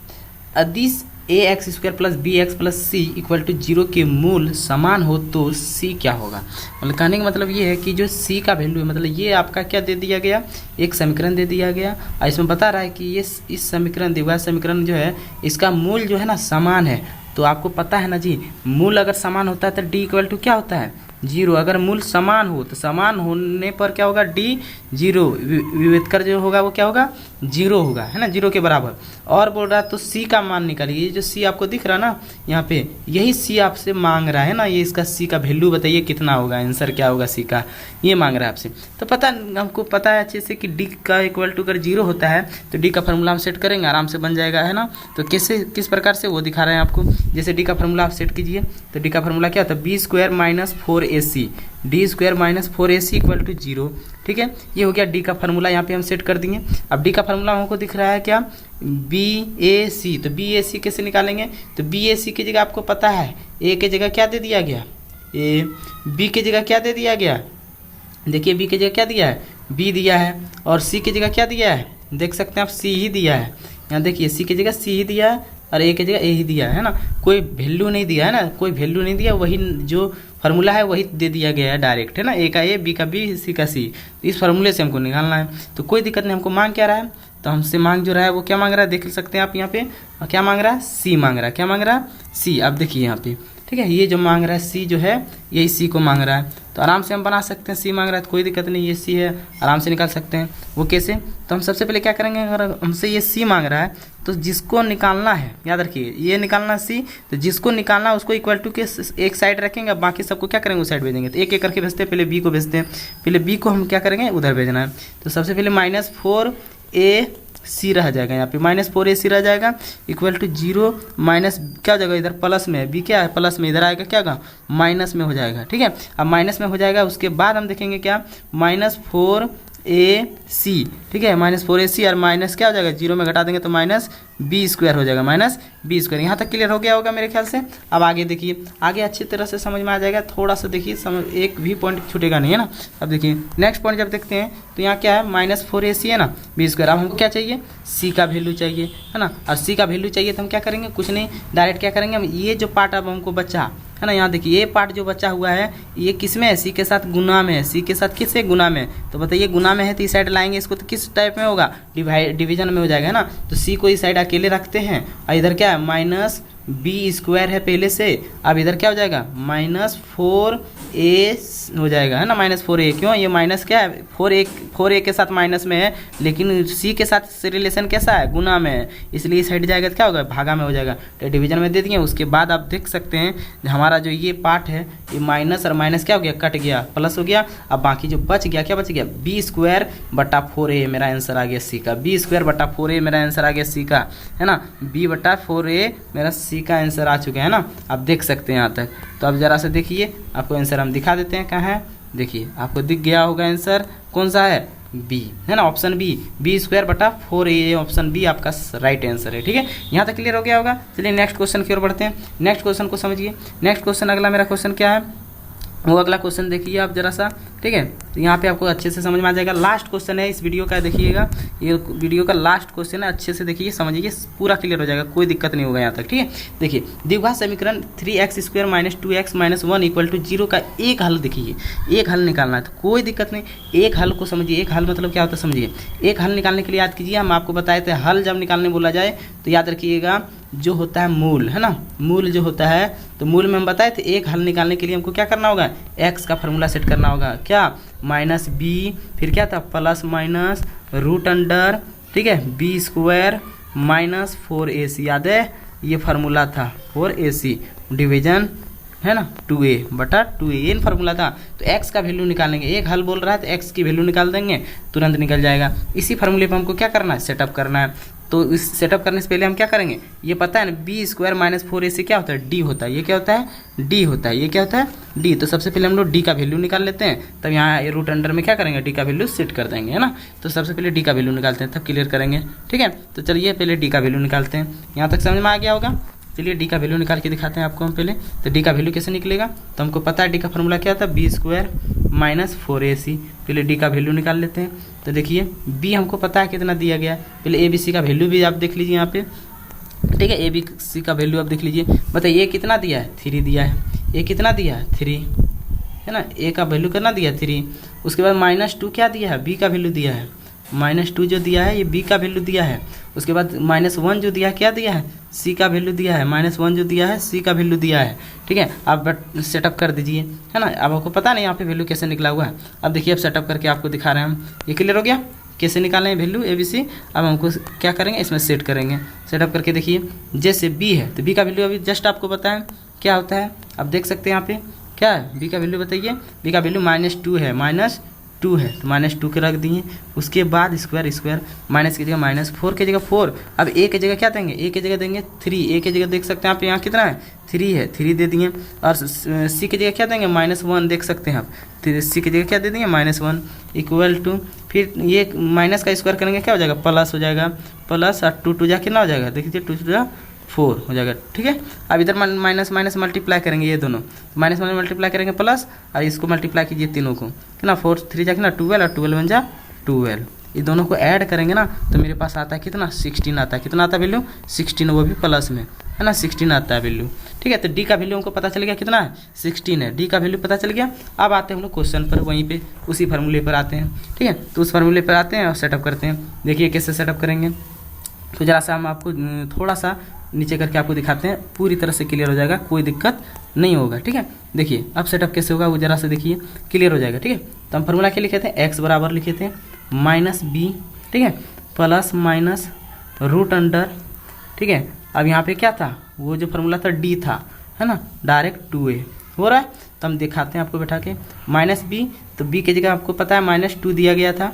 अदिश ax² + bx + c = 0 के मूल समान हो तो c क्या होगा। मतलब कहने का मतलब ये है कि जो c का वैल्यू है, मतलब ये आपका क्या दे दिया गया, एक समीकरण दे दिया गया, और इसमें बता रहा है कि ये इस समीकरण दिया हुआ समीकरण जो है इसका मूल जो है ना समान है। तो आपको पता है ना जी, मूल अगर समान होता है तो d = क्या होता है, जीरो। अगर मूल समान हो तो समान होने पर क्या होगा, डी जीरो, विभेदकर जो होगा वो क्या होगा, जीरो होगा, है ना, जीरो के बराबर। और बोल रहा है तो सी का मान निकालिए। ये जो सी आपको दिख रहा है ना यहाँ पे, यही सी आपसे मांग रहा है ना, ये इसका सी का वैल्यू बताइए कितना होगा, आंसर क्या होगा सी का, ये मांग रहा है आपसे। तो पता हमको पता है अच्छे से कि डी का इक्वल टू अगर जीरो होता है तो डी का फार्मूला हम सेट करेंगे, आराम से बन जाएगा, है ना। तो कैसे, किस प्रकार से वो दिखा रहे हैं आपको। जैसे डी का फार्मूला आप सेट कीजिए, तो डी का फार्मूला क्या होता है, B square minus 4ac, D square minus 4ac equal to zero. ठीक है, ये हो गया डी का फार्मूला, यहाँ पे हम सेट कर देंगे। अब डी का फार्मूला हमको दिख रहा है क्या, BAC, तो BAC कैसे निकालेंगे, तो BAC की जगह आपको पता है ए की जगह क्या दे दिया गया, ए, बी की जगह क्या दे दिया गया, देखिए बी की जगह क्या दिया है, बी दिया है, और सी की जगह क्या दिया है, देख सकते हैं आप सी ही दिया है। यहाँ देखिए सी की जगह सी ही दिया है और ए की जगह ए ही दिया है ना, कोई वैल्यू नहीं दिया है ना, कोई वैल्यू नहीं दिया, वही जो फार्मूला है वही दे दिया गया है डायरेक्ट, है ना, ए का ए, बी का बी, सी का सी। इस फार्मूले से हमको निकालना है, तो कोई दिक्कत नहीं। हमको मांग क्या रहा है, तो हमसे मांग जो रहा है वो क्या मांग रहा है, देख सकते हैं आप यहाँ पे, क्या मांग रहा है, सी मांग रहा है, क्या मांग रहा है, सी। आप देखिए यहाँ पे, ठीक है, ये जो मांग रहा है सी जो है, यही सी को मांग रहा है, तो आराम से हम बना सकते हैं, सी मांग रहा है तो कोई दिक्कत नहीं, ये सी है, आराम से निकाल सकते हैं। वो कैसे, तो हम सबसे पहले क्या करेंगे, अगर हमसे ये सी मांग रहा है तो जिसको निकालना है, याद रखिए ये निकालना सी, तो जिसको निकालना है उसको इक्वल टू के एक साइड रखेंगे, अब बाकी सबको क्या करेंगे, उस साइड भेजेंगे। तो एक एक करके भेजते हैं, पहले बी को भेजते हैं, पहले बी को हम क्या करेंगे, उधर भेजना है। तो सबसे पहले -4ac रह जाएगा, यहाँ पे -4ac रह जाएगा इक्वल टू जीरो, माइनस क्या हो जाएगा, इधर प्लस में है, बी क्या है प्लस में, इधर आएगा क्या होगा, माइनस में हो जाएगा। ठीक है, अब माइनस में हो जाएगा, उसके बाद हम देखेंगे क्या, -4ac, ठीक है, -4ac और माइनस क्या हो जाएगा, जीरो में घटा देंगे तो -b² हो जाएगा, -b²। यहाँ तक क्लियर हो गया होगा मेरे ख्याल से। अब आगे देखिए, आगे अच्छी तरह से समझ में आ जाएगा, थोड़ा सा देखिए समझ, एक भी पॉइंट छूटेगा नहीं, है ना। अब देखिए नेक्स्ट पॉइंट जब देखते हैं तो यहाँ क्या है, -4ac है ना, b²। अब हमको क्या चाहिए, c का वैल्यू चाहिए, है ना, और c का वैल्यू चाहिए तो हम क्या करेंगे, कुछ नहीं, डायरेक्ट क्या करेंगे हम, ये जो पार्ट अब हमको बचा है ना, यहाँ देखिए ये पार्ट जो बचा हुआ है ये किस में है, सी के साथ गुना में है, सी के साथ किससे गुना में, तो बताइए गुना में है तो इस साइड लाएंगे इसको, तो किस टाइप में होगा, डिवीजन में हो जाएगा, है ना। तो सी को इस साइड अकेले रखते हैं और इधर क्या है, -b² है पहले से, अब इधर क्या हो जाएगा, -4a हो जाएगा, है ना, -4a। क्यों, ये माइनस क्या है, 4a के साथ माइनस में है, लेकिन सी के साथ रिलेशन कैसा है, गुना में है, इसलिए इस साइड जाएगा तो क्या होगा, भागा में हो जाएगा, तो डिवीजन में दे दिए। उसके बाद आप देख सकते हैं हमारा जो ये पार्ट है, ये माइनस और माइनस क्या हो गया, कट गया, प्लस हो गया। अब बाकी जो बच गया, क्या बच गया, b²/4a मेरा आंसर आ गया सी का, b²/4a मेरा आंसर आ गया सी का, है ना, b/4a मेरा सी का आंसर आ चुका है ना। आप देख सकते हैं यहाँ तक। तो अब जरा से देखिए, आपको आंसर हम दिखा देते हैं, कहाँ है, देखिए आपको दिख गया होगा आंसर, कौन सा है, बी, है ना, option B, b²/4a, option B आपका राइट आंसर है। ठीक है, यहाँ तक क्लियर हो गया होगा। चलिए नेक्स्ट क्वेश्चन की ओर बढ़ते हैं, नेक्स्ट क्वेश्चन को समझिए। नेक्स्ट क्वेश्चन, अगला मेरा क्वेश्चन क्या है, वो अगला क्वेश्चन देखिए आप जरा सा, ठीक है, तो यहाँ पे आपको अच्छे से समझ में आ जाएगा। लास्ट क्वेश्चन है इस वीडियो का, देखिएगा ये वीडियो का लास्ट क्वेश्चन है, अच्छे से देखिए, समझिए, पूरा क्लियर हो जाएगा, कोई दिक्कत नहीं होगा यहाँ तक। ठीक है, देखिए द्विघात समीकरण 3x² - 2x - 1 = 0 का एक हल देखिए, एक हल निकालना है, तो कोई दिक्कत नहीं, एक हल को समझिए। एक हल मतलब क्या होता है समझिए, एक हल निकालने के लिए याद कीजिए, हम आपको बताए थे हल जब निकालने बोला जाए तो याद रखिएगा जो होता है मूल, है ना, मूल जो होता है, तो मूल में हम बताए थे एक हल निकालने के लिए हमको क्या करना होगा, x का फार्मूला सेट करना होगा, क्या, -b, फिर क्या था, +√अंडर, ठीक है, b² - 4ac, याद है ये फार्मूला था 4ac, डिवीजन है ना 2a/2a, ये फार्मूला था। तो x का वैल्यू निकालेंगे, एक हल बोल रहा है तो x की वैल्यू निकाल देंगे, तुरंत निकल जाएगा। इसी फार्मूले पर हमको क्या करना है, सेटअप करना है। तो इस सेटअप करने से पहले हम क्या करेंगे, ये पता है ना, b² - 4ac क्या होता है, d होता है, ये क्या होता है, d होता है, ये क्या होता है, d। तो सबसे पहले हम लोग d का वैल्यू निकाल लेते हैं, तब यहाँ रूट अंडर में क्या करेंगे, d का वैल्यू सेट कर देंगे, है ना। तो सबसे पहले d का वैल्यू निकालते हैं, तब क्लियर करेंगे। ठीक है, तो चलिए पहले d का वैल्यू निकालते हैं, यहाँ तक समझ में आ गया होगा। चलिए डी का वैल्यू निकाल के दिखाते हैं आपको हम पहले। तो डी का वैल्यू कैसे निकलेगा, तो हमको पता है डी का फॉर्मूला क्या था, b² - 4ac। पहले डी का वैल्यू निकाल लेते हैं। तो देखिए बी हमको पता है कितना दिया गया, पहले ए बी सी का वैल्यू भी आप देख लीजिए यहाँ पे, ठीक है। ए बी सी का वैल्यू आप देख लीजिए, बताइए ए कितना दिया है, 3 दिया है, ए कितना दिया है 3, है ना, ए का वैल्यू कितना दिया है 3। उसके बाद -2 क्या दिया है, बी का वैल्यू दिया है -2 जो दिया है ये बी का वैल्यू दिया है। उसके बाद -1 जो दिया है क्या दिया है, सी का वैल्यू दिया है। -1 जो दिया है सी का वैल्यू दिया है। ठीक है, आप सेटअप कर दीजिए, है ना। अब आपको पता नहीं यहाँ पे वैल्यू कैसे निकला हुआ है। अब देखिए, अब सेटअप करके आपको दिखा रहे हैं हम। ये क्लियर हो गया कैसे निकालें हैं वैल्यू ABC। अब हमको क्या करेंगे, इसमें सेट करेंगे। सेटअप करके देखिए, जैसे बी है तो बी का वैल्यू अभी जस्ट आपको बताएं क्या होता है। आप देख सकते हैं यहाँ पे क्या है बी का वैल्यू, बताइए। बी का वैल्यू -2 है, -2 है तो -2 के रख दिए। उसके बाद स्क्वायर माइनस की जगह -4 की जगह 4। अब ए की जगह क्या देंगे, ए की जगह देंगे 3। ए की जगह देख सकते हैं आप यहाँ कितना है 3 है, 3 दे दिए। और सी की जगह क्या देंगे -1 देख सकते हैं आप। सी की जगह क्या दे देंगे -1 इक्वल टू, फिर ये माइनस का स्क्वायर करेंगे क्या हो जाएगा, प्लस हो जाएगा। प्लस और 2 जा कितना हो जाएगा, देखिए 2 जा 4 हो जाएगा। ठीक है, अब इधर माइनस माइनस मल्टीप्लाई करेंगे, ये दोनों माइनस माइनस मल्टीप्लाई करेंगे प्लस, और इसको मल्टीप्लाई कीजिए तीनों को, कितना 4 3 जा कितना 12 और 12 1 जा 12। ये दोनों को ऐड करेंगे ना तो मेरे पास आता है कितना 16 आता है। कितना आता है वैल्यू 16, वो भी प्लस में, है ना। 16 आता है वैल्यू। ठीक है, तो डी का वैल्यू हमको पता चल गया कितना है 16 है। डी का वैल्यू पता चल गया। अब आते हैं हम लोग क्वेश्चन पर, वहीं पे उसी फार्मूले पर आते हैं। ठीक है, तो उस फार्मूले पर आते हैं और सेटअप करते हैं। देखिए कैसे सेटअप करेंगे, तो जरा सा हम आपको थोड़ा सा नीचे करके आपको दिखाते हैं, पूरी तरह से क्लियर हो जाएगा, कोई दिक्कत नहीं होगा। ठीक है, देखिए अब सेटअप कैसे होगा वो जरा से देखिए, क्लियर हो जाएगा। ठीक है, तो हम फार्मूला क्या लिखे थे, एक्स बराबर लिखे थे -b, ठीक है, प्लस माइनस रूट अंडर। ठीक है, अब यहाँ पे क्या था, वो जो फार्मूला था डी था, है ना, डायरेक्ट 2a हो रहा है। तो हम दिखाते हैं आपको बैठा के -b, तो b की जगह आपको पता है -2 दिया गया था,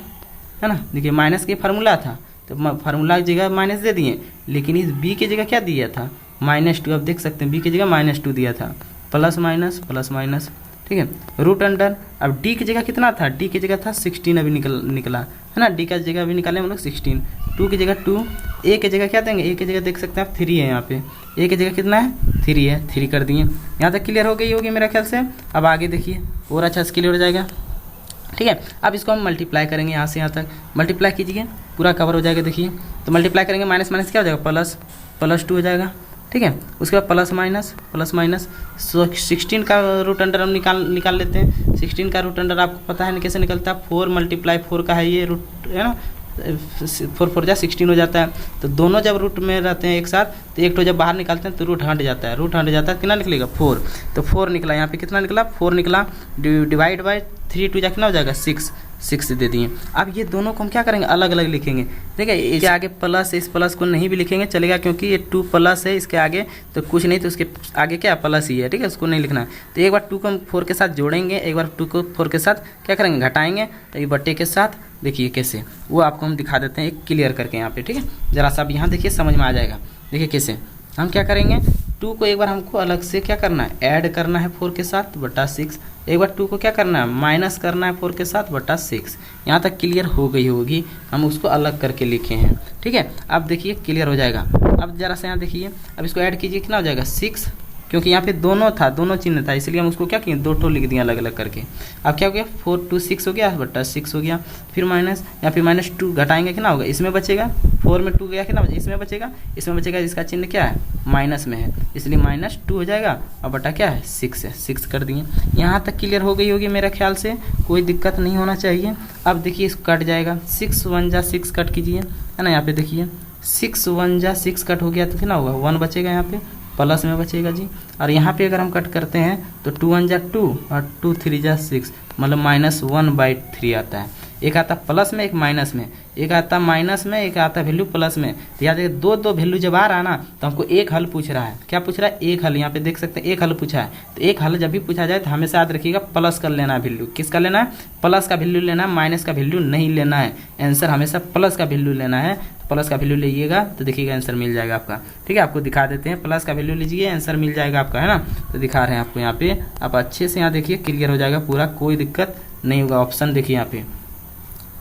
है ना। देखिए माइनस के फार्मूला था तो फार्मूला की जगह माइनस दे दिए, लेकिन इस b की जगह क्या दिया था -2। अब देख सकते हैं b की जगह -2 दिया था, प्लस माइनस। ठीक है, रूट अंडर। अब d की जगह कितना था, d की जगह था 16 अभी निकला, है ना। d का जगह अभी निकाले हम लोग 16। 2 की जगह 2, a की जगह क्या देंगे, a की जगह देख सकते हैं आप 3 है यहाँ पे, a की जगह कितना है 3 है, 3 कर दिए। यहाँ तक क्लियर हो गई होगी मेरे ख्याल से। अब आगे देखिए और अच्छा से क्लियर हो जाएगा। ठीक है, अब इसको हम मल्टीप्लाई करेंगे, यहाँ से यहाँ तक मल्टीप्लाई कीजिए, पूरा कवर हो जाएगा। देखिए तो मल्टीप्लाई करेंगे, माइनस क्या हो जाएगा, प्लस 2 हो जाएगा। ठीक है, उसके बाद प्लस माइनस 16 का रूट अंडर हम निकाल लेते हैं। 16 का रूट अंडर आपको पता है कैसे निकलता है, 4 × 4 का है ये रूट, है ना। 4 4 जा 16 हो जाता है। तो दोनों जब रूट में रहते हैं एक साथ, तो एक तो जब बाहर निकालते हैं तो रूट हट जाता है, कितना निकलेगा 4। तो 4 निकला, यहाँ पे कितना निकला 4 निकला, डिवाइड बाय 3 2 जा कितना हो जाएगा 6 दे दिए। अब ये दोनों को हम क्या करेंगे, अलग अलग लिखेंगे। ठीक है, इसके आगे प्लस है, इस प्लस को नहीं भी लिखेंगे चलेगा, क्योंकि ये 2 प्लस है इसके आगे, तो कुछ नहीं, तो उसके आगे क्या प्लस ही है। ठीक है, उसको नहीं लिखना है। तो एक बार 2 को हम 4 के साथ जोड़ेंगे, एक बार 2 को 4 के साथ क्या करेंगे, घटाएंगे, तो ये बट्टे के साथ देखिए कैसे, वो आपको हम दिखा देते हैं एक क्लियर करके यहाँ पे। ठीक है, जरा सा अब यहाँ देखिए समझ में आ जाएगा। देखिए कैसे हम क्या करेंगे, 2 को एक बार हमको अलग से क्या करना है, ऐड करना है 4 के साथ बटा 6। एक बार 2 को क्या करना है, माइनस करना है 4 के साथ बटा 6। यहाँ तक क्लियर हो गई होगी, हम उसको अलग करके लिखे हैं। ठीक है, अब देखिए क्लियर हो जाएगा। अब जरा सा यहाँ देखिए, अब इसको ऐड कीजिए, कितना हो जाएगा 6, क्योंकि यहाँ पे दोनों चिन्ह था, इसलिए हम उसको क्या किए, 2 लिख दिए अलग अलग करके। अब क्या हो गया, 4 2 6 हो गया बटा 6 हो गया, फिर माइनस, यहाँ पे -2 घटाएंगे कितना होगा, इसमें बचेगा, 4 में 2 गया कितना, इसमें बचेगा, इसका चिन्ह क्या है, माइनस में है, इसलिए -2 हो जाएगा, और बटा क्या है 6 है, 6 कर दिए। यहाँ तक क्लियर हो गई होगी मेरे ख्याल से, कोई दिक्कत नहीं होना चाहिए। अब देखिए इसको कट जाएगा, 6 1 जा 6 कट कीजिए, है ना। यहाँ पे देखिए 6 1 जा 6 कट हो गया, तो कितना होगा 1 बचेगा, यहाँ पे प्लस में बचेगा जी। और यहाँ पे अगर हम कट करते हैं तो 2 1 जा 2 और 2 3 जा 6, मतलब -1/3 आता है। एक आता प्लस में, एक माइनस में, एक आता माइनस में, एक आता वैल्यू प्लस में। तो याद रखिए दो वैल्यू जब आ रहा है ना, तो हमको एक हल पूछ रहा है। क्या पूछ रहा है, एक हल। यहाँ पे देख सकते हैं एक हल पूछा है। तो एक हल जब भी पूछा जाए तो हमेशा याद रखिएगा प्लस कर लेना है वैल्यू। किसका लेना है, प्लस का वैल्यू लेना है, माइनस का वैल्यू नहीं लेना है। आंसर हमेशा प्लस का वैल्यू लेना है। प्लस का वैल्यू लीजिएगा तो देखिएगा आंसर मिल जाएगा आपका। ठीक है, आपको दिखा देते हैं, प्लस का वैल्यू लीजिए, आंसर मिल जाएगा आपका, है ना। तो दिखा रहे हैं आपको यहाँ पे, आप अच्छे से यहाँ देखिए क्लियर हो जाएगा पूरा, कोई दिक्कत नहीं होगा। ऑप्शन देखिए यहाँ पे,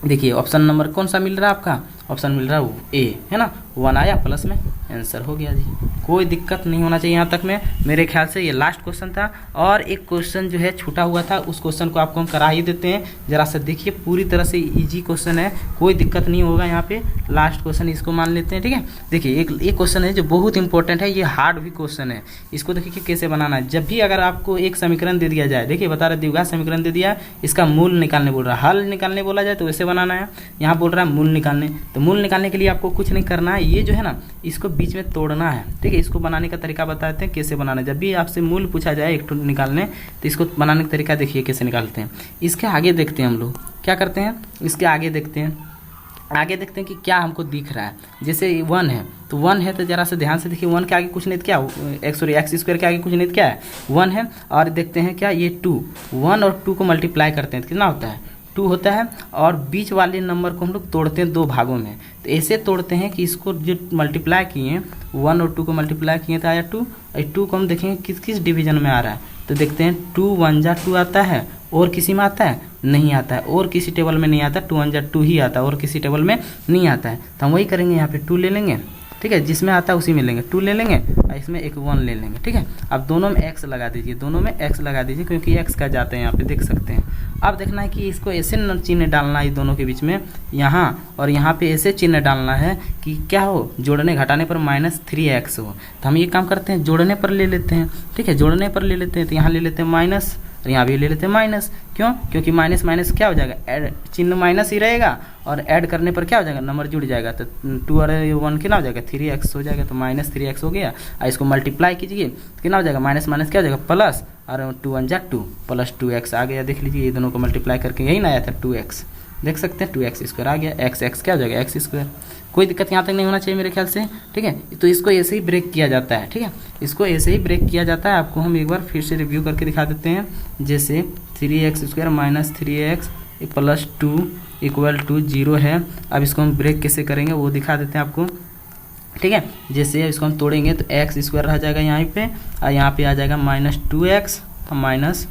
देखिए ऑप्शन नंबर कौन सा मिल रहा है आपका, ऑप्शन मिल रहा है ए, है ना। 1 आया प्लस में, आंसर हो गया जी। कोई दिक्कत नहीं होना चाहिए यहाँ तक में। मेरे ख्याल से ये लास्ट क्वेश्चन था, और एक क्वेश्चन जो है छूटा हुआ था, उस क्वेश्चन को आपको हम करा ही देते हैं। जरा सा देखिए, पूरी तरह से इजी क्वेश्चन है, कोई दिक्कत नहीं होगा यहाँ पे। लास्ट क्वेश्चन इसको मान लेते हैं, ठीक है। देखिए एक क्वेश्चन है जो बहुत इंपॉर्टेंट है, ये हार्ड भी क्वेश्चन है। इसको देखिए कि कैसे बनाना है। जब भी अगर आपको एक समीकरण दे दिया जाए, देखिए बता रहे द्विघात समीकरण दे दिया, इसका मूल निकालने बोल रहा है, हल निकालने बोला जाए तो वैसे बनाना है। यहाँ बोल रहा है मूल निकालने, तो मूल निकालने के लिए आपको कुछ नहीं करना है, ये जो है ना इसको बीच में तोड़ना है, ठीक है। इसको बनाने का तरीका बताते हैं कैसे बनाना है। जब भी आपसे मूल पूछा जाए एक निकालने, तो इसको बनाने का तरीका देखिए कैसे निकालते हैं। इसके आगे देखते हैं हम लोग क्या करते हैं, इसके आगे देखते हैं कि क्या हमको दिख रहा है। जैसे 1 है तो 1 है, तो जरा से ध्यान से देखिए, 1 के आगे कुछ नहीं, क्या एक्स स्क्वायर के आगे कुछ नहीं, क्या है 1 है। और देखते हैं क्या ये 2, 1 और 2 को मल्टीप्लाई करते हैं तो कितना होता है 2 होता है। और बीच वाले नंबर को हम लोग तोड़ते हैं 2 भागों में, तो ऐसे तोड़ते हैं कि इसको जो मल्टीप्लाई किए 1 और 2 को मल्टीप्लाई किए तो आया 2, और 2 को हम देखेंगे किस किस डिवीजन में आ रहा है, तो देखते हैं 2 1 जा 2 आता है, और किसी में आता है नहीं आता है, और किसी टेबल में नहीं आता, 2 1 जा 2 ही आता है, और किसी टेबल में नहीं आता है। तो हम वही करेंगे, यहाँ पे 2 ले लेंगे, ठीक है, जिसमें आता है उसी में लेंगे, 2 ले लेंगे और इसमें एक 1 ले लेंगे, ठीक है। अब दोनों में x लगा दीजिए, दोनों में x लगा दीजिए, क्योंकि x का जाते हैं यहाँ पे देख सकते हैं। अब देखना है कि इसको ऐसे चिन्ह डालना है दोनों के बीच में, यहाँ और यहाँ पे ऐसे चिन्ह डालना है कि क्या हो, जोड़ने घटाने पर -3x हो। तो हम ये काम करते हैं, जोड़ने पर ले लेते हैं, ठीक है, जोड़ने पर ले लेते हैं। तो यहाँ ले लेते हैं माइनस, और यहाँ भी ले लेते हैं माइनस, क्यों, क्योंकि माइनस माइनस क्या हो जाएगा, ऐड चिन्ह माइनस ही रहेगा, और ऐड करने पर क्या हो जाएगा, नंबर जुड़ जाएगा। तो 2 और 1 कितना हो जाएगा 3x हो जाएगा, तो -3x हो गया। और इसको मल्टीप्लाई कीजिए कितना हो जाएगा, माइनस माइनस क्या हो जाएगा प्लस, और 2 1 जा 2 प्लस 2x आ गया। देख लीजिए ये दोनों को मल्टीप्लाई करके यही ना आया था 2x, देख सकते हैं 2x स्क्वायर आ गया, x क्या हो जाएगा x स्क्वायर। कोई दिक्कत यहाँ तक नहीं होना चाहिए मेरे ख्याल से, ठीक है। तो इसको ऐसे ही ब्रेक किया जाता है, ठीक है, इसको ऐसे ही ब्रेक किया जाता है। आपको हम एक बार फिर से रिव्यू करके दिखा देते हैं। जैसे 3x square minus 3x plus 2 equal to 0 है। अब इसको हम ब्रेक कैसे करेंगे वो दिखा देते हैं आपको, ठीक है। जैसे इसको हम तोड़ेंगे तो x स्क्वायर रह जाएगा यहाँ पे, और यहाँ पे आ जाएगा -2x minus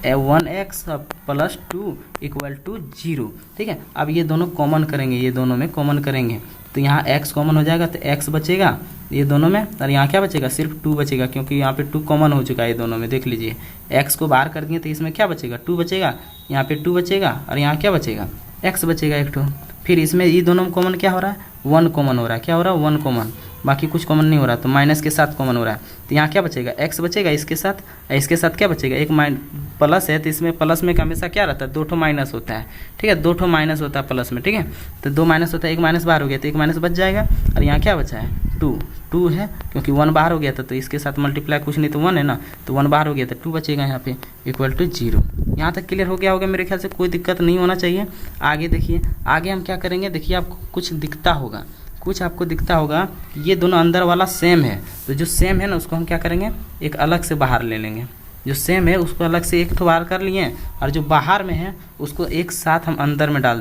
1x plus 2 equal to 0, ठीक है। अब ये दोनों कॉमन करेंगे, ये दोनों में कॉमन करेंगे तो यहाँ x कॉमन हो जाएगा, तो x बचेगा ये दोनों में, और यहाँ क्या बचेगा, सिर्फ 2 बचेगा, क्योंकि यहाँ पे 2 कॉमन हो चुका है ये दोनों में। देख लीजिए x को बाहर कर दिए तो इसमें क्या बचेगा, 2 बचेगा, यहाँ पे 2 बचेगा, और यहाँ क्या बचेगा, x बचेगा एक ठो। फिर इसमें ये दोनों में कॉमन क्या हो रहा है, 1 कॉमन हो रहा है, क्या हो रहा है 1 कॉमन, बाकी कुछ कॉमन नहीं हो रहा, तो माइनस के साथ कॉमन हो रहा है। तो यहाँ क्या बचेगा, x बचेगा इसके साथ क्या बचेगा, एक प्लस है, तो इसमें प्लस में हमेशा क्या रहता है, 2 ठो माइनस होता है, ठीक है, 2 ठो माइनस होता है प्लस में, ठीक है। तो 2 माइनस होता है, एक माइनस बाहर हो गया तो एक माइनस बच जाएगा, और यहाँ क्या बचा है 2 है, क्योंकि 1 बाहर हो गया था, तो इसके साथ मल्टीप्लाई कुछ नहीं तो 1 है ना, तो 1 बाहर हो गया तो 2 बचेगा यहाँ पे इक्वल टू 0। यहाँ तक क्लियर हो गया होगा मेरे ख्याल से, कोई दिक्कत नहीं होना चाहिए। आगे देखिए, आगे हम क्या करेंगे, देखिए आपको कुछ दिखता होगा, आपको दिखता होगा कि ये दोनों अंदर वाला सेम है, तो जो सेम है ना उसको हम क्या करेंगे, एक अलग से बाहर ले लेंगे। जो सेम है उसको अलग से एक तो बाहर कर लिए, और जो बाहर में है उसको एक साथ हम अंदर में डाल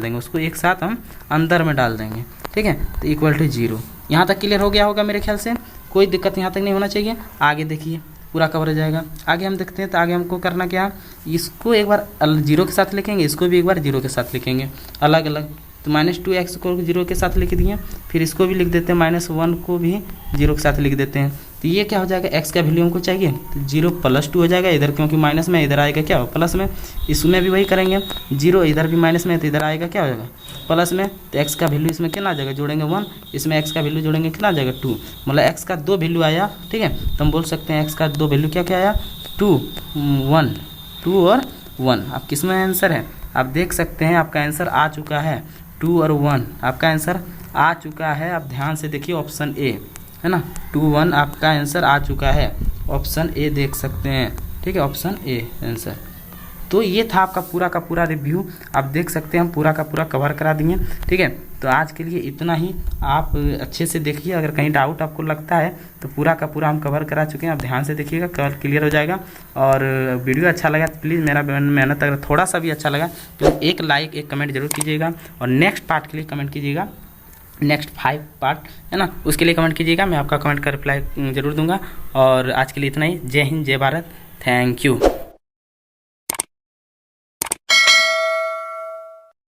देंगे, ठीक है। तो इक्वल टू 0। यहाँ तक क्लियर हो गया होगा मेरे ख्याल से, कोई दिक्कत यहाँ तक नहीं होना चाहिए। आगे देखिए पूरा कवर हो जाएगा। आगे हम देखते हैं, तो आगे हमको करना क्या, इसको एक बार 0 के साथ लिखेंगे, इसको भी एक बार 0 के साथ लिखेंगे अलग अलग। तो -2x को 0 के साथ लिख दिए, फिर इसको भी लिख देते हैं, -1 को भी 0 के साथ लिख देते हैं। तो ये क्या हो जाएगा, x का वैल्यू हमको चाहिए, तो 0 + 2 हो जाएगा इधर, क्योंकि माइनस में इधर आएगा क्या हो प्लस में। इसमें भी वही करेंगे, 0 इधर भी माइनस में, तो इधर आएगा क्या हो जाएगा प्लस में। तो x का वैल्यू इसमें कितना आ जाएगा, जोड़ेंगे 1, इसमें x का वैल्यू जोड़ेंगे कितना आ जाएगा 2, मतलब x का 2 वैल्यू आया, ठीक है। तो हम बोल सकते हैं x का 2 वैल्यू क्या क्या आया, 2 और 1। अब किस में आंसर है, आप देख सकते हैं आपका आंसर आ चुका है, 2 और 1 आपका आंसर आ चुका है। आप ध्यान से देखिए, ऑप्शन ए है ना, 2 1 आपका आंसर आ चुका है, ऑप्शन ए देख सकते हैं, ठीक है, ऑप्शन ए आंसर। तो ये था आपका पूरा का पूरा रिव्यू, आप देख सकते हैं हम पूरा का पूरा कवर करा दिए, ठीक है। तो आज के लिए इतना ही, आप अच्छे से देखिए, अगर कहीं डाउट आपको लगता है तो पूरा का पूरा हम कवर करा चुके हैं, आप ध्यान से देखिएगा, कवर क्लियर हो जाएगा। और वीडियो अच्छा लगा तो प्लीज़, मेरा मेहनत अगर थोड़ा सा भी अच्छा लगा तो एक लाइक एक कमेंट जरूर कीजिएगा, और नेक्स्ट पार्ट के लिए कमेंट कीजिएगा, नेक्स्ट 5 पार्ट है ना, उसके लिए कमेंट कीजिएगा, मैं आपका कमेंट का रिप्लाई जरूर दूंगा। और आज के लिए इतना ही, जय हिंद जय भारत, थैंक यू।